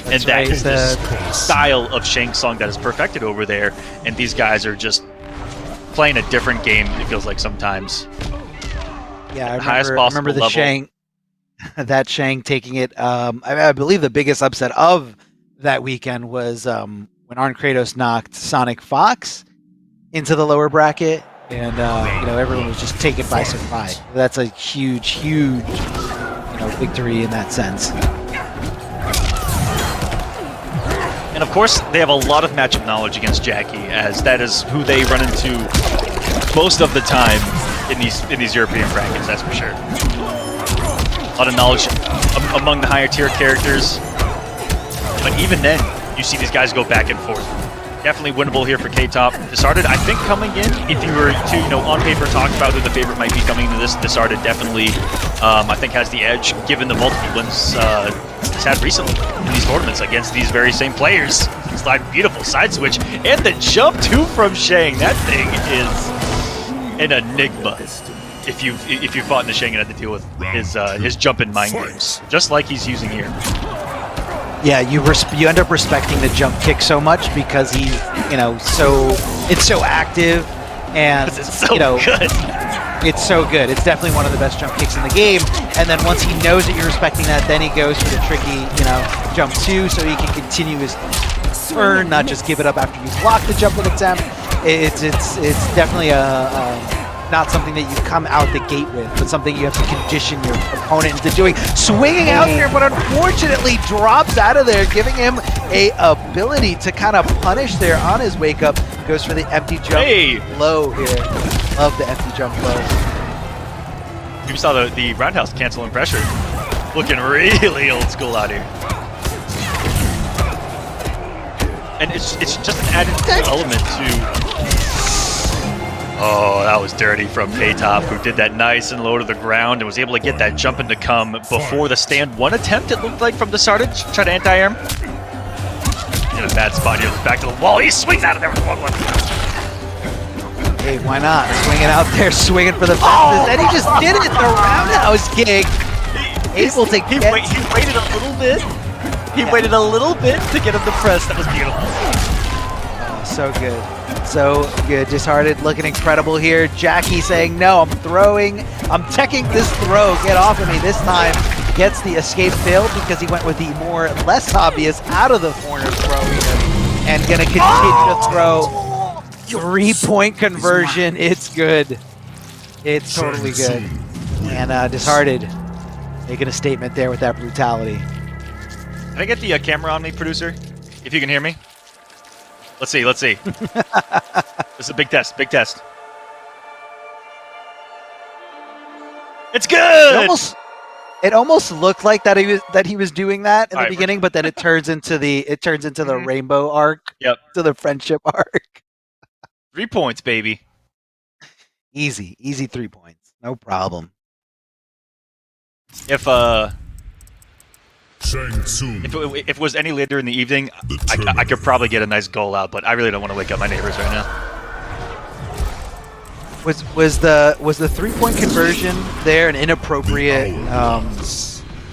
And that is the style of Shang Tsung that is perfected over there, and these guys are just playing a different game, it feels like sometimes. Yeah, I remember the level. Shang, that Shang taking it. I believe the biggest upset of that weekend was when Arn Kratos knocked Sonic Fox into the lower bracket, and everyone was just taken by surprise. That's a huge victory in that sense. And of course, they have a lot of matchup knowledge against Jackie, as that is who they run into most of the time in these European brackets. That's for sure. A lot of knowledge among the higher tier characters, but even then, you see these guys go back and forth. Definitely winnable here for K-Top. Disheartened, I think, coming in, if you were to, on paper talk about who the favorite might be coming into this, Disheartened definitely, I think, has the edge, given the multiple wins he's had recently in these tournaments against these very same players. Slide, beautiful side switch, and the jump too from Shang. That thing is an enigma. If you fought in the Shang and had to deal with his jump in mind games, just like he's using here. Yeah, you end up respecting the jump kick so much because he's it's so active, and it's so good. It's so good. It's definitely one of the best jump kicks in the game. And then once he knows that you're respecting that, then he goes for the tricky, jump 2, so he can continue his turn, not just give it up after you block the jumping attempt. It's definitely not something that you come out the gate with, but something you have to condition your opponent into doing. Swinging out here, but unfortunately drops out of there, giving him a ability to kind of punish there on his wake up. Goes for the empty jump low here. Love the empty jump low. You saw the roundhouse canceling pressure. Looking really old school out here. And it's just an added element to... Oh, that was dirty from K-Top, who did that nice and low to the ground and was able to get that jump in to come before the stand 1 attempt, it looked like, from the started. Try to anti-air. In a bad spot here, back to the wall. He swings out of there with 1-1. Hey, why not? Swinging out there, swinging for the fences, and he just did it! The roundhouse kick! Able to get... He waited a little bit. He waited a little bit to get him to press. That was beautiful. so good. So good. Disheartened looking incredible here. Jackie saying, no, I'm teching this throw. Get off of me. This time gets the escape failed because he went with the more less obvious out of the corner throw here. And gonna continue to throw. 3-point conversion. It's good. It's totally good. And Disheartened making a statement there with that brutality. Can I get the camera on me, producer? If you can hear me. Let's see. This is a big test. It's good. It almost looked like that he was doing that in the beginning, but then it turns into the rainbow arc. Yep. To the friendship arc. 3 points, baby. Easy 3 points. No problem. If Shang Tsung. if it was any later in the evening, I could probably get a nice goal out, but I really don't want to wake up my neighbors right now. Was the 3-point conversion there an inappropriate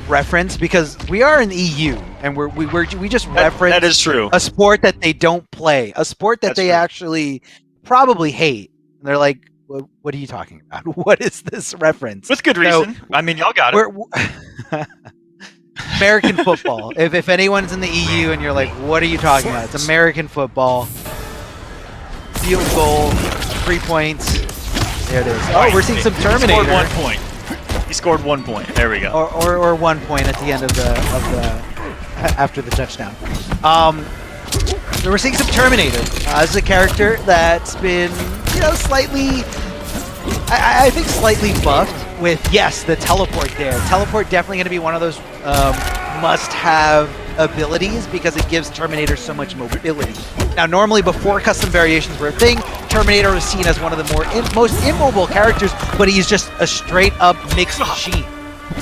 reference, because we are in the EU and we just reference that is true. a sport that they don't play, a sport that they actually probably hate, and they're like, what are you talking about? What is this reference? With good reason. I mean, y'all got it. American football. If anyone's in the EU and you're like, what are you talking about? It's American football. Field goal, 3 points. There it is. Oh, we're seeing some Terminator. He scored 1 point. He scored 1 point. There we go. Or 1 point at the end of the after the touchdown. So we're seeing some Terminator. This is a character that's been, slightly, I think slightly buffed with, yes, the teleport there. Teleport definitely going to be one of those must-have abilities because it gives Terminator so much mobility. Now, normally before custom variations were a thing, Terminator was seen as one of the most immobile characters, but he's just a straight-up mixed machine.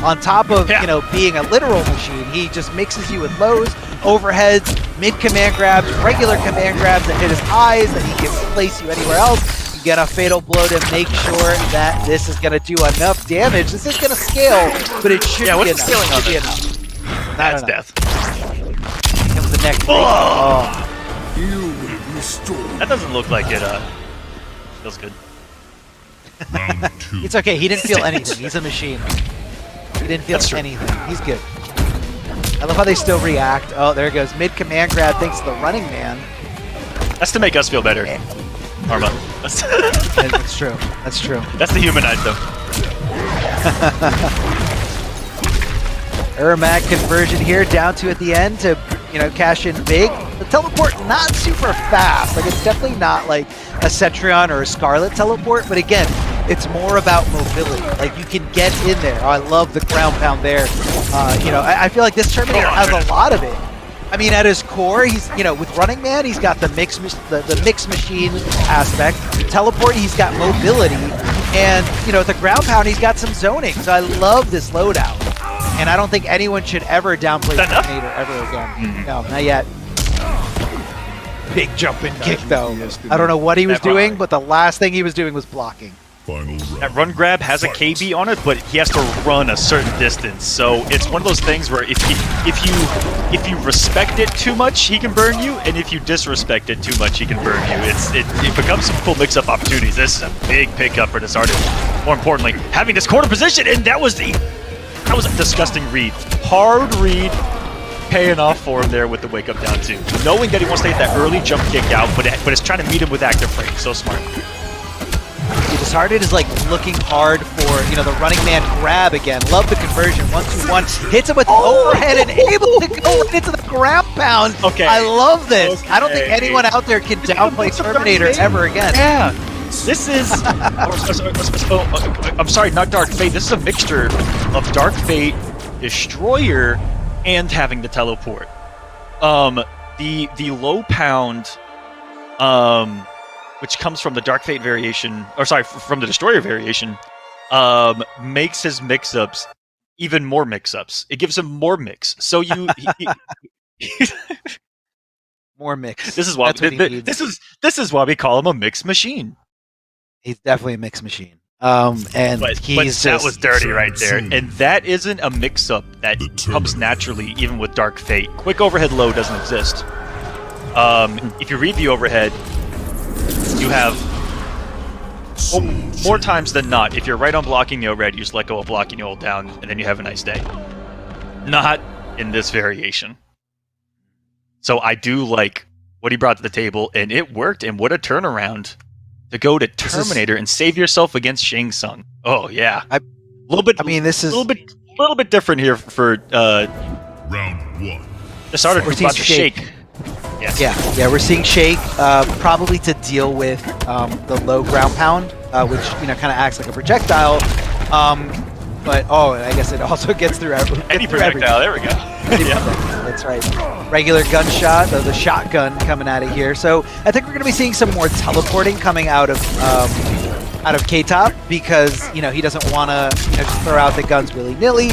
On top of, being a literal machine, he just mixes you with lows, overheads, mid-command grabs, regular command grabs that hit his eyes, that he can place you anywhere else. You get a fatal blow to make sure that this is going to do enough damage. This is going to scale, but it should be enough. What's the scaling on it? That's death. Here comes the next thing. That doesn't look like it feels good. Round 2. It's okay. He didn't feel anything. He's a machine. He didn't feel anything. He's good. I love how they still react. Oh, there it goes. Mid-command grab thanks to the running man. That's to make us feel better. Arma. That's true. That's true. That's the humanize them. Ermac conversion here, down to at the end to, cash in big. The teleport not super fast. Like, it's definitely not like a Cetrion or a Scarlet teleport, but again, it's more about mobility. Like, you can get in there. Oh, I love the ground pound there. I feel like this Terminator has a lot of it. I mean, at his core, he's, with Running Man, he's got the mix machine aspect. Teleport, he's got mobility. And, at the ground pound, he's got some zoning. So I love this loadout. And I don't think anyone should ever downplay Terminator ever again. No, not yet. Big jumping kick, though. I don't know what he was doing, but the last thing he was doing was blocking. That run grab has a KB on it, but he has to run a certain distance. So it's one of those things where if you respect it too much, he can burn you, and if you disrespect it too much, he can burn you. It becomes some cool mix-up opportunities. This is a big pickup for Disheartened. More importantly, having this corner position, and that was a disgusting read. Hard read, paying off for him there with the wake up down two. Knowing that he wants to get that early jump kick out, but it's trying to meet him with active frame. So smart. Disheartened is like looking hard for, the running man grab again. Love the conversion. 1-2-1. Hits him with the overhead and able to go right into the ground pound. Okay. I love this. Okay. I don't think anyone out there can downplay Terminator ever again. Yeah. This is... I'm sorry, not Dark Fate. This is a mixture of Dark Fate, Destroyer, and having the teleport. The low pound... which comes from the Dark Fate variation, from the Destroyer variation, makes his mix-ups even more mix-ups. It gives him more mix. So more mix. This is why this is why we call him a mix machine. He's definitely a mix machine. But that was dirty right there, and that isn't a mix-up that comes naturally, even with Dark Fate. Quick overhead low doesn't exist. If you read the overhead, you have more times than not, if you're right on blocking the overhead, you just let go of blocking, you hold down, and then you have a nice day. Not in this variation. So I do like what he brought to the table, and it worked, and what a turnaround to go to Terminator and save yourself against Shang Tsung. Oh, yeah. I mean, this is... A little bit different here for... Round 1. The starter We're about to seeing shake. Yes. Yeah, we're seeing Shake probably to deal with the low ground pound, which kind of acts like a projectile. But I guess it also gets through Any projectile. There we go. That's right. Regular gunshot, the shotgun coming at it here. So I think we're going to be seeing some more teleporting coming out of K-Top because he doesn't want to just throw out the guns willy-nilly.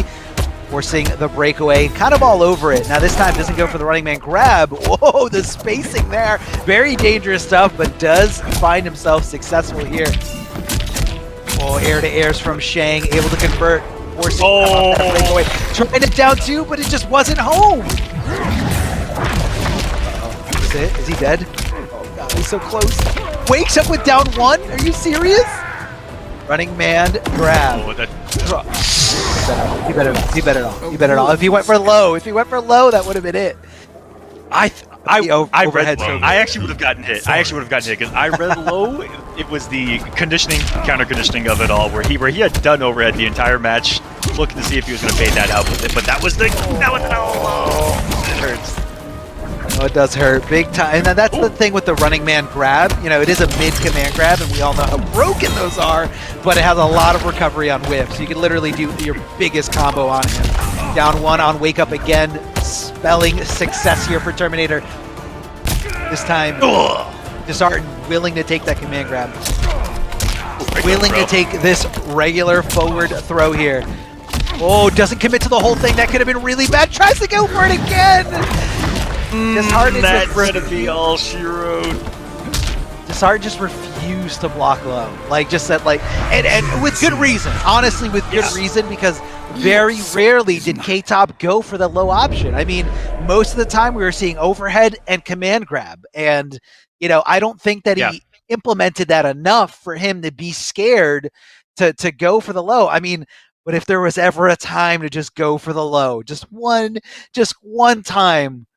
We're seeing the breakaway kind of all over it. Now this time doesn't go for the running man grab. Whoa, the spacing there. Very dangerous stuff, but does find himself successful here. Oh, air-to-airs from Shang, able to convert. Forcing that breakaway. Trying it down too, but it just wasn't home. Is it? Is he dead? Oh god, he's so close. Wakes up with down 1? Are you serious? Running man grab. He better not. If he went for low, that would have been it. I actually would have gotten hit. Because I read low. It was the counter conditioning of it all, where he had done overhead the entire match, looking to see if he was going to fade that out with it. But that was low. It hurts. Oh, it does hurt big time. And that's the thing with the running man grab. It is a mid-command grab, and we all know how broken those are, but it has a lot of recovery on whiff. So you can literally do your biggest combo on him. Down 1 on wake up again, spelling success here for Terminator. This time, Disheartened, willing to take that command grab. Willing to take this regular forward throw here. Oh, doesn't commit to the whole thing. That could have been really bad. Tries to go for it again. Disheartened that's gonna be all she wrote. Disheartened just refused to block low. And with good reason. Honestly, with good reason, because very rarely did K-Top go for the low option. I mean, most of the time we were seeing overhead and command grab. And, I don't think that he implemented that enough for him to be scared to go for the low. I mean, but if there was ever a time to just go for the low, just one time,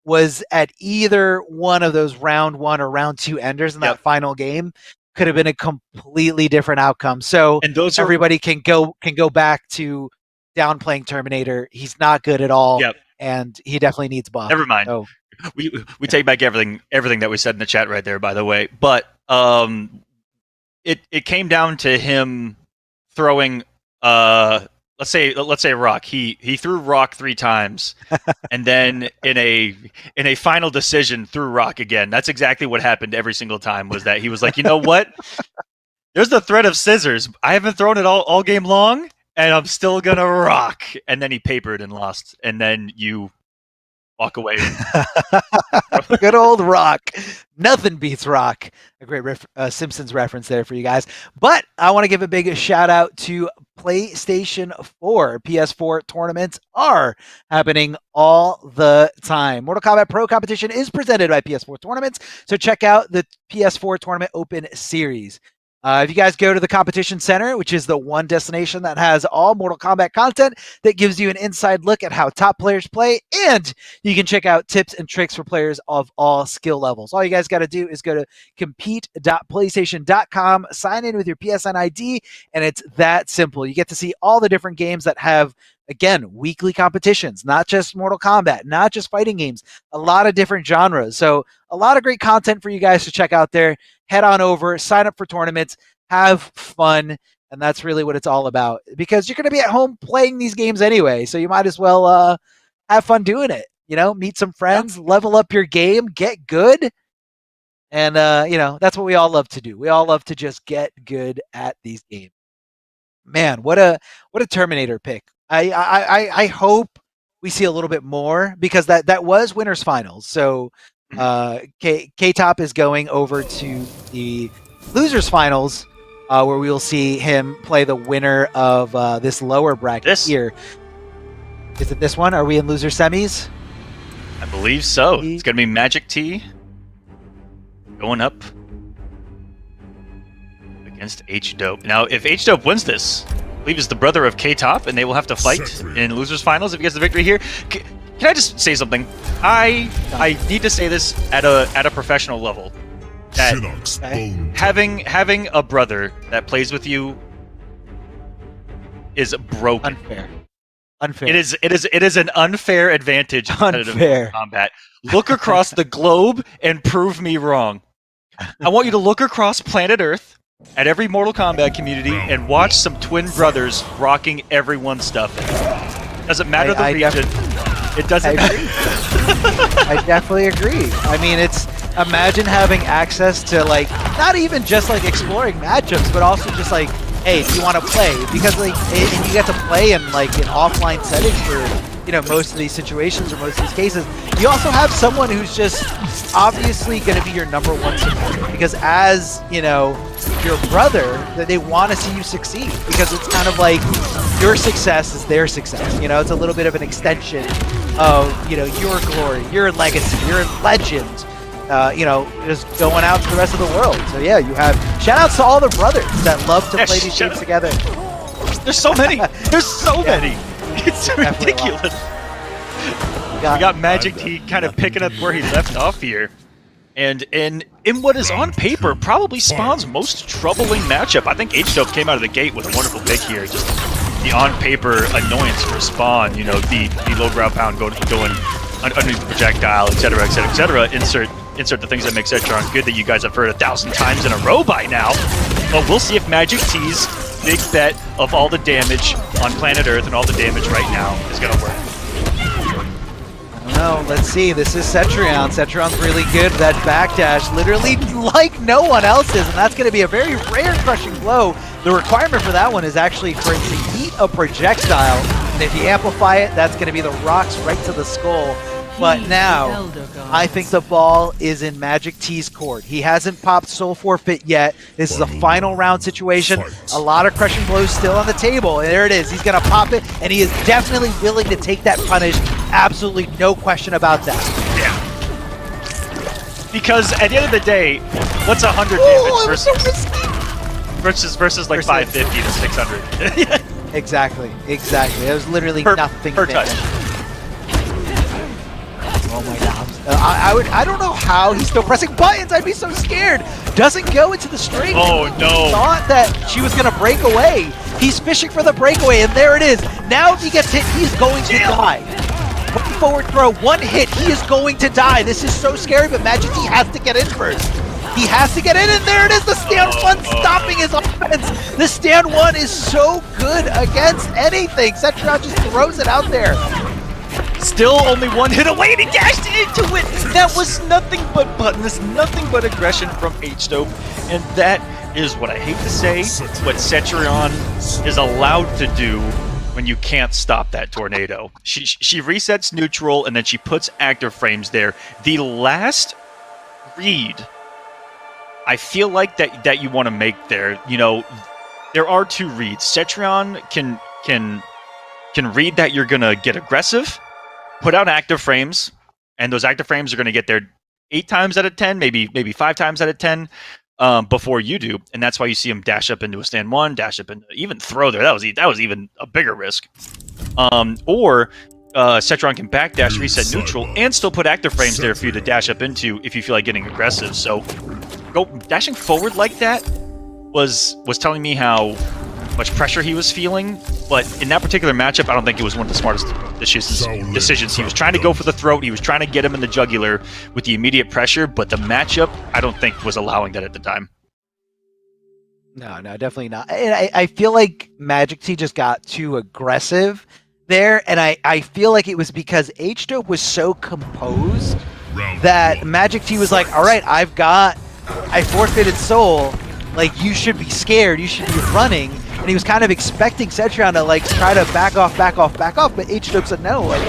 was at either one of those round 1 or round 2 enders in that final game, could have been a completely different outcome. So and those everybody can go back to downplaying Terminator. He's not good at all, and he definitely needs buff. Never mind. So, we take back everything that we said in the chat right there, by the way. But it came down to him throwing let's say rock. He threw rock 3 times, and then in a final decision threw rock again. That's exactly what happened every single time. Was that he was like, you know what? There's the threat of scissors. I haven't thrown it all game long, and I'm still gonna rock. And then he papered and lost. And then you walk away. Good old rock. Nothing beats rock. A great Simpsons reference there for you guys. But I want to give a big shout out to PlayStation 4. PS4 tournaments are happening all the time. Mortal Kombat Pro competition is presented by PS4 Tournaments, so check out the PS4 Tournament Open Series. If you guys go to the Competition Center, which is the one destination that has all Mortal Kombat content that gives you an inside look at how top players play, and you can check out tips and tricks for players of all skill levels. All you guys got to do is go to compete.playstation.com, sign in with your PSN ID, and it's that simple. You get to see all the different games that have, again, weekly competitions, not just Mortal Kombat, not just fighting games, a lot of different genres. So a lot of great content for you guys to check out there. Head on over, sign up for tournaments, have fun, and that's really what it's all about. Because you're going to be at home playing these games anyway, so you might as well have fun doing it. Meet some friends, level up your game, get good, and that's what we all love to do. We all love to just get good at these games. Man, what a Terminator pick. I hope we see a little bit more, because that was winners finals. So K-Top is going over to the losers finals, where we will see him play the winner of this lower bracket here. Is it this one? Are we in loser semis? I believe so. It's going to be Magic T going up against H-Dope. Now, if H-Dope wins this, I believe is the brother of K-Top, and they will have to fight in losers finals if he gets the victory here. Can I just say something? I need to say this at a professional level. That having a brother that plays with you is broken. Unfair. It is an unfair advantage in competitive Unfair. combat. Look across the globe and prove me wrong. I want you to look across planet Earth at every Mortal Kombat community and watch some twin brothers rocking everyone's stuff. Doesn't matter the region. It doesn't matter. I definitely agree. I mean, it's imagine having access to like not even just like exploring matchups, but also just like, hey, do you want to play? Because like, and you get to play in like an offline setting for most of these situations or most of these cases. You also have someone who's just obviously going to be your number one supporter because as your brother, that they want to see you succeed because it's kind of like your success is their success. It's a little bit of an extension of your glory, your legacy, your legend. Just going out to the rest of the world. So yeah, you have shout outs to all the brothers that love to play these games together. There's so many. There's so many. It's ridiculous. We got Magic T kind of picking up where he left off here. And in what is on paper probably Spawn's most troubling matchup. I think H-Dope came out of the gate with a wonderful pick here. Just the on-paper annoyance for Spawn, the low ground pound going underneath the projectile, etc., etc., etc. Insert the things that make Cetron good that you guys have heard 1,000 times in a row by now. But we'll see if Magic T's big bet of all the damage on planet Earth and all the damage right now is going to work. I don't know. Let's see. This is Cetron. Cetron's really good. That backdash, literally like no one else is, and that's going to be a very rare crushing blow. The requirement for that one is actually for it to eat a projectile, and if you amplify it, that's going to be the rocks right to the skull. But now, I think the ball is in Magic T's court. He hasn't popped Soul Forfeit yet. This is a final round situation. A lot of crushing blows still on the table. And there it is. He's going to pop it, and he is definitely willing to take that punish. Absolutely no question about that. Yeah. Because at the end of the day, what's 100 damage versus like 550 to 600? Exactly. It was literally nothing per touch. Oh my god. I don't know how he's still pressing buttons. I'd be so scared. Doesn't go into the string. Oh no. Thought that she was going to break away. He's fishing for the breakaway, and there it is. Now if he gets hit, he's going to die. One forward throw, one hit, he is going to die. This is so scary, but Magic T has to get in first. He has to get in, and there it is. The stand one stopping his offense. The stand one is so good against anything. Cetron just throws it out there. Still only one hit away, and he dashed into it. That was nothing but buttons, nothing but aggression from H-Dope, and that is what I hate to say, what Cetron is allowed to do when you can't stop that tornado. She resets neutral, and then she puts active frames there. The last read I feel like that you want to make there, there are two reads. Cetron can read that you're gonna get aggressive, put out active frames, and those active frames are going to get there 8 times out of 10, maybe 5 times out of 10 before you do, and that's why you see him dash up into a stand one, dash up into even throw there. That was even a bigger risk. Or Cetron can backdash, reset neutral, and still put active frames there for you to dash up into if you feel like getting aggressive. So dashing forward like that was telling me how much pressure he was feeling, but in that particular matchup, I don't think it was one of the smartest decisions. He was trying to go for the throat, he was trying to get him in the jugular with the immediate pressure, but the matchup, I don't think was allowing that at the time. No, definitely not. And I feel like Magic T just got too aggressive there, and I feel like it was because H-Dope was so composed that Magic T was like, all right, I forfeited Soul, like, you should be scared, you should be running. And he was kind of expecting Cetron to like try to back off, but H-Dope said no. Like,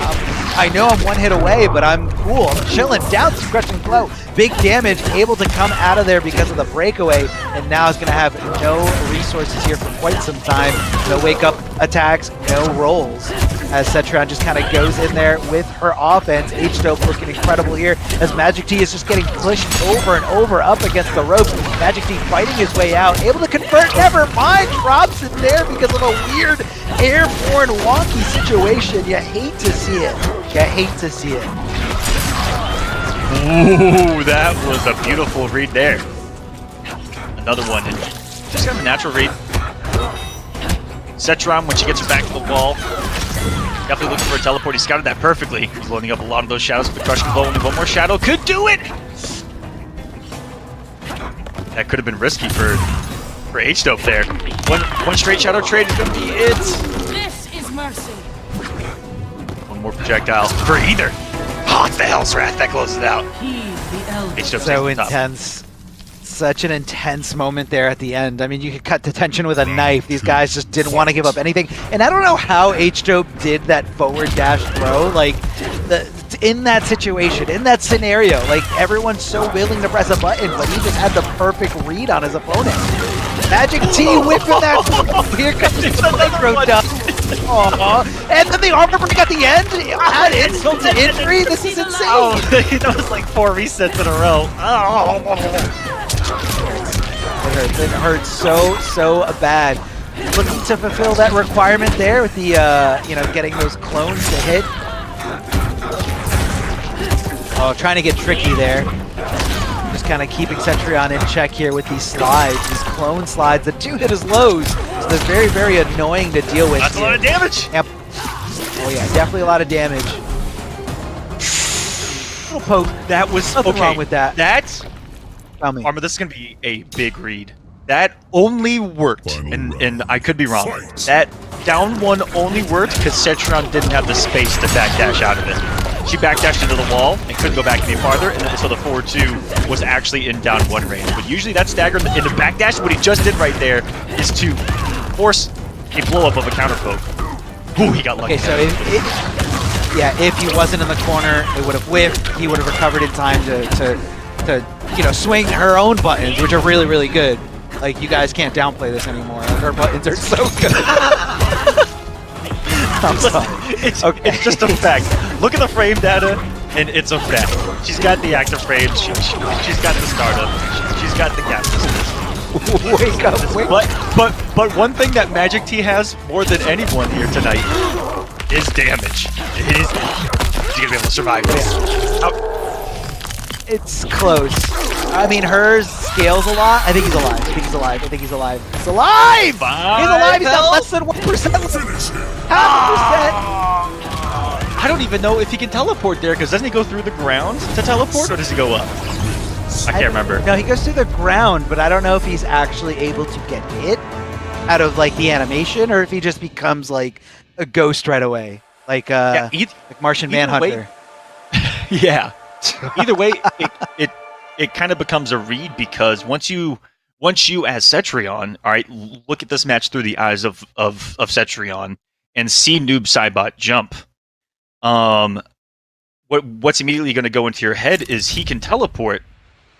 I know I'm one hit away, but I'm cool. I'm chilling. Down to crushing blow. Big damage, able to come out of there because of the breakaway, and now is going to have no resources here for quite some time. No wake up attacks, no rolls. as Cetron just kind of goes in there with her offense. H-Dope looking incredible here as Magic T is just getting pushed over and over up against the ropes. Magic T fighting his way out, able to convert, never mind, drops it there because of a weird airborne wonky situation. You hate to see it. You hate to see it. Ooh, that was a beautiful read there. Another one, and just kind of a natural read. Cetron, when she gets her back to the wall, definitely looking for a teleport. He scouted that perfectly. He's loading up a lot of those shadows with the crushing blow. Only one more shadow could do it! That could have been risky for H-Dope there. One straight shadow trade is going to be it. This is mercy. One more projectile for either. Oh, it's the Hell's Wrath that closes it out. Heed the elder. H-Dope So takes the top. intense. Such an intense moment there at the end. I mean, you could cut to tension with a knife. These guys just didn't want to give up anything. And I don't know how H-Dope did that forward dash throw. Like, in that situation, in that scenario, like, everyone's so willing to press a button, but he just had the perfect read on his opponent. Magic T whipping that. Here comes the micro dunk. Aww. And then the armor break at the end. Add insult to injury. This is insane. Oh, that was like 4 resets in a row. Oh. It hurts so bad. Looking to fulfill that requirement there with the, getting those clones to hit. Oh, trying to get tricky there. Just kind of keeping Cetrion in check here with these slides, these clone slides. The 2-hit is lows, so they're very, very annoying to deal with. That's a lot of damage. Yep. Oh yeah, definitely a lot of damage. Little poke. That was Nothing okay. wrong with that. That Tell me. Armor, this is gonna be a big read. That only worked, and I could be wrong. That down one only worked because Cetron didn't have the space to backdash out of it. She backdashed into the wall and couldn't go back any farther, and then so the forward 2 was actually in down 1 range. But usually that stagger in the backdash, what he just did right there is to force a blow up of a counter poke. Ooh, he got lucky. Okay, so if he wasn't in the corner, it would have whiffed. He would have recovered in time to swing her own buttons, which are really, really good. Like, you guys can't downplay this anymore. Like, her buttons are so good. It's just a fact. Look at the frame data, and it's a fact. She's got the active frames. She's got the startup. She's got the captain. Wake up, wake up. But one thing that Magic T has more than anyone here tonight is damage. She's gonna be able to survive this. It's close. I mean, hers scales a lot. I think he's alive. I think he's alive. I think he's alive. He's alive! He's alive! He's got less than 1%. Half I don't even know if he can teleport there, because doesn't he go through the ground to teleport, or does he go up? I can't remember. No, he goes through the ground, but I don't know if he's actually able to get hit out of, like, the animation, or if he just becomes, like, a ghost right away. Like, like Martian Manhunter. Yeah. Either way, it kind of becomes a read, because once you as Cetrion, all right, look at this match through the eyes of Cetrion and see Noob Saibot jump. What's immediately going to go into your head is he can teleport,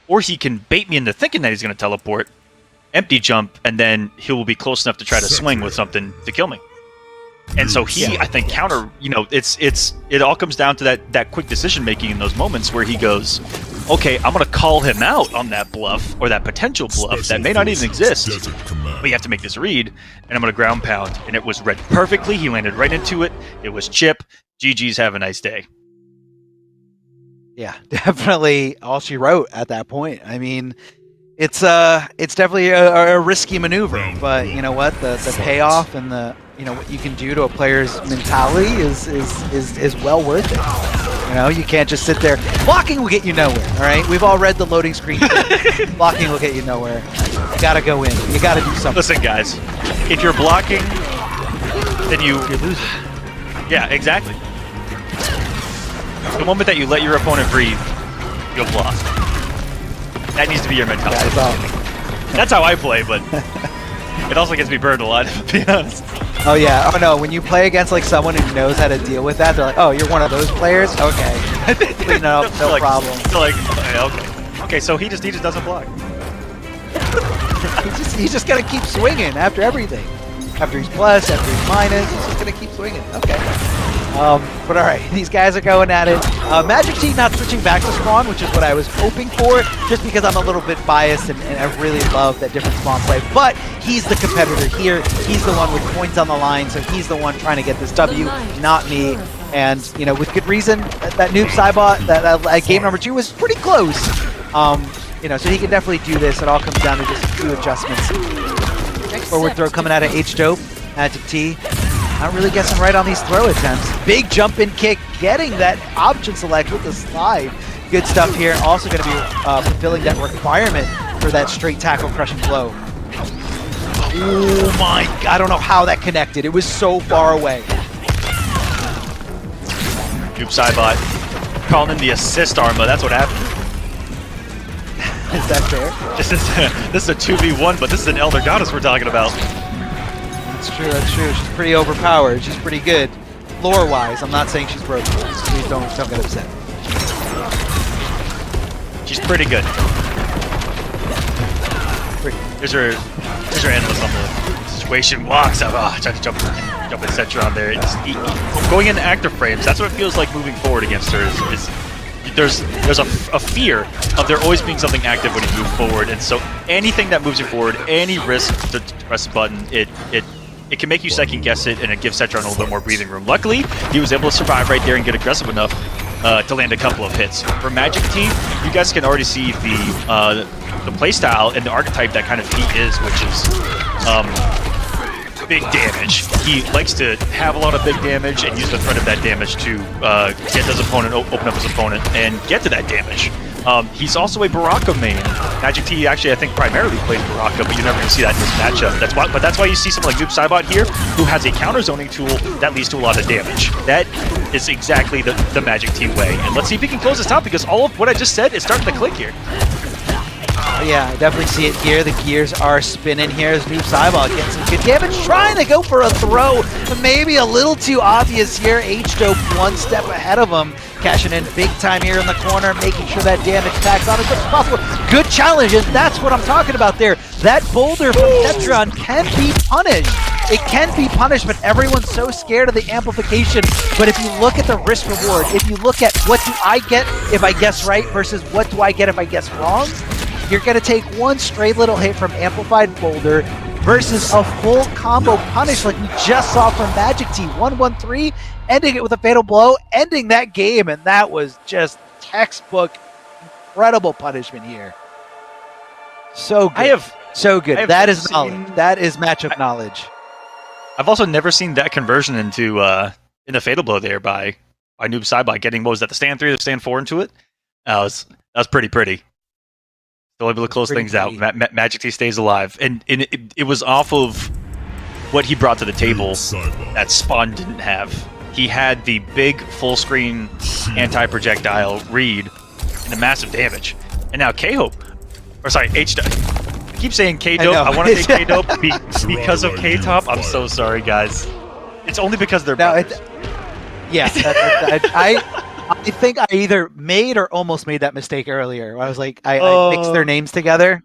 or he can bait me into thinking that he's going to teleport, empty jump, and then he will be close enough to try to swing with something to kill me. And so I think, counter, it all comes down to that quick decision making in those moments where he goes, okay, I'm going to call him out on that bluff, or that potential bluff that may not even exist, but you have to make this read, and I'm going to ground pound. And it was read perfectly. He landed right into it. It was chip. GG's, have a nice day. Yeah, definitely all she wrote at that point. I mean, it's definitely a risky maneuver, but you know what? The payoff and the what you can do to a player's mentality is well worth it. You know, you can't just sit there. Blocking will get you nowhere. All right, we've all read the loading screen. Blocking will get you nowhere. You gotta go in. You gotta do something. Listen, guys, if you're blocking, then you're losing. Yeah, exactly. The moment that you let your opponent breathe, you'll block. That needs to be your mentality. That's how I play, but it also gets me burned a lot, to be honest. Oh yeah. Oh no. When you play against like someone who knows how to deal with that, they're like, "Oh, you're one of those players." Okay. No problem. Okay. So he just doesn't block. he's just gonna keep swinging after everything. After he's plus, after he's minus, he's just gonna keep swinging. Okay. But alright, these guys are going at it. Magic T not switching back to spawn, which is what I was hoping for, just because I'm a little bit biased and I really love that different spawn play. But he's the competitor here. He's the one with points on the line, so he's the one trying to get this W, not me. And, you know, with good reason, that noob Cybot, that game number 2 was pretty close. You know, so he can definitely do this. It all comes down to just a few adjustments. Forward throw coming out of H-Dope, Magic T. Not really guessing right on these throw attempts. Big jump in kick, getting that option select with the slide. Good stuff here. Also going to be fulfilling that requirement for that straight tackle crushing blow. Oh my God, I don't know how that connected. It was so far away. Noob Cybot calling in the assist armor. That's what happened. Is that fair? This is a 2v1, but this is an Elder Goddess we're talking about. That's true, that's true. She's pretty overpowered. She's pretty good. Lore-wise, I'm not saying she's broken. Please don't get upset. She's pretty good. There's her analyst on the situation. Walks up, trying to jump etc. on there. Going into active frames, that's what it feels like moving forward against her. There's a fear of there always being something active when you move forward, and so anything that moves you forward, any risk to press a button, it can make you second guess it, and it gives Cetron a little bit more breathing room. Luckily, he was able to survive right there and get aggressive enough to land a couple of hits. For Magic Team, you guys can already see the playstyle and the archetype that kind of he is, which is big damage. He likes to have a lot of big damage and use the threat of that damage to get his opponent, open up his opponent, and get to that damage. He's also a Baraka main. Magic T actually, I think, primarily plays Baraka, but you're never going to see that in this matchup. That's why you see someone like Noob Cybot here, who has a counter zoning tool that leads to a lot of damage. That is exactly the Magic T way. And let's see if he can close this out, because all of what I just said is starting to click here. Yeah, I definitely see it here. The gears are spinning here as Noob Cybot gets some good damage, trying to go for a throw, but maybe a little too obvious here. H-Dope one step ahead of him, cashing in big time here in the corner, making sure that damage packs on as much as possible. Good challenge, and that's what I'm talking about there. That boulder from Cetron can be punished. It can be punished, but everyone's so scared of the amplification. But if you look at the risk reward, if you look at what do I get if I guess right versus what do I get if I guess wrong, you're going to take one stray little hit from Amplified Boulder versus a full combo punish like we just saw from Magic T. 1-1-3, ending it with a fatal blow, ending that game, and that was just textbook incredible punishment here. So good. So good. That is knowledge. That is matchup knowledge. I've also never seen that conversion into in the fatal blow there by Noob Cybot getting, what was that, the stand 3 or the stand 4 into it? That was pretty. Still able to close things out. Magic T stays alive, and it was off of what he brought to the table that Spawn didn't have. He had the big full screen anti-projectile read and the massive damage, and now K-Hope, or sorry, H-Dope. I keep saying K-Dope. I want to say K-Dope because of K-Top. I'm so sorry, guys. It's only because they're brothers. Yeah, I think I either made or almost made that mistake earlier. I was like, I mixed their names together.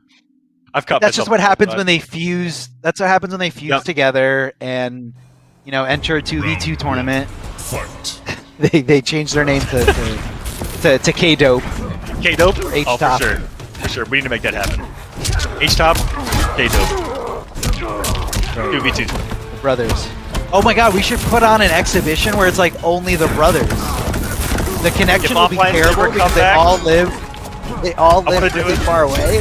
That's just what happens when they fuse. That's what happens when they fuse together and, you know, enter a 2v2 tournament. they change their name to K-Dope. K-Dope? H-Top. Oh, for sure. We need to make that happen. H-Top, K-Dope. 2v2. The brothers. Oh my god, we should put on an exhibition where it's like only the brothers. The connection will be terrible because they all live really far away.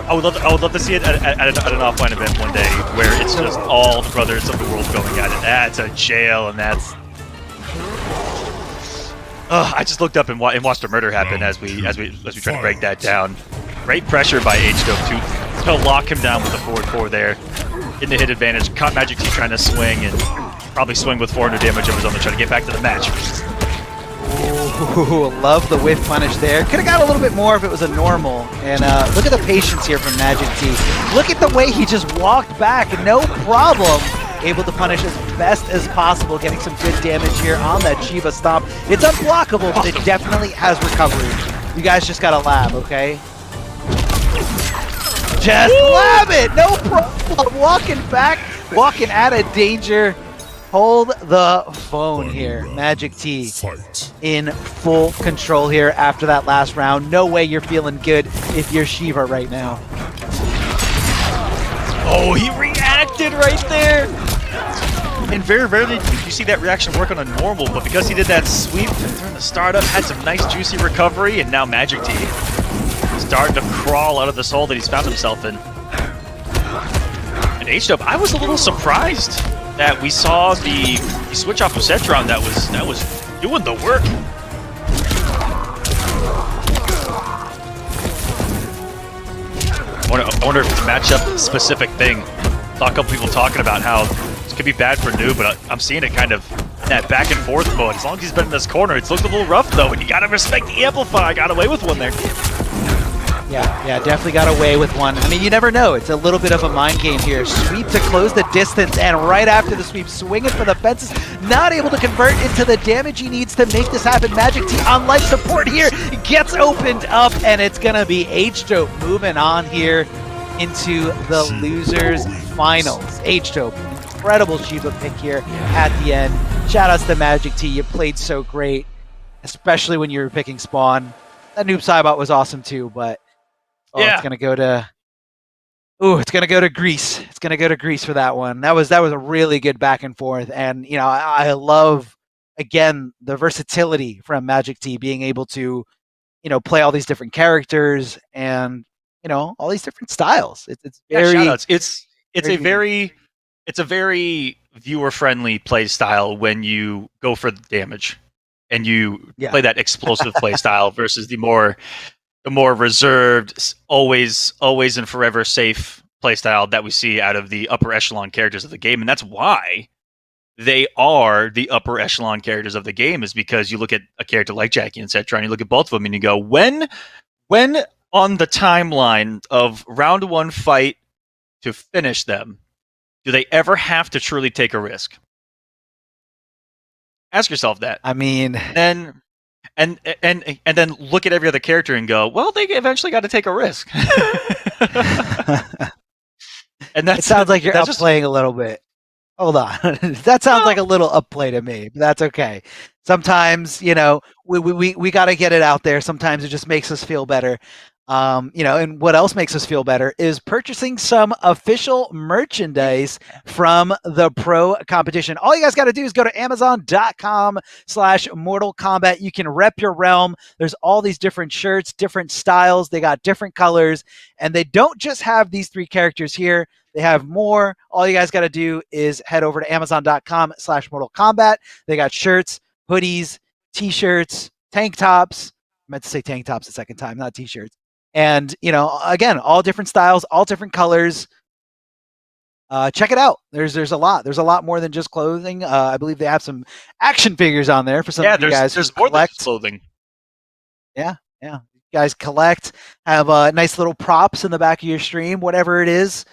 I would love to see it at an offline event one day where it's just all the brothers of the world going at it. That's a jail, and that's. I just looked up and watched a murder happen as we try to break that down. Great pressure by H-Dope too. It's gonna lock him down with the forward 4 there. In the hit advantage, caught Magic T trying to swing and probably swing with 400 damage of his own to try to get back to the match. Ooh, love the whiff punish there. Could have got a little bit more if it was a normal. And look at the patience here from Magic T. Look at the way he just walked back, no problem. Able to punish as best as possible, getting some good damage here on that Shiva stomp. It's unblockable, but it definitely has recovery. You guys just gotta lab, okay? Just lab it, no problem. Walking back, walking out of danger. Hold the phone here. Magic T Fight. in full control here after that last round. No way you're feeling good if you're Shiva right now. Oh, he reacted right there. And very rarely do you see that reaction work on a normal, but because he did that sweep during the startup, had some nice juicy recovery, and now Magic T starting to crawl out of this hole that he's found himself in. And H-Dub, I was a little surprised that we saw the switch off of Cetron that was doing the work. I wonder if it's a matchup specific thing. Saw a couple people talking about how this could be bad for Noob, but I'm seeing it kind of in that back and forth mode. As long as he's been in this corner, it's looked a little rough though, and you gotta respect the Amplify. Got away with one there. Yeah, definitely got away with one. I mean, you never know. It's a little bit of a mind game here. Sweep to close the distance, and right after the sweep, swinging for the fences. Not able to convert into the damage he needs to make this happen. Magic T on life support here gets opened up, and it's going to be H-Dope moving on here into the losers finals. H-Dope, incredible Shiva pick here at the end. Shoutouts to Magic T. You played so great, especially when you were picking Spawn. That Noob Saibot was awesome too, but yeah. It's gonna go to. Ooh, it's gonna go to Greece. It's gonna go to Greece for that one. That was a really good back and forth, and you know I love again the versatility from Magic T being able to, you know, play all these different characters and you know all these different styles. It's very shoutouts. It's a very viewer friendly play style when you go for the damage and you play that explosive play style versus the more reserved, always and forever safe playstyle that we see out of the upper echelon characters of the game. And that's why they are the upper echelon characters of the game, is because you look at a character like Jackie and Cetron, and you look at both of them and you go, when on the timeline of round one fight to finish them, do they ever have to truly take a risk? Ask yourself that. I mean, and then look at every other character and go, well, they eventually got to take a risk. And it sounds like you're upplaying a little bit. Hold on. That sounds like a little upplay to me, but that's okay. Sometimes, you know, we got to get it out there. Sometimes it just makes us feel better. You know, and what else makes us feel better is purchasing some official merchandise from the pro competition. All you guys got to do is go to Amazon.com/Mortal Kombat. You can rep your realm. There's all these different shirts, different styles. They got different colors, and they don't just have these 3 characters here. They have more. All you guys got to do is head over to Amazon.com/Mortal Kombat. They got shirts, hoodies, t-shirts, tank tops. I meant to say tank tops a second time, not t-shirts. And, you know, again, all different styles, all different colors. Check it out. There's a lot. There's a lot more than just clothing. I believe they have some action figures on there for some of you guys. There's more than clothing. Yeah. You guys collect, have nice little props in the back of your stream, whatever it is.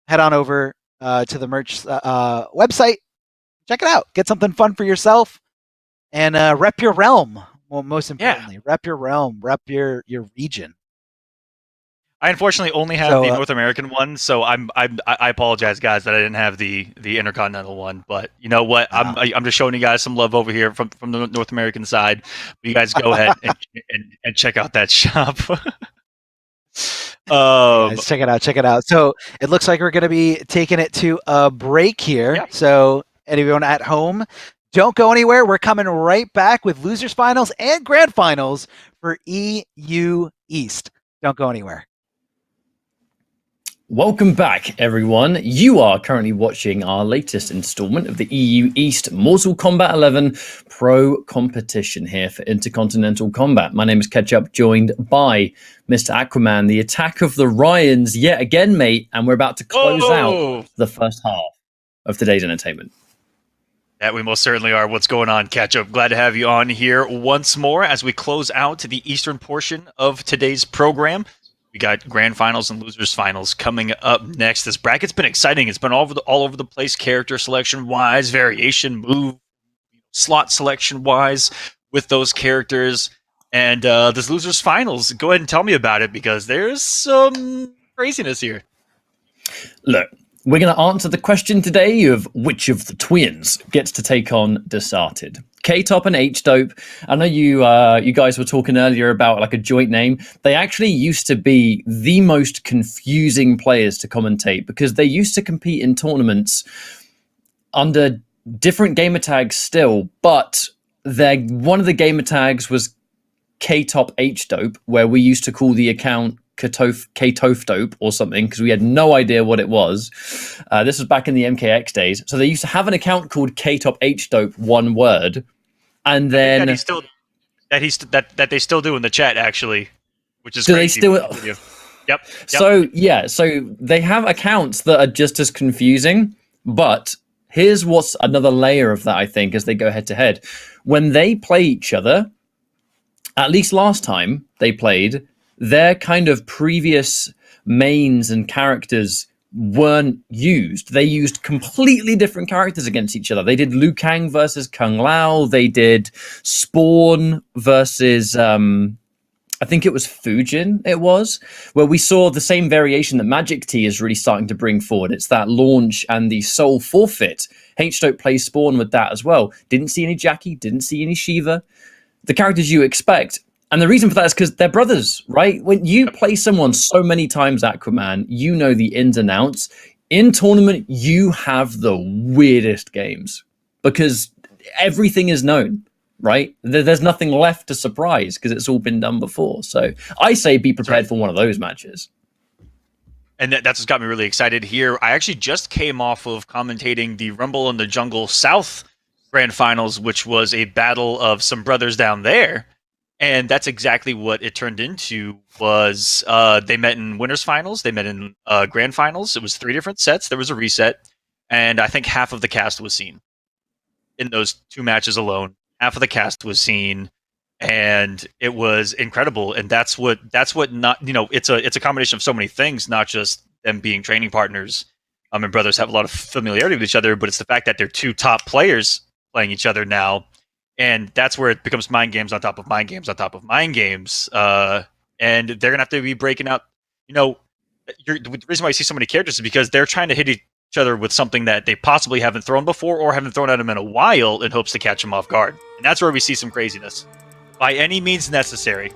Head on over to the merch website. Check it out. Get something fun for yourself and rep your realm. Well, most importantly, rep your realm, rep your region. I unfortunately only have the North American one, so I apologize, guys, that I didn't have the Intercontinental one. But you know what? I'm just showing you guys some love over here from the North American side. You guys go ahead and check out that shop. Guys, check it out. So it looks like we're going to be taking it to a break here. Yeah. So anyone at home, don't go anywhere. We're coming right back with losers finals and grand finals for EU East. Don't go anywhere. Welcome back, everyone. You are currently watching our latest installment of the EU East Mortal Kombat 11 Pro Competition here for Intercontinental Combat. My name is Ketchup, joined by Mr. Aquaman, the attack of the Ryans yet again, mate, and we're about to close out the first half of today's entertainment. That we most certainly are. What's going on, Ketchup? Glad to have you on here once more as we close out to the eastern portion of today's program. We got grand finals and losers finals coming up next. This bracket's been exciting. It's been all over the place, character selection wise, variation, move, slot selection wise with those characters. And this losers finals, go ahead and tell me about it because there's some craziness here. Look, we're going to answer the question today of which of the twins gets to take on Desarted. K-Top and H-Dope. I know you guys were talking earlier about like a joint name. They actually used to be the most confusing players to commentate because they used to compete in tournaments under different gamer tags still, but one of the gamer tags was K-Top H-Dope, where we used to call the account K-Tof-Dope or something because we had no idea what it was. This was back in the MKX days. So they used to have an account called K-Top H-Dope, one word, and then that they still do in the chat actually, which is do crazy. they still? Yep. So they have accounts that are just as confusing, but here's what's another layer of that, I think, as they go head to head. When they play each other, at least last time they played, their kind of previous mains and characters weren't used. They used completely different characters against each other. They did Liu Kang versus Kung Lao. They did Spawn versus, I think it was Fujin, where we saw the same variation that Magic T is really starting to bring forward. It's that launch and the Soul Forfeit. H-Dope plays Spawn with that as well. Didn't see any Jackie, didn't see any Shiva. The characters you expect. And the reason for that is because they're brothers, right? When you play someone so many times, Aquaman, you know the ins and outs. In tournament, you have the weirdest games because everything is known, right? There's nothing left to surprise because it's all been done before. So I say be prepared for one of those matches. And that's what's got me really excited here. I actually just came off of commentating the Rumble in the Jungle South Grand Finals, which was a battle of some brothers down there. And that's exactly what it turned into. Was they met in winners finals, they met in grand finals. It was 3 different sets. There was a reset, and I think half of the cast was seen in those 2 matches alone. Half of the cast was seen, and it was incredible. And that's what not it's a combination of so many things, not just them being training partners. And brothers have a lot of familiarity with each other, but it's the fact that they're 2 top players playing each other now. And that's where it becomes mind games on top of mind games on top of mind games. And they're going to have to be breaking out. The reason why you see so many characters is because they're trying to hit each other with something that they possibly haven't thrown before or haven't thrown at them in a while in hopes to catch them off guard. And that's where we see some craziness. By any means necessary.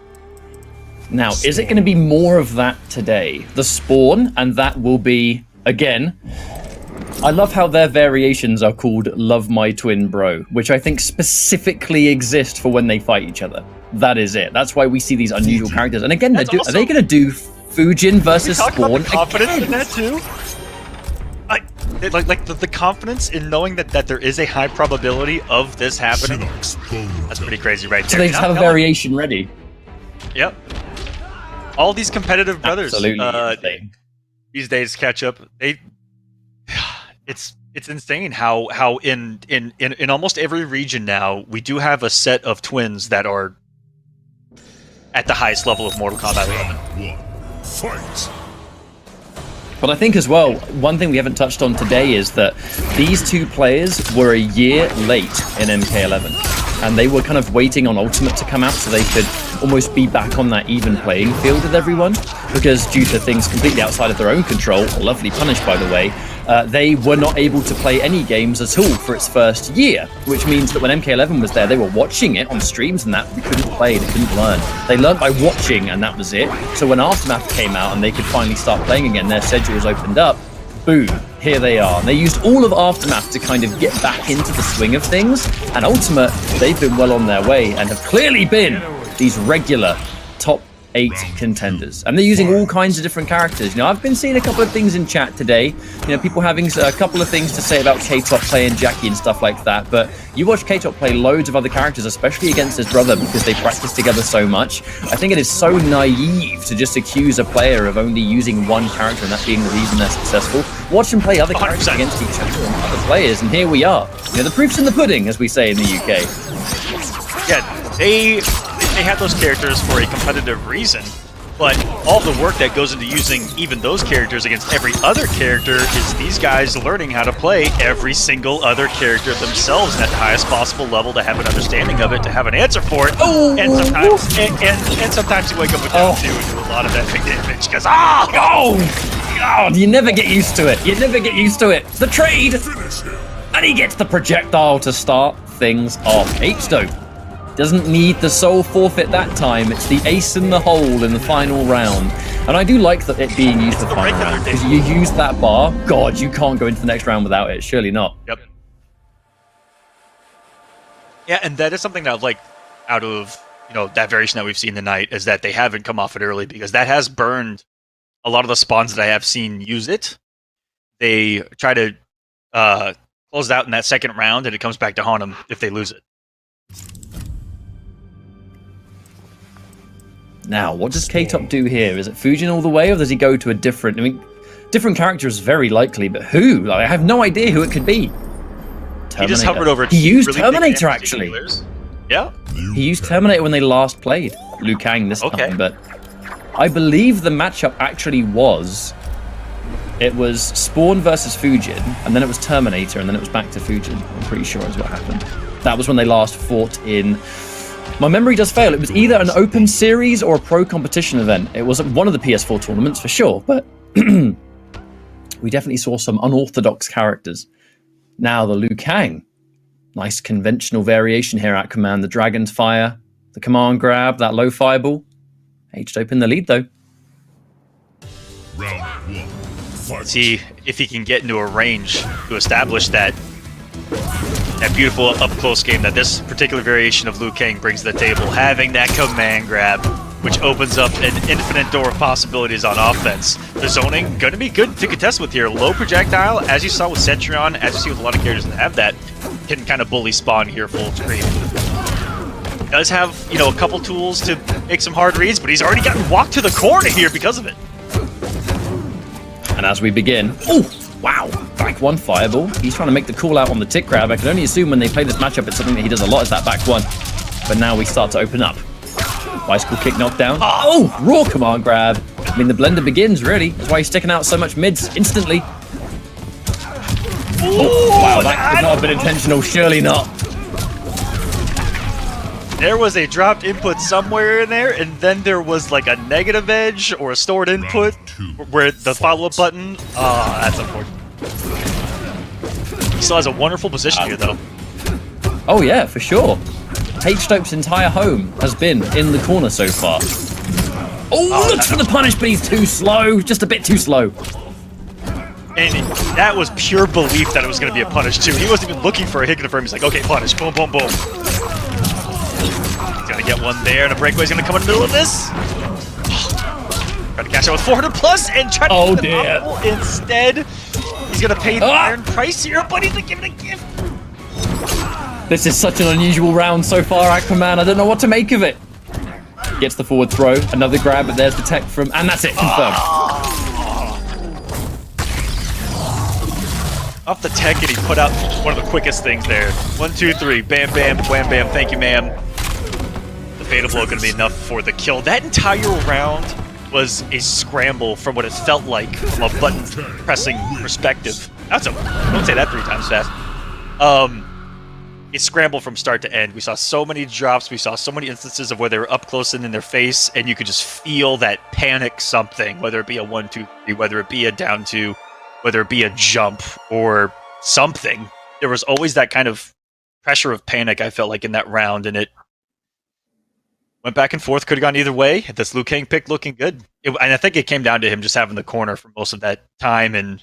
Now, is it going to be more of that today? The Spawn, and that will be, again... I love how their variations are called Love My Twin Bro, which I think specifically exist for when they fight each other. That is it. That's why we see these unusual characters. And again, are they going to do Fujin versus Spawn confidence again? in that too? The confidence in knowing that there is a high probability of this happening. That's pretty crazy right there. So they just have a variation ready. Yep. All these competitive brothers. Absolutely. These days catch up. It's insane how in almost every region now we do have a set of twins that are at the highest level of Mortal Kombat 11. Fight! But I think as well, one thing we haven't touched on today is that these 2 players were a year late in MK11. And they were kind of waiting on Ultimate to come out so they could almost be back on that even playing field with everyone. Because due to things completely outside of their own control, lovely punish by the way, they were not able to play any games at all for its first year. Which means that when MK11 was there, they were watching it on streams and that they couldn't play, they couldn't learn. They learned by watching and that was it. So when Aftermath came out and they could finally start playing again, their schedules opened up. Boom, here they are. And they used all of Aftermath to kind of get back into the swing of things. And Ultimate, they've been well on their way and have clearly been these regular top 8 contenders. And they're using all kinds of different characters. I've been seeing a couple of things in chat today. People having a couple of things to say about K-Top playing Jackie and stuff like that. But you watch K-Top play loads of other characters, especially against his brother, because they practice together so much. I think it is so naive to just accuse a player of only using one character and that being the reason they're successful. Watch them play other characters 100%. against each other and other players, and here we are. The proof's in the pudding, as we say in the UK. Yeah, they have those characters for a competitive reason, but all the work that goes into using even those characters against every other character is these guys learning how to play every single other character themselves at the highest possible level to have an understanding of it, to have an answer for it. Oh. And sometimes you wake up with that too and do a lot of epic damage because God, you never get used to it. You never get used to it. The trade! And he gets the projectile to start things off. H-Dope doesn't need the soul forfeit that time. It's the ace in the hole in the final round. And I do like that it being used the final round, because you use that bar, God, you can't go into the next round without it. Surely not. Yep. Yeah, and that is something that I've liked out of, you know, that variation that we've seen tonight, is that they haven't come off it early, because that has burned a lot of the spawns that I have seen use it. They try to close it out in that second round, and it comes back to haunt them if they lose it. Now, what does K-Top do here? Is it Fujin all the way, or does he go to a different... I mean, different character is very likely, but who? Like, I have no idea who it could be. Terminator. He just hovered over. He used really Terminator, actually. Yeah. He used Terminator when they last played. Liu Kang this time, but I believe the matchup actually was... It was Spawn versus Fujin, and then it was Terminator, and then it was back to Fujin. I'm pretty sure is what happened. That was when they last fought in... My memory does fail. It was either an open series or a pro competition event. It was one of the PS4 tournaments for sure, but we definitely saw some unorthodox characters. Now the Liu Kang. Nice conventional variation here at command. The Dragon's Fire, the command grab, that low fireball. H-Dope in the lead though. Round one. Fight. See if he can get into a range to establish that beautiful up-close game that this particular variation of Liu Kang brings to the table. Having that command grab, which opens up an infinite door of possibilities on offense. The zoning, going to be good to contest with here. Low projectile, as you saw with Cetrion, as you see with a lot of characters that have that, can kind of bully spawn here full screen. Does have, you know, a couple tools to make some hard reads, but he's already gotten walked to the corner here because of it. And as we begin, oh, wow, back one fireball. He's trying to make the call out on the tick grab. I can only assume when they play this matchup, it's something that he does a lot, is that back one. But now we start to open up. Bicycle kick knockdown. Oh, raw command grab. I mean, the blender begins, really. That's why he's sticking out so much mids instantly. Oh, wow, that could not have been intentional. Surely not. There was a dropped input somewhere in there, and then there was like a negative edge or a stored input where the follow-up button. Ah, that's unfortunate. He still has a wonderful position here, though. Oh yeah, for sure. H-Dope's entire home has been in the corner so far. Oh, looks for the punish, but he's too slow. Just a bit too slow. And that was pure belief that it was going to be a punish, too. He wasn't even looking for a hit confirm. He's like, okay, punish. Boom, boom, boom. He's going to get one there, and a breakaway's going to come in the middle of this. Try to cash out with 400 plus and try to get the bubble instead. He's going to pay the iron price here, but he's giving a gift. This is such an unusual round so far, Aquaman. I don't know what to make of it. Gets the forward throw, another grab, but there's the tech from, and that's it, confirmed. Off the tech, and he put out one of the quickest things there. 1, 2, 3, bam, bam, wham, bam, thank you, ma'am. The fatal blow going to be enough for the kill. That entire round was a scramble from what it felt like from a button pressing perspective. Don't say that 3 times fast. It scrambled from start to end. We saw so many drops. We saw so many instances of where they were up close and in their face, and you could just feel that panic something, whether it be a 1, 2, 3, whether it be a down 2, whether it be a jump or something. There was always that kind of pressure of panic, I felt like, in that round, and it went back and forth. Could have gone either way. This Liu Kang pick looking good. And I think it came down to him just having the corner for most of that time, and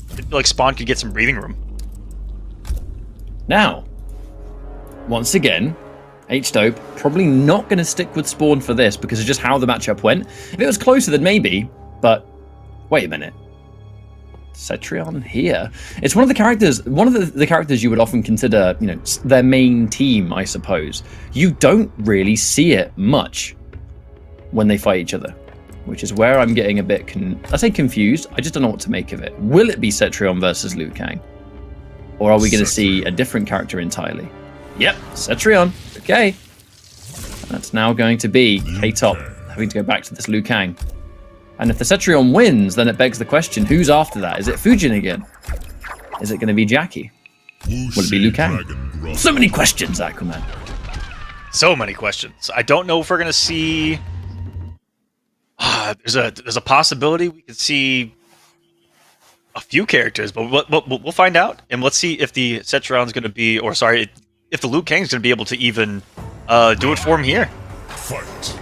I feel like Spawn could get some breathing room. Now, once again, H-Dope probably not going to stick with Spawn for this because of just how the matchup went. If it was closer, then maybe, but wait a minute. Cetrion here. It's one of the characters, the characters you would often consider, you know, their main team, I suppose. You don't really see it much when they fight each other, which is where I'm getting a bit, I say confused, I just don't know what to make of it. Will it be Cetrion versus Liu Kang? Or are we going to see a different character entirely? Yep, Cetrion. Okay. That's now going to be K-Top having to go back to this Liu Kang. And if the Cetrion wins, then it begs the question, who's after that? Is it Fujin again? Is it going to be Jackie? Will it be Liu Kang? So many questions, Aquaman. So many questions. I don't know if we're going to see... there's a possibility we could see a few characters, but we'll find out, and let's see if the Cetrion's going to be, or sorry, if the Liu Kang's going to be able to even do it for him here. Fight.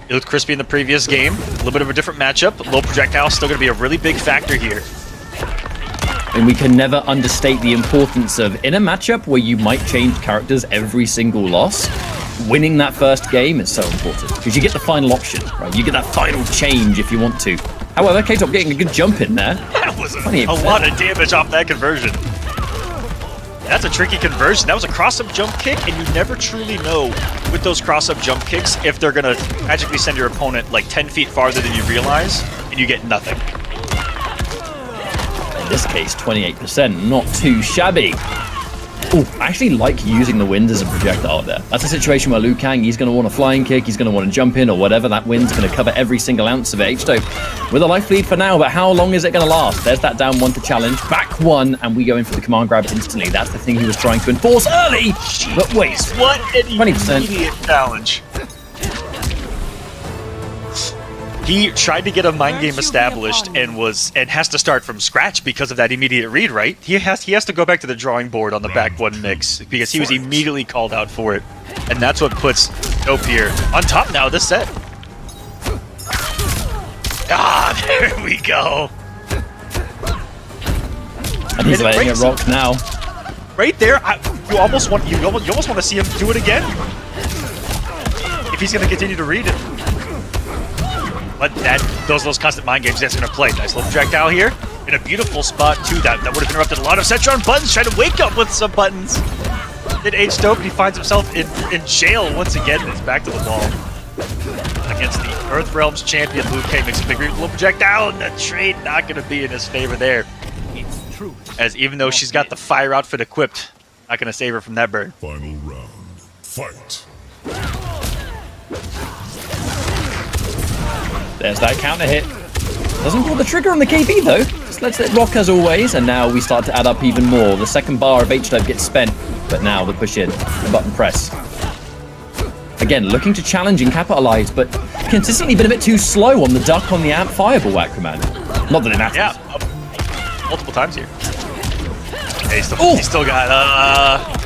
It looked crispy in the previous game. A little bit of a different matchup. Low projectile still going to be a really big factor here. And we can never understate the importance of, in a matchup where you might change characters every single loss, winning that first game is so important. Because you get the final option, right? You get that final change if you want to. However, K-Top getting a good jump in there. That was a lot of damage off that conversion. That's a tricky conversion. That was a cross-up jump kick, and you never truly know with those cross-up jump kicks if they're going to magically send your opponent like 10 feet farther than you realize, and you get nothing. In this case, 28%, not too shabby. Oh, I actually like using the wind as a projectile there. That's a situation where Liu Kang, he's going to want a flying kick, he's going to want to jump in or whatever. That wind's going to cover every single ounce of it. H-Dope with a life lead for now, but how long is it going to last? There's that down one to challenge. Back one, and we go in for the command grab instantly. That's the thing he was trying to enforce early. But wait, What an 20%. immediate challenge. He tried to get a mind game established and has to start from scratch because of that immediate read, right? He has to go back to the drawing board on the back one mix because he was immediately called out for it. And that's what puts Dope here on top now this set. Ah, there we go. And he's letting it rock now. Right there, you almost want to see him do it again. If he's going to continue to read it. But those constant mind games that's going to play. Nice little projectile here. In a beautiful spot, too. That would have interrupted a lot of Cetron buttons. Trying to wake up with some buttons. Then H-Dope, he finds himself in jail once again. It's back to the wall. Against the Earth Realms champion, Liu Kang makes a big little projectile. And the trade not going to be in his favor there. As even though she's got the fire outfit equipped, not going to save her from that burn. Final round. Fight. There's that counter hit. Doesn't pull the trigger on the KB though. Just lets it rock as always, and now we start to add up even more. The second bar of H-Dub gets spent, but now the push in, the button press. Again, looking to challenge and capitalize, but consistently been a bit too slow on the duck on the amp fireball Aquaman. Not that it matters. Yeah, multiple times here. Yeah, he's still got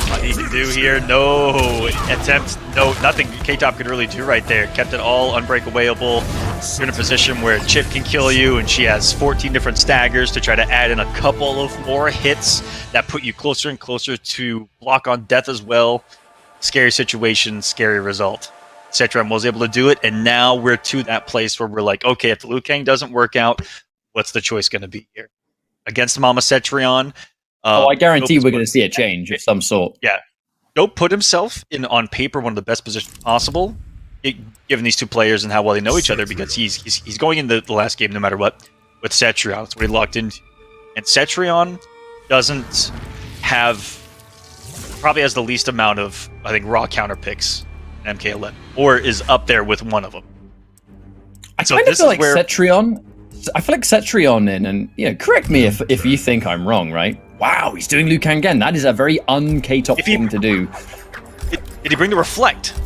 what he can do here. No attempt, nothing K-Top could really do right there. Kept it all unbreakable. You're in a position where Chip can kill you, and she has 14 different staggers to try to add in a couple of more hits that put you closer and closer to block on death as well. Scary situation, scary result. Cetron was able to do it, and now we're to that place where we're like, okay, if the Liu Kang doesn't work out, what's the choice going to be here? Against Mama Cetrion. I guarantee we're going to see a change of some sort. Yeah. Dope put himself in, on paper, one of the best positions possible, given these two players and how well they know each other, because he's going into the last game no matter what with Cetrion. That's what he locked into. And Cetrion doesn't have, probably has the least amount of, I think, raw counter picks in MK11, or is up there with one of them. I kind of feel like Cetrion. I feel like Cetrion and correct me if you think I'm wrong, right? Wow, he's doing Liu Kang again. That is a very un-K-Top thing to do. Did he bring the Reflect?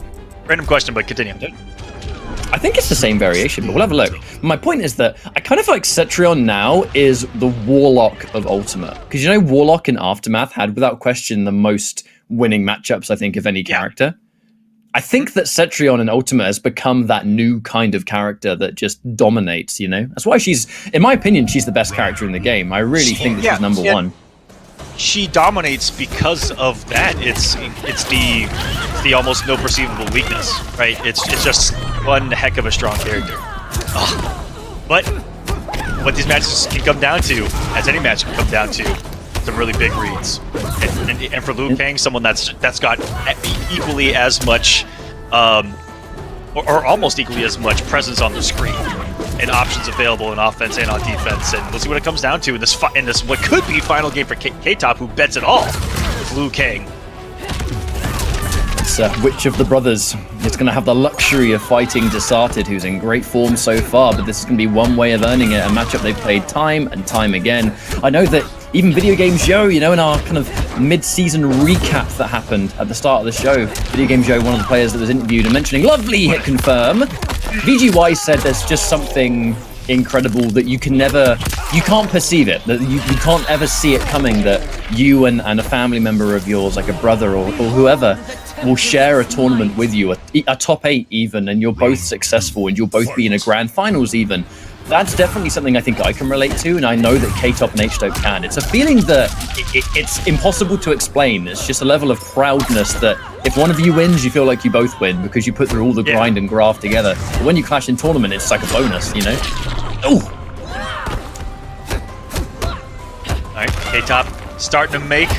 Random question, but continue. I think it's the same variation, but we'll have a look. My point is that I kind of feel like Cetrion now is the Warlock of Ultimate. Because Warlock in Aftermath had, without question, the most winning matchups, I think, of any character. I think that Cetrion in Ultimate has become that new kind of character that just dominates, That's why she's, in my opinion, she's the best character in the game. I really think that she's number one. She dominates because of that. It's the almost no perceivable weakness, right? It's just one heck of a strong character. But what these matches can come down to, as any match can come down to, some really big reads. And for Liu Kang, someone that's got equally as much, or almost equally as much presence on the screen and options available in offense and on defense. And we'll see what it comes down to in this what could be final game for K-Top, who bets it all with Liu Kang. It's which of the brothers is going to have the luxury of fighting Desarted, who's in great form so far, but this is going to be one way of earning it, a matchup they've played time and time again. I know that even Video Game Joe, in our kind of mid-season recap that happened at the start of the show, Video Game Joe, one of the players that was interviewed and mentioning lovely hit confirm, VGY said there's just something incredible that you can't perceive it, that you can't ever see it coming, that you and a family member of yours, like a brother or whoever, will share a tournament with you, a top 8 even, and you're both successful and you'll both be in a grand finals even. That's definitely something I think I can relate to, and I know that K-Top and H-Dope can. It's a feeling that it's impossible to explain. It's just a level of proudness that if one of you wins, you feel like you both win because you put through all the grind and graft together. But when you clash in tournament, it's like a bonus, you know? Ooh! All right, K-Top starting to make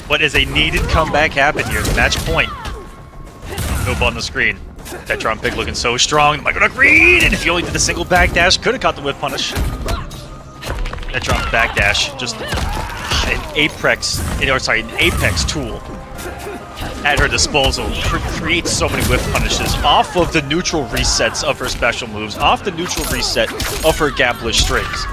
what is a needed comeback happen here. Match point. Nope on the screen. Tetron Pick looking so strong. The Micro Green, and if he only did the single backdash, could have caught the whip punish. Tetron backdash, just an Apex tool at her disposal. Creates so many whip punishes off of the neutral resets of her special moves, off the neutral reset of her gapless strings.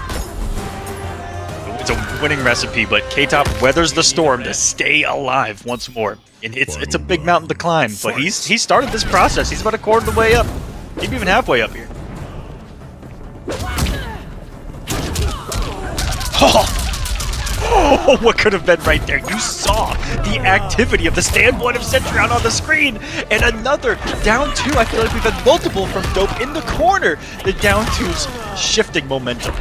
It's a winning recipe, but K-Top weathers the storm to stay alive once more. And it's a big mountain to climb, but he started this process. He's about a quarter of the way up, maybe even halfway up here. Oh, what could have been right there? You saw the activity of the standpoint of Cetrion on the screen, and another down 2. I feel like we've had multiple from Dope in the corner. The down 2's shifting momentum.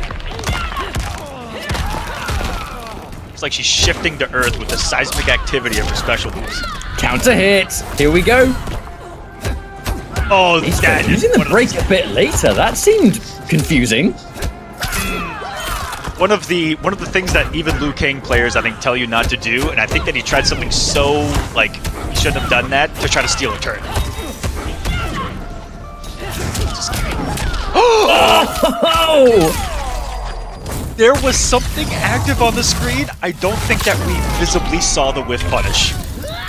It's like she's shifting to Earth with the seismic activity of her special moves. Counter hit. Here we go. Oh, He's that using the break a bit later. That seemed confusing. One of the things that even Liu Kang players I think tell you not to do, and I think that he tried something so like he shouldn't have done that to try to steal a turn. Oh! There was something active on the screen. I don't think that we visibly saw the whiff punish.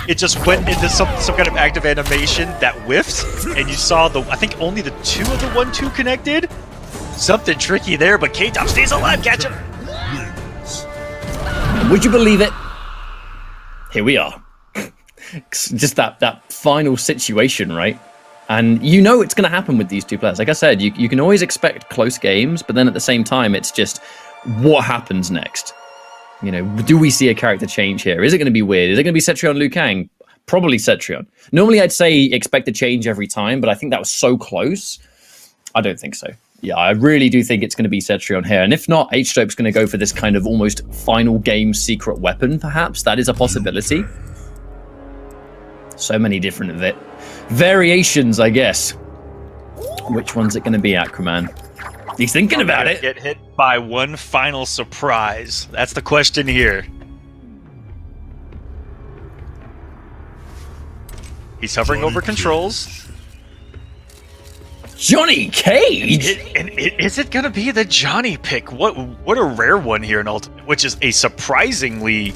It just went into some kind of active animation that whiffed, and you saw I think only the 2 of the 1-2 connected. Something tricky there, but K-Top stays alive, catch him! Would you believe it? Here we are. Just that final situation, right? And you know it's going to happen with these two players. Like I said, you can always expect close games, but then at the same time, it's just what happens next. You know, do we see a character change here? Is it going to be weird? Is it going to be Cetrion Liu Kang? Probably Cetrion. Normally I'd say expect a change every time, but I think that was so close. I don't think so. Yeah, I really do think it's going to be Cetrion here. And if not, H-Dope's going to go for this kind of almost final game secret weapon, perhaps. That is a possibility. So many different variations, I guess. Which one's it going to be, Aquaman? He's thinking about it. Get hit by one final surprise. That's the question here. He's hovering over controls. Johnny Cage? Is it going to be the Johnny pick? What a rare one here in Ultimate, which is a surprisingly...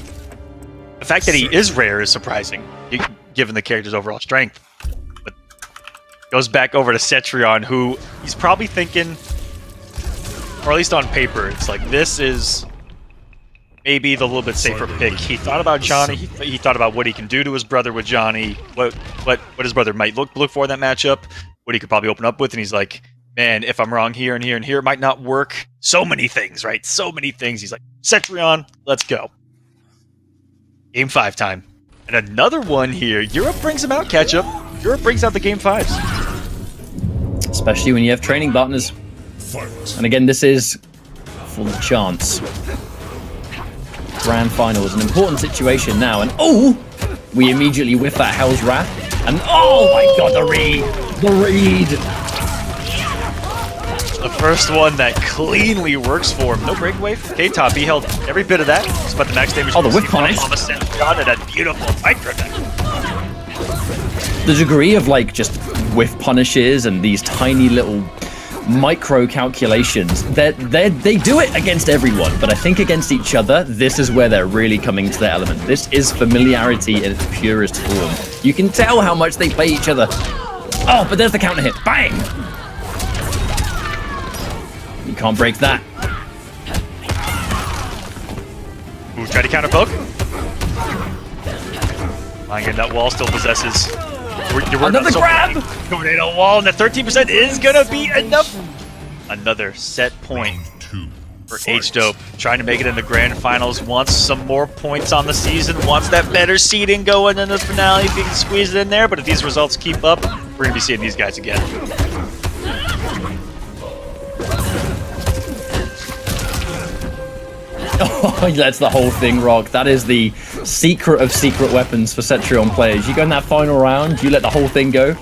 The fact that he is rare is surprising, given the character's overall strength. But goes back over to Cetrion, who he's probably thinking... Or at least on paper, it's like, this is maybe the little bit safer pick. He thought about Johnny, he thought about what he can do to his brother with Johnny, what his brother might look for in that matchup, what he could probably open up with, and he's like, man, if I'm wrong here and here and here, it might not work. So many things, right? So many things. He's like, Cetrion, let's go. Game 5 time. And another one here. Europe brings him out, Ketchup. Europe brings out the Game 5s. Especially when you have training partners. And again, this is for the chance. Grand final is an important situation now, and oh, we immediately whiff that Hell's Wrath, and oh my god, the read! The first one that cleanly works for him. No breakaway for K-Top. He held every bit of that. Despite the max damage. Oh, the whip punish. Got it, a beautiful micro deck. The degree of like just whiff punishes and these tiny little micro calculations, they do it against everyone, but I think against each other, this is where they're really coming to their element. This is familiarity in its purest form. You can tell how much they play each other. Oh, but there's the counter hit. Bang! You can't break that. Ooh, try to counter poke. Again, that wall still possesses. Another grab! Tornado wall, and the 13% is gonna be enough. Another set point Round 2. for Fight. H-Dope. Trying to make it in the grand finals. Wants some more points on the season. Wants that better seeding going in the finale if he can squeeze it in there. But if these results keep up, we're going to be seeing these guys again. Oh, that's the whole thing, Rock. That is the secret of secret weapons for Cetrion players. You go in that final round, you let the whole thing go.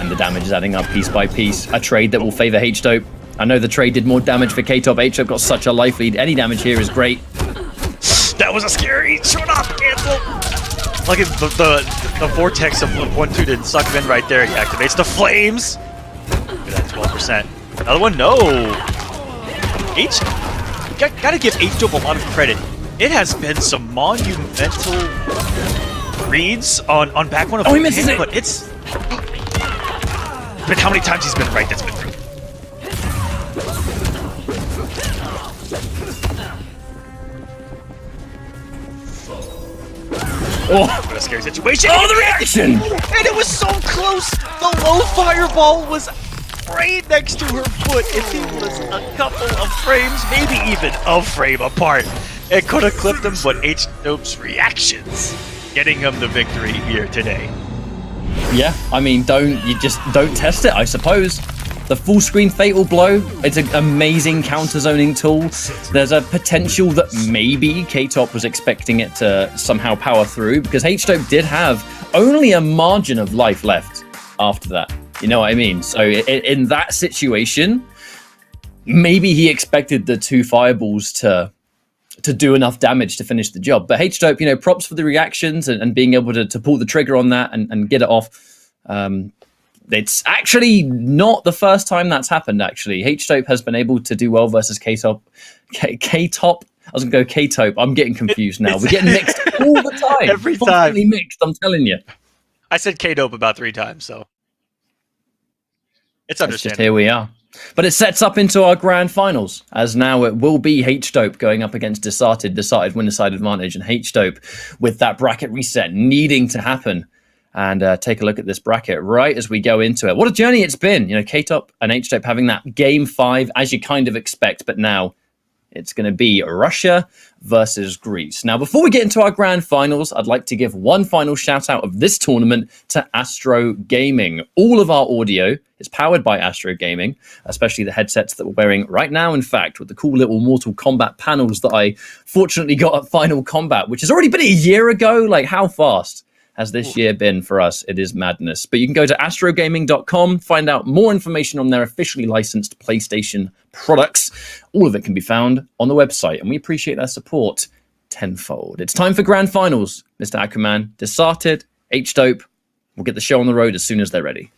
And the damage is adding up piece by piece. A trade that will favor H-Dope. I know the trade did more damage for K-Top. H-Dope got such a life lead. Any damage here is great. That was a scary shot off cancel. Look at the vortex of 1-2 didn't suck him in right there. He activates the flames. Look at that 12%. Another one, no. Gotta give H-Dope a lot of credit. It has been some monumental reads on back one of he misses it. but it's but how many times he's been right? That's been great. Oh, What a scary situation. oh, the reaction! And it was so close. The low fireball was right next to her foot. If he was a couple of frames, maybe even a frame apart, it could have clipped him, but H-Dope's reactions getting him the victory here today. Yeah, I mean, don't test it, I suppose. The full screen fatal blow, it's an amazing counter zoning tool. There's a potential that maybe K-Top was expecting it to somehow power through, because H-Dope did have only a margin of life left after that. You know what I mean? So in that situation, maybe he expected the two fireballs to do enough damage to finish the job. But H-Dope, you know, props for the reactions and being able to pull the trigger on that and get it off. It's actually not the first time that's happened, actually. H-Dope has been able to do well versus K-Top. K-Top? I was going to go K-Tope. I'm getting confused now. We're getting mixed all the time. Every time. Constantly mixed, I'm telling you. I said K-Dope about 3 times, so it's It's just understandable. here we are. But it sets up into our grand finals, as now it will be H-Dope going up against Deserted winner side advantage, and H-Dope with that bracket reset needing to happen. And take a look at this bracket right as we go into it. What a journey it's been. You know, K-Top and H-Dope having that game 5 as you kind of expect, but now it's going to be Russia versus Greece. Now, before we get into our grand finals, I'd like to give one final shout out of this tournament to Astro Gaming. All of our audio is powered by Astro Gaming, especially the headsets that we're wearing right now, in fact, with the cool little Mortal Kombat panels that I fortunately got at Final Combat, which has already been a year ago. Like, how fast has this year been for us? It is madness. But you can go to astrogaming.com, find out more information on their officially licensed PlayStation products. All of it can be found on the website, and we appreciate their support tenfold. It's time for grand finals, Mr. Aquaman. Deserted, H-Dope. We'll get the show on the road as soon as they're ready.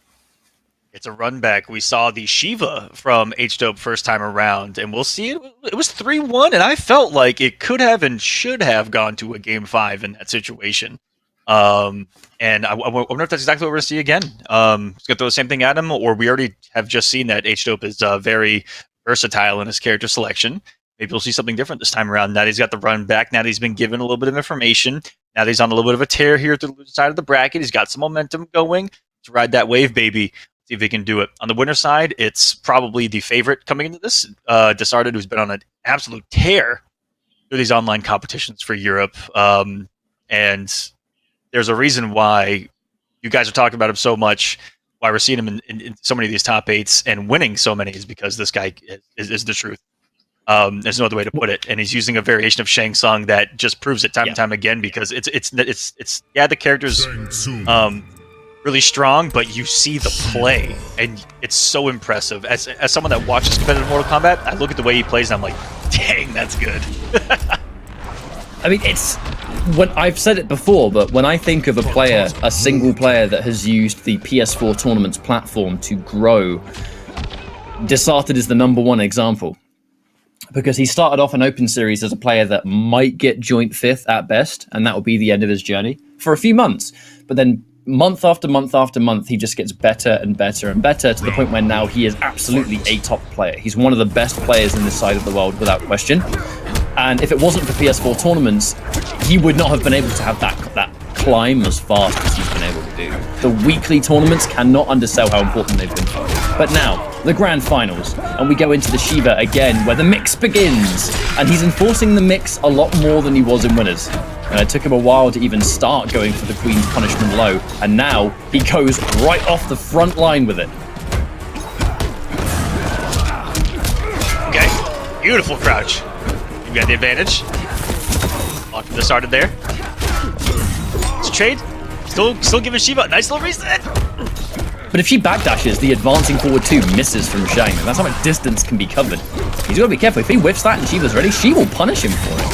It's a run back. We saw the Shiva from H-Dope first time around, and we'll see it. It was 3-1, and I felt like it could have and should have gone to a game 5 in that situation. And I wonder if that's exactly what we're going to see again. It's going to throw the same thing at him, or we already have just seen that H-Dope is very versatile in his character selection. Maybe we'll see something different this time around. Now that he's got the run back, now that he's been given a little bit of information, now that he's on a little bit of a tear here through the side of the bracket, he's got some momentum going. To ride that wave, baby. See if he can do it. On the winner side, it's probably the favorite coming into this, Deserted, who's been on an absolute tear through these online competitions for Europe. And there's a reason why you guys are talking about him so much, why we're seeing him in so many of these top 8s and winning so many, is because this guy is the truth. There's no other way to put it. And he's using a variation of Shang Tsung that just proves it time and time again, because it's the character's really strong, but you see the play, and it's so impressive. As someone that watches competitive Mortal Kombat, I look at the way he plays, and I'm like, dang, that's good. I mean, it's when I've said it before, but when I think of a single player that has used the PS4 tournaments platform to grow, Deserted is the #1 example. Because he started off an open series as a player that might get joint 5th at best, and that will be the end of his journey for a few months. But then month after month after month, he just gets better and better and better, to the point where now he is absolutely a top player. He's one of the best players in this side of the world, without question. And if it wasn't for PS4 tournaments, he would not have been able to have that climb as fast as he's been able to do. The weekly tournaments cannot undersell how important they've been. But now, the grand finals, and we go into the Shiva again, where the mix begins. And he's enforcing the mix a lot more than he was in winners. And it took him a while to even start going for the Queen's punishment low. And now, he goes right off the front line with it. Okay, beautiful crouch. You got the advantage. Lock from the started there. It's a trade. Still giving Shiva a nice little reset. But if she backdashes, the advancing forward 2 misses from Shang. That's how much distance can be covered. He's got to be careful. If he whiffs that and Shiva's ready, she will punish him for it.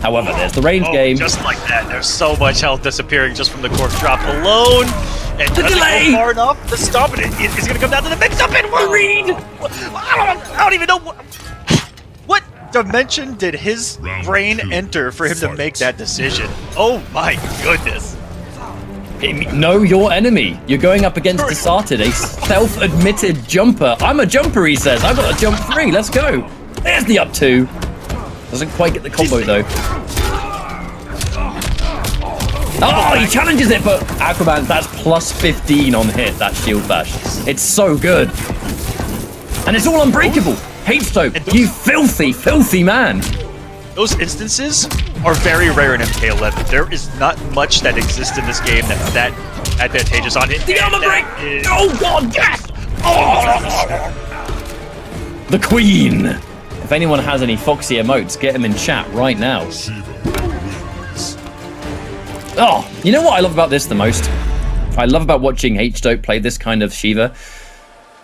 However, there's the range game. Just like that. There's so much health disappearing just from the cork drop alone. And the delay! Go far enough to stop it. It's going to come down to the mix-up and read. I don't even know what dimension did his brain enter for him to make that decision. Oh my goodness. Know your enemy. You're going up against Desarted, a self-admitted jumper. I'm a jumper, he says. I've got a jump 3. Let's go. There's the up 2. Doesn't quite get the combo, though. Oh, he challenges it, but Aquaman, that's plus 15 on hit, that shield bash. It's so good. And it's all unbreakable. H-Soap, you filthy, filthy man. Those instances are very rare in MK11. There is not much that exists in this game that's that advantageous on it. The armor break! Oh god, yes! Oh. The Queen! If anyone has any Foxy emotes, get them in chat right now. Oh, you know what I love about this the most? I love about watching H-Dope play this kind of Shiva.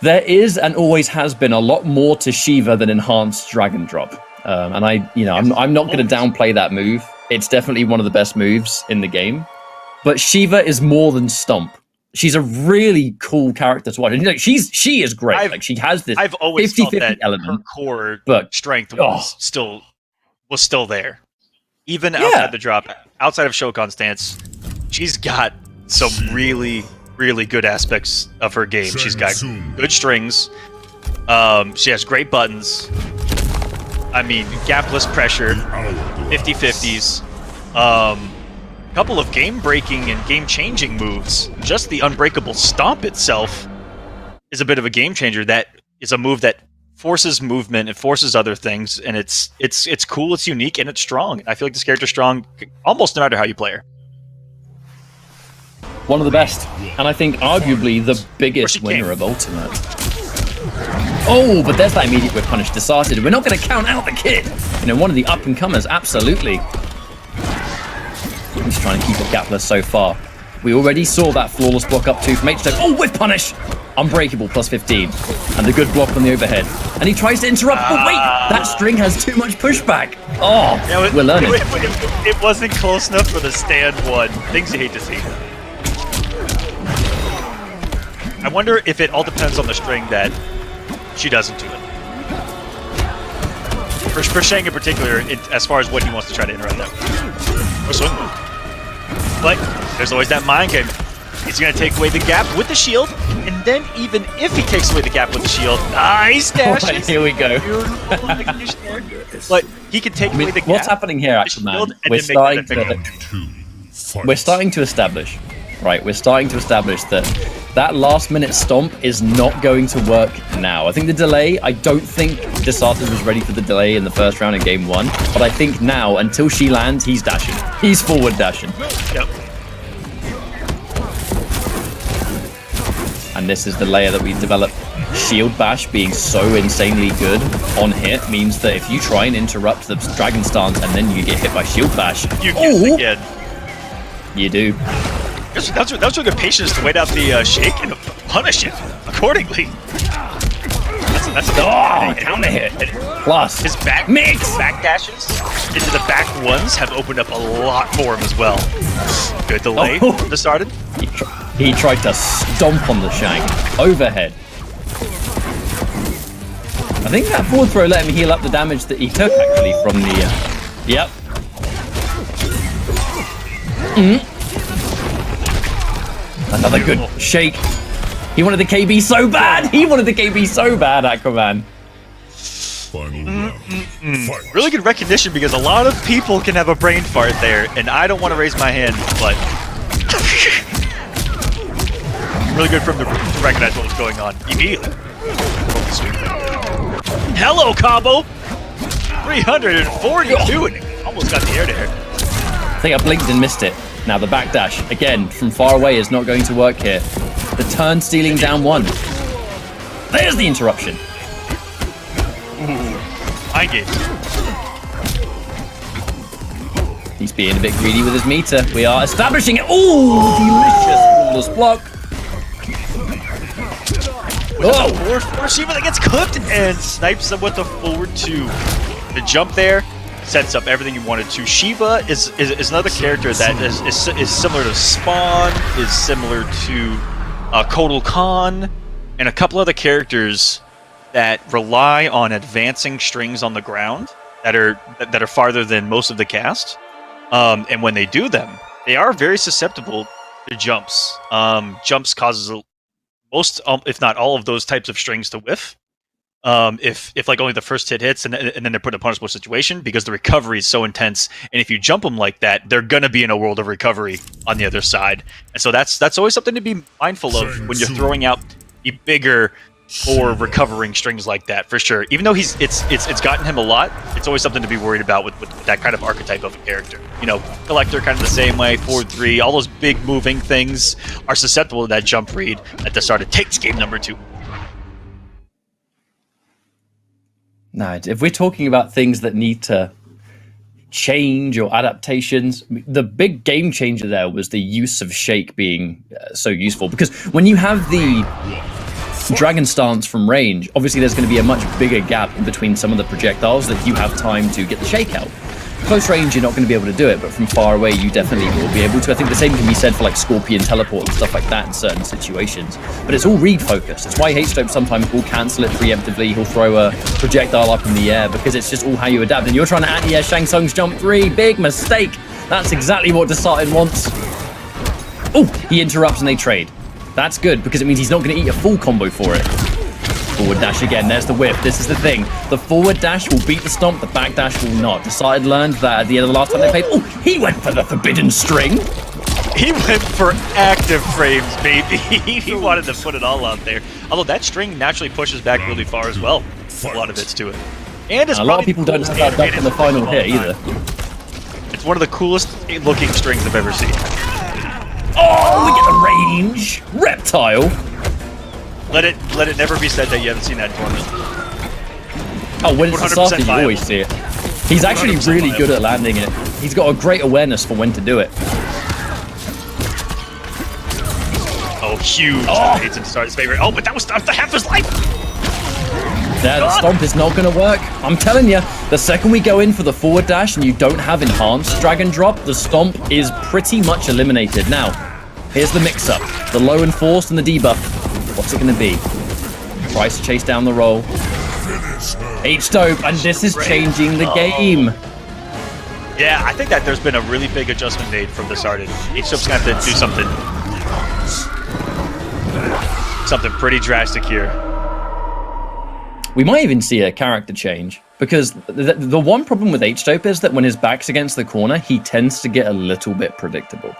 There is and always has been a lot more to Shiva than enhanced Dragon Drop. And I'm not going to downplay that move. It's definitely one of the best moves in the game. But Shiva is more than Stomp. She's a really cool character to watch. And, she is great. Like she has this 50-50 element. Her core but, strength was still there. Even outside the drop, outside of Shokan stance, she's got some really, really good aspects of her game. She's got good strings. She has great buttons. I mean, gapless pressure, 50-50s, couple of game-breaking and game-changing moves. Just the unbreakable stomp itself is a bit of a game-changer. That is a move that forces movement, it forces other things, and it's cool, it's unique, and it's strong. I feel like this character's strong almost no matter how you play her. One of the best, and I think arguably the biggest winner of Ultimate. Oh, but there's that immediate whip punish Desarted. We're not going to count out the kid. One of the up-and-comers, absolutely. He's trying to keep it gapless so far. We already saw that flawless block up 2 from H-Dope. Oh, whip punish! Unbreakable, plus 15. And the good block on the overhead. And he tries to interrupt, but wait! That string has too much pushback. Oh, yeah, we're learning. It wasn't close enough for the stand one. Things you hate to see. I wonder if it all depends on the string that she doesn't do it. For Shang in particular, as far as what he wants to try to interrupt them. Or swing move. But there's always that mind game. He's going to take away the gap with the shield, and then even if he takes away the gap with the shield, nice dash. Right, here we go. But he can take away the gap. What's happening here, actually, man? We're starting to establish, right? We're starting to establish that last-minute stomp is not going to work now. I think the delay, I don't think Desarted was ready for the delay in the first round in game 1, but I think now, until she lands, he's dashing. He's forward dashing. Yep. And this is the layer that we've developed. Shield bash being so insanely good on hit means that if you try and interrupt the dragon stance and then you get hit by shield bash, you get it again. You do. That was really good patience to wait out the shake and punish it accordingly. That's a counter hit. Plus his back dashes into the back ones have opened up a lot for him as well. Good delay. Just started. He tried to stomp on the Shang overhead. I think that forward throw let him heal up the damage that he took actually from the. Yep. Another good shake. He wanted the KB so bad. Aquaman. Really good recognition because a lot of people can have a brain fart there, and I don't want to raise my hand, but Really good for him to recognize what was going on immediately. Hello, combo! 342 and almost got the air there. I think I blinked and missed it. Now the backdash, again, from far away is not going to work here. The turn stealing down 1. There's the interruption. Mind games. He's being a bit greedy with his meter. We are establishing it. Ooh, delicious flawless block. Oh, Forward Shiva that gets clipped and snipes them with the forward 2. The jump there sets up everything you wanted to. Shiva is another character that is similar to Spawn, is similar to Kotal Khan, and a couple other characters that rely on advancing strings on the ground that are farther than most of the cast. And when they do them, they are very susceptible to jumps. Jumps causes most, if not all, of those types of strings to whiff. If like only the first hit hits and then they're put in a punishable situation because the recovery is so intense. And if you jump them like that, they're gonna be in a world of recovery on the other side. And so that's always something to be mindful of when you're throwing out the bigger or recovering strings like that, for sure. Even though it's gotten him a lot, it's always something to be worried about with that kind of archetype of a character. You know, Collector kind of the same way, 4-3, all those big moving things are susceptible to that jump read at the start. It takes game number 2. No, if we're talking about things that need to change or adaptations, the big game changer there was the use of Shake being so useful. Because when you have the Dragon Stance from range, obviously there's going to be a much bigger gap in between some of the projectiles that you have time to get the Shake out. Close range, you're not going to be able to do it, but from far away, you definitely will be able to. I think the same can be said for like Scorpion Teleport and stuff like that in certain situations. But it's all read focused. It's why H-Dope sometimes will cancel it preemptively. He'll throw a projectile up in the air because it's just all how you adapt. And you're trying to anti-air Shang Tsung's jump 3. Big mistake. That's exactly what Desarted wants. Oh, he interrupts and they trade. That's good because it means he's not going to eat a full combo for it. Forward dash again, there's the whip. This is the thing. The forward dash will beat the stomp, the back dash will not. Desarted learned that at the end of the last time they played. Oh, he went for the forbidden string. He went for active frames, baby. He wanted to put it all out there. Although that string naturally pushes back really far as well. A lot of hits to it. And it's a lot of people don't have that duck in the final hit either. It's one of the coolest looking strings I've ever seen. Oh, we get the range. Reptile. Let it never be said that you haven't seen that tournament. Oh, when it's started, you always see it. He's actually really good at landing it. He's got a great awareness for when to do it. Oh, huge. Oh. Hates him to start his favorite. Oh, but that was after half his life. Yeah, the stomp is not going to work. I'm telling you, the second we go in for the forward dash and you don't have enhanced drag and drop, the stomp is pretty much eliminated. Now, here's the mix-up. The low enforced and the debuff. What's it going to be? Tries to chase down the roll. H-Dope, and this is changing the game. Yeah, I think that there's been a really big adjustment made from the start. H-Dope's going to have to do something pretty drastic here. We might even see a character change, because the one problem with H-Dope is that when his back's against the corner, he tends to get a little bit predictable.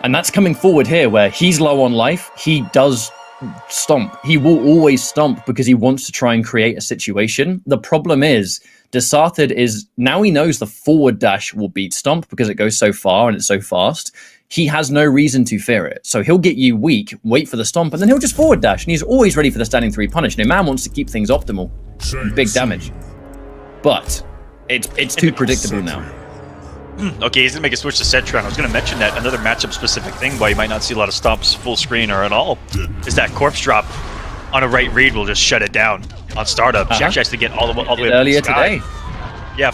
And that's coming forward here, where he's low on life, he does stomp. He will always stomp because he wants to try and create a situation. The problem is, Desarted is, now he knows the forward dash will beat stomp because it goes so far and it's so fast. He has no reason to fear it. So he'll get you weak, wait for the stomp, and then he'll just forward dash, and he's always ready for the standing 3 punish. Now, man wants to keep things optimal. Big damage. But it's too predictable now. Okay, he's going to make a switch to Cetron. I was going to mention that another matchup-specific thing why you might not see a lot of stomps full screen or at all is that corpse drop on a right read will just shut it down on startup. She actually has to get all the way up earlier to the sky. Today. Yeah,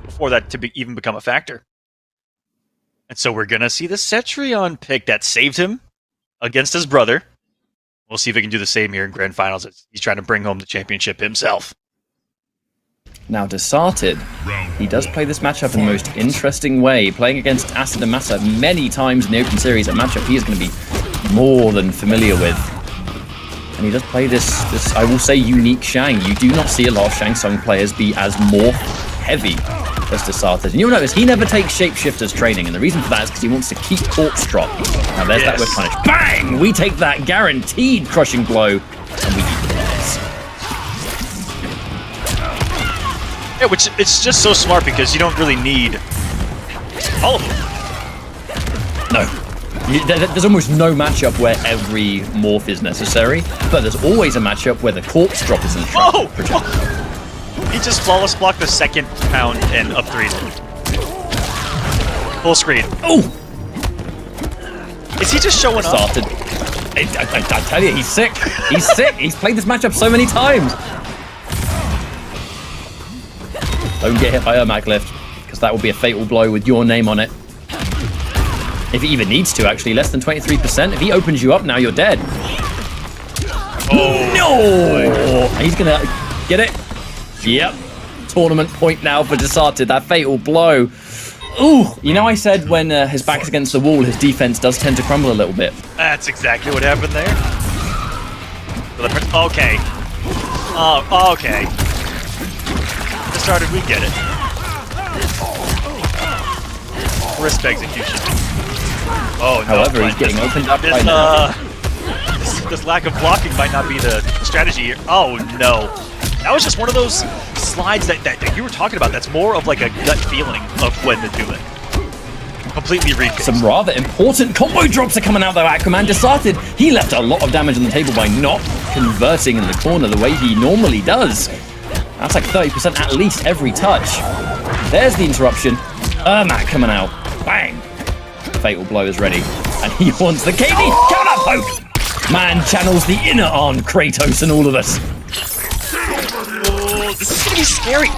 before that to even become a factor. And so we're going to see the Cetrion pick that saved him against his brother. We'll see if he can do the same here in Grand Finals. He's trying to bring home the championship himself. Now, Desarted, he does play this matchup in the most interesting way, playing against Acid and Massa many times in the Open Series, a matchup he is going to be more than familiar with. And he does play this, I will say, unique Shang. You do not see a lot of Shang Tsung players be as morph heavy That's Desarted. And you'll notice he never takes Shapeshifter's training, and the reason for that is because he wants to keep Corpse Drop. Now there's that whip punish. Bang! We take that guaranteed crushing blow, and we eat the bears. Yeah, which it's just so smart because you don't really need all of them. No. There's almost no matchup where every morph is necessary, but there's always a matchup where the Corpse Drop is in Whoa! projectile. He just flawless blocked the second pound and up 3. Full screen. Oh! Is he just showing up? Started. I tell you, he's sick. He's sick. He's played this matchup so many times. Don't get hit by Ermac Lift, because that will be a fatal blow with your name on it. If he even needs to, actually. Less than 23%. If he opens you up now, you're dead. Oh. No! He's going to get it. Yep. Tournament point now for Desarted. That fatal blow. Ooh, you know I said when his back is against the wall, his defense does tend to crumble a little bit. That's exactly what happened there. Okay. Oh, okay. Started, we get it. Crisp execution. Oh, no. However, he's getting opened up right now. This lack of blocking might not be the strategy here. Oh, no. That was just one of those slides that you were talking about. That's more of like a gut feeling of when to do it. Completely read. Some rather important combo drops are coming out though. Aquaman Desarted. He left a lot of damage on the table by not converting in the corner the way he normally does. That's like 30% at least every touch. There's the interruption. Ermac coming out. Bang. Fatal blow is ready. And he wants the KD counter poke. Man channels the inner on Kratos and all of us. Oh, this is going to be scary.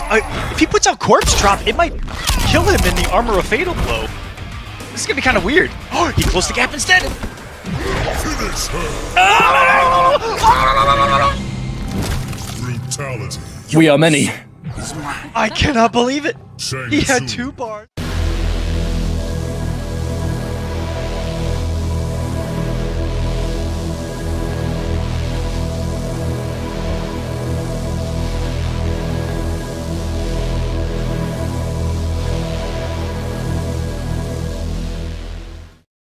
If he puts out Corpse Drop, it might kill him in the Armor of Fatal blow. This is going to be kind of weird. Oh, he closed the gap instead. Brutality. We are many. I cannot believe it. Shang He had Tsung. 2 bars.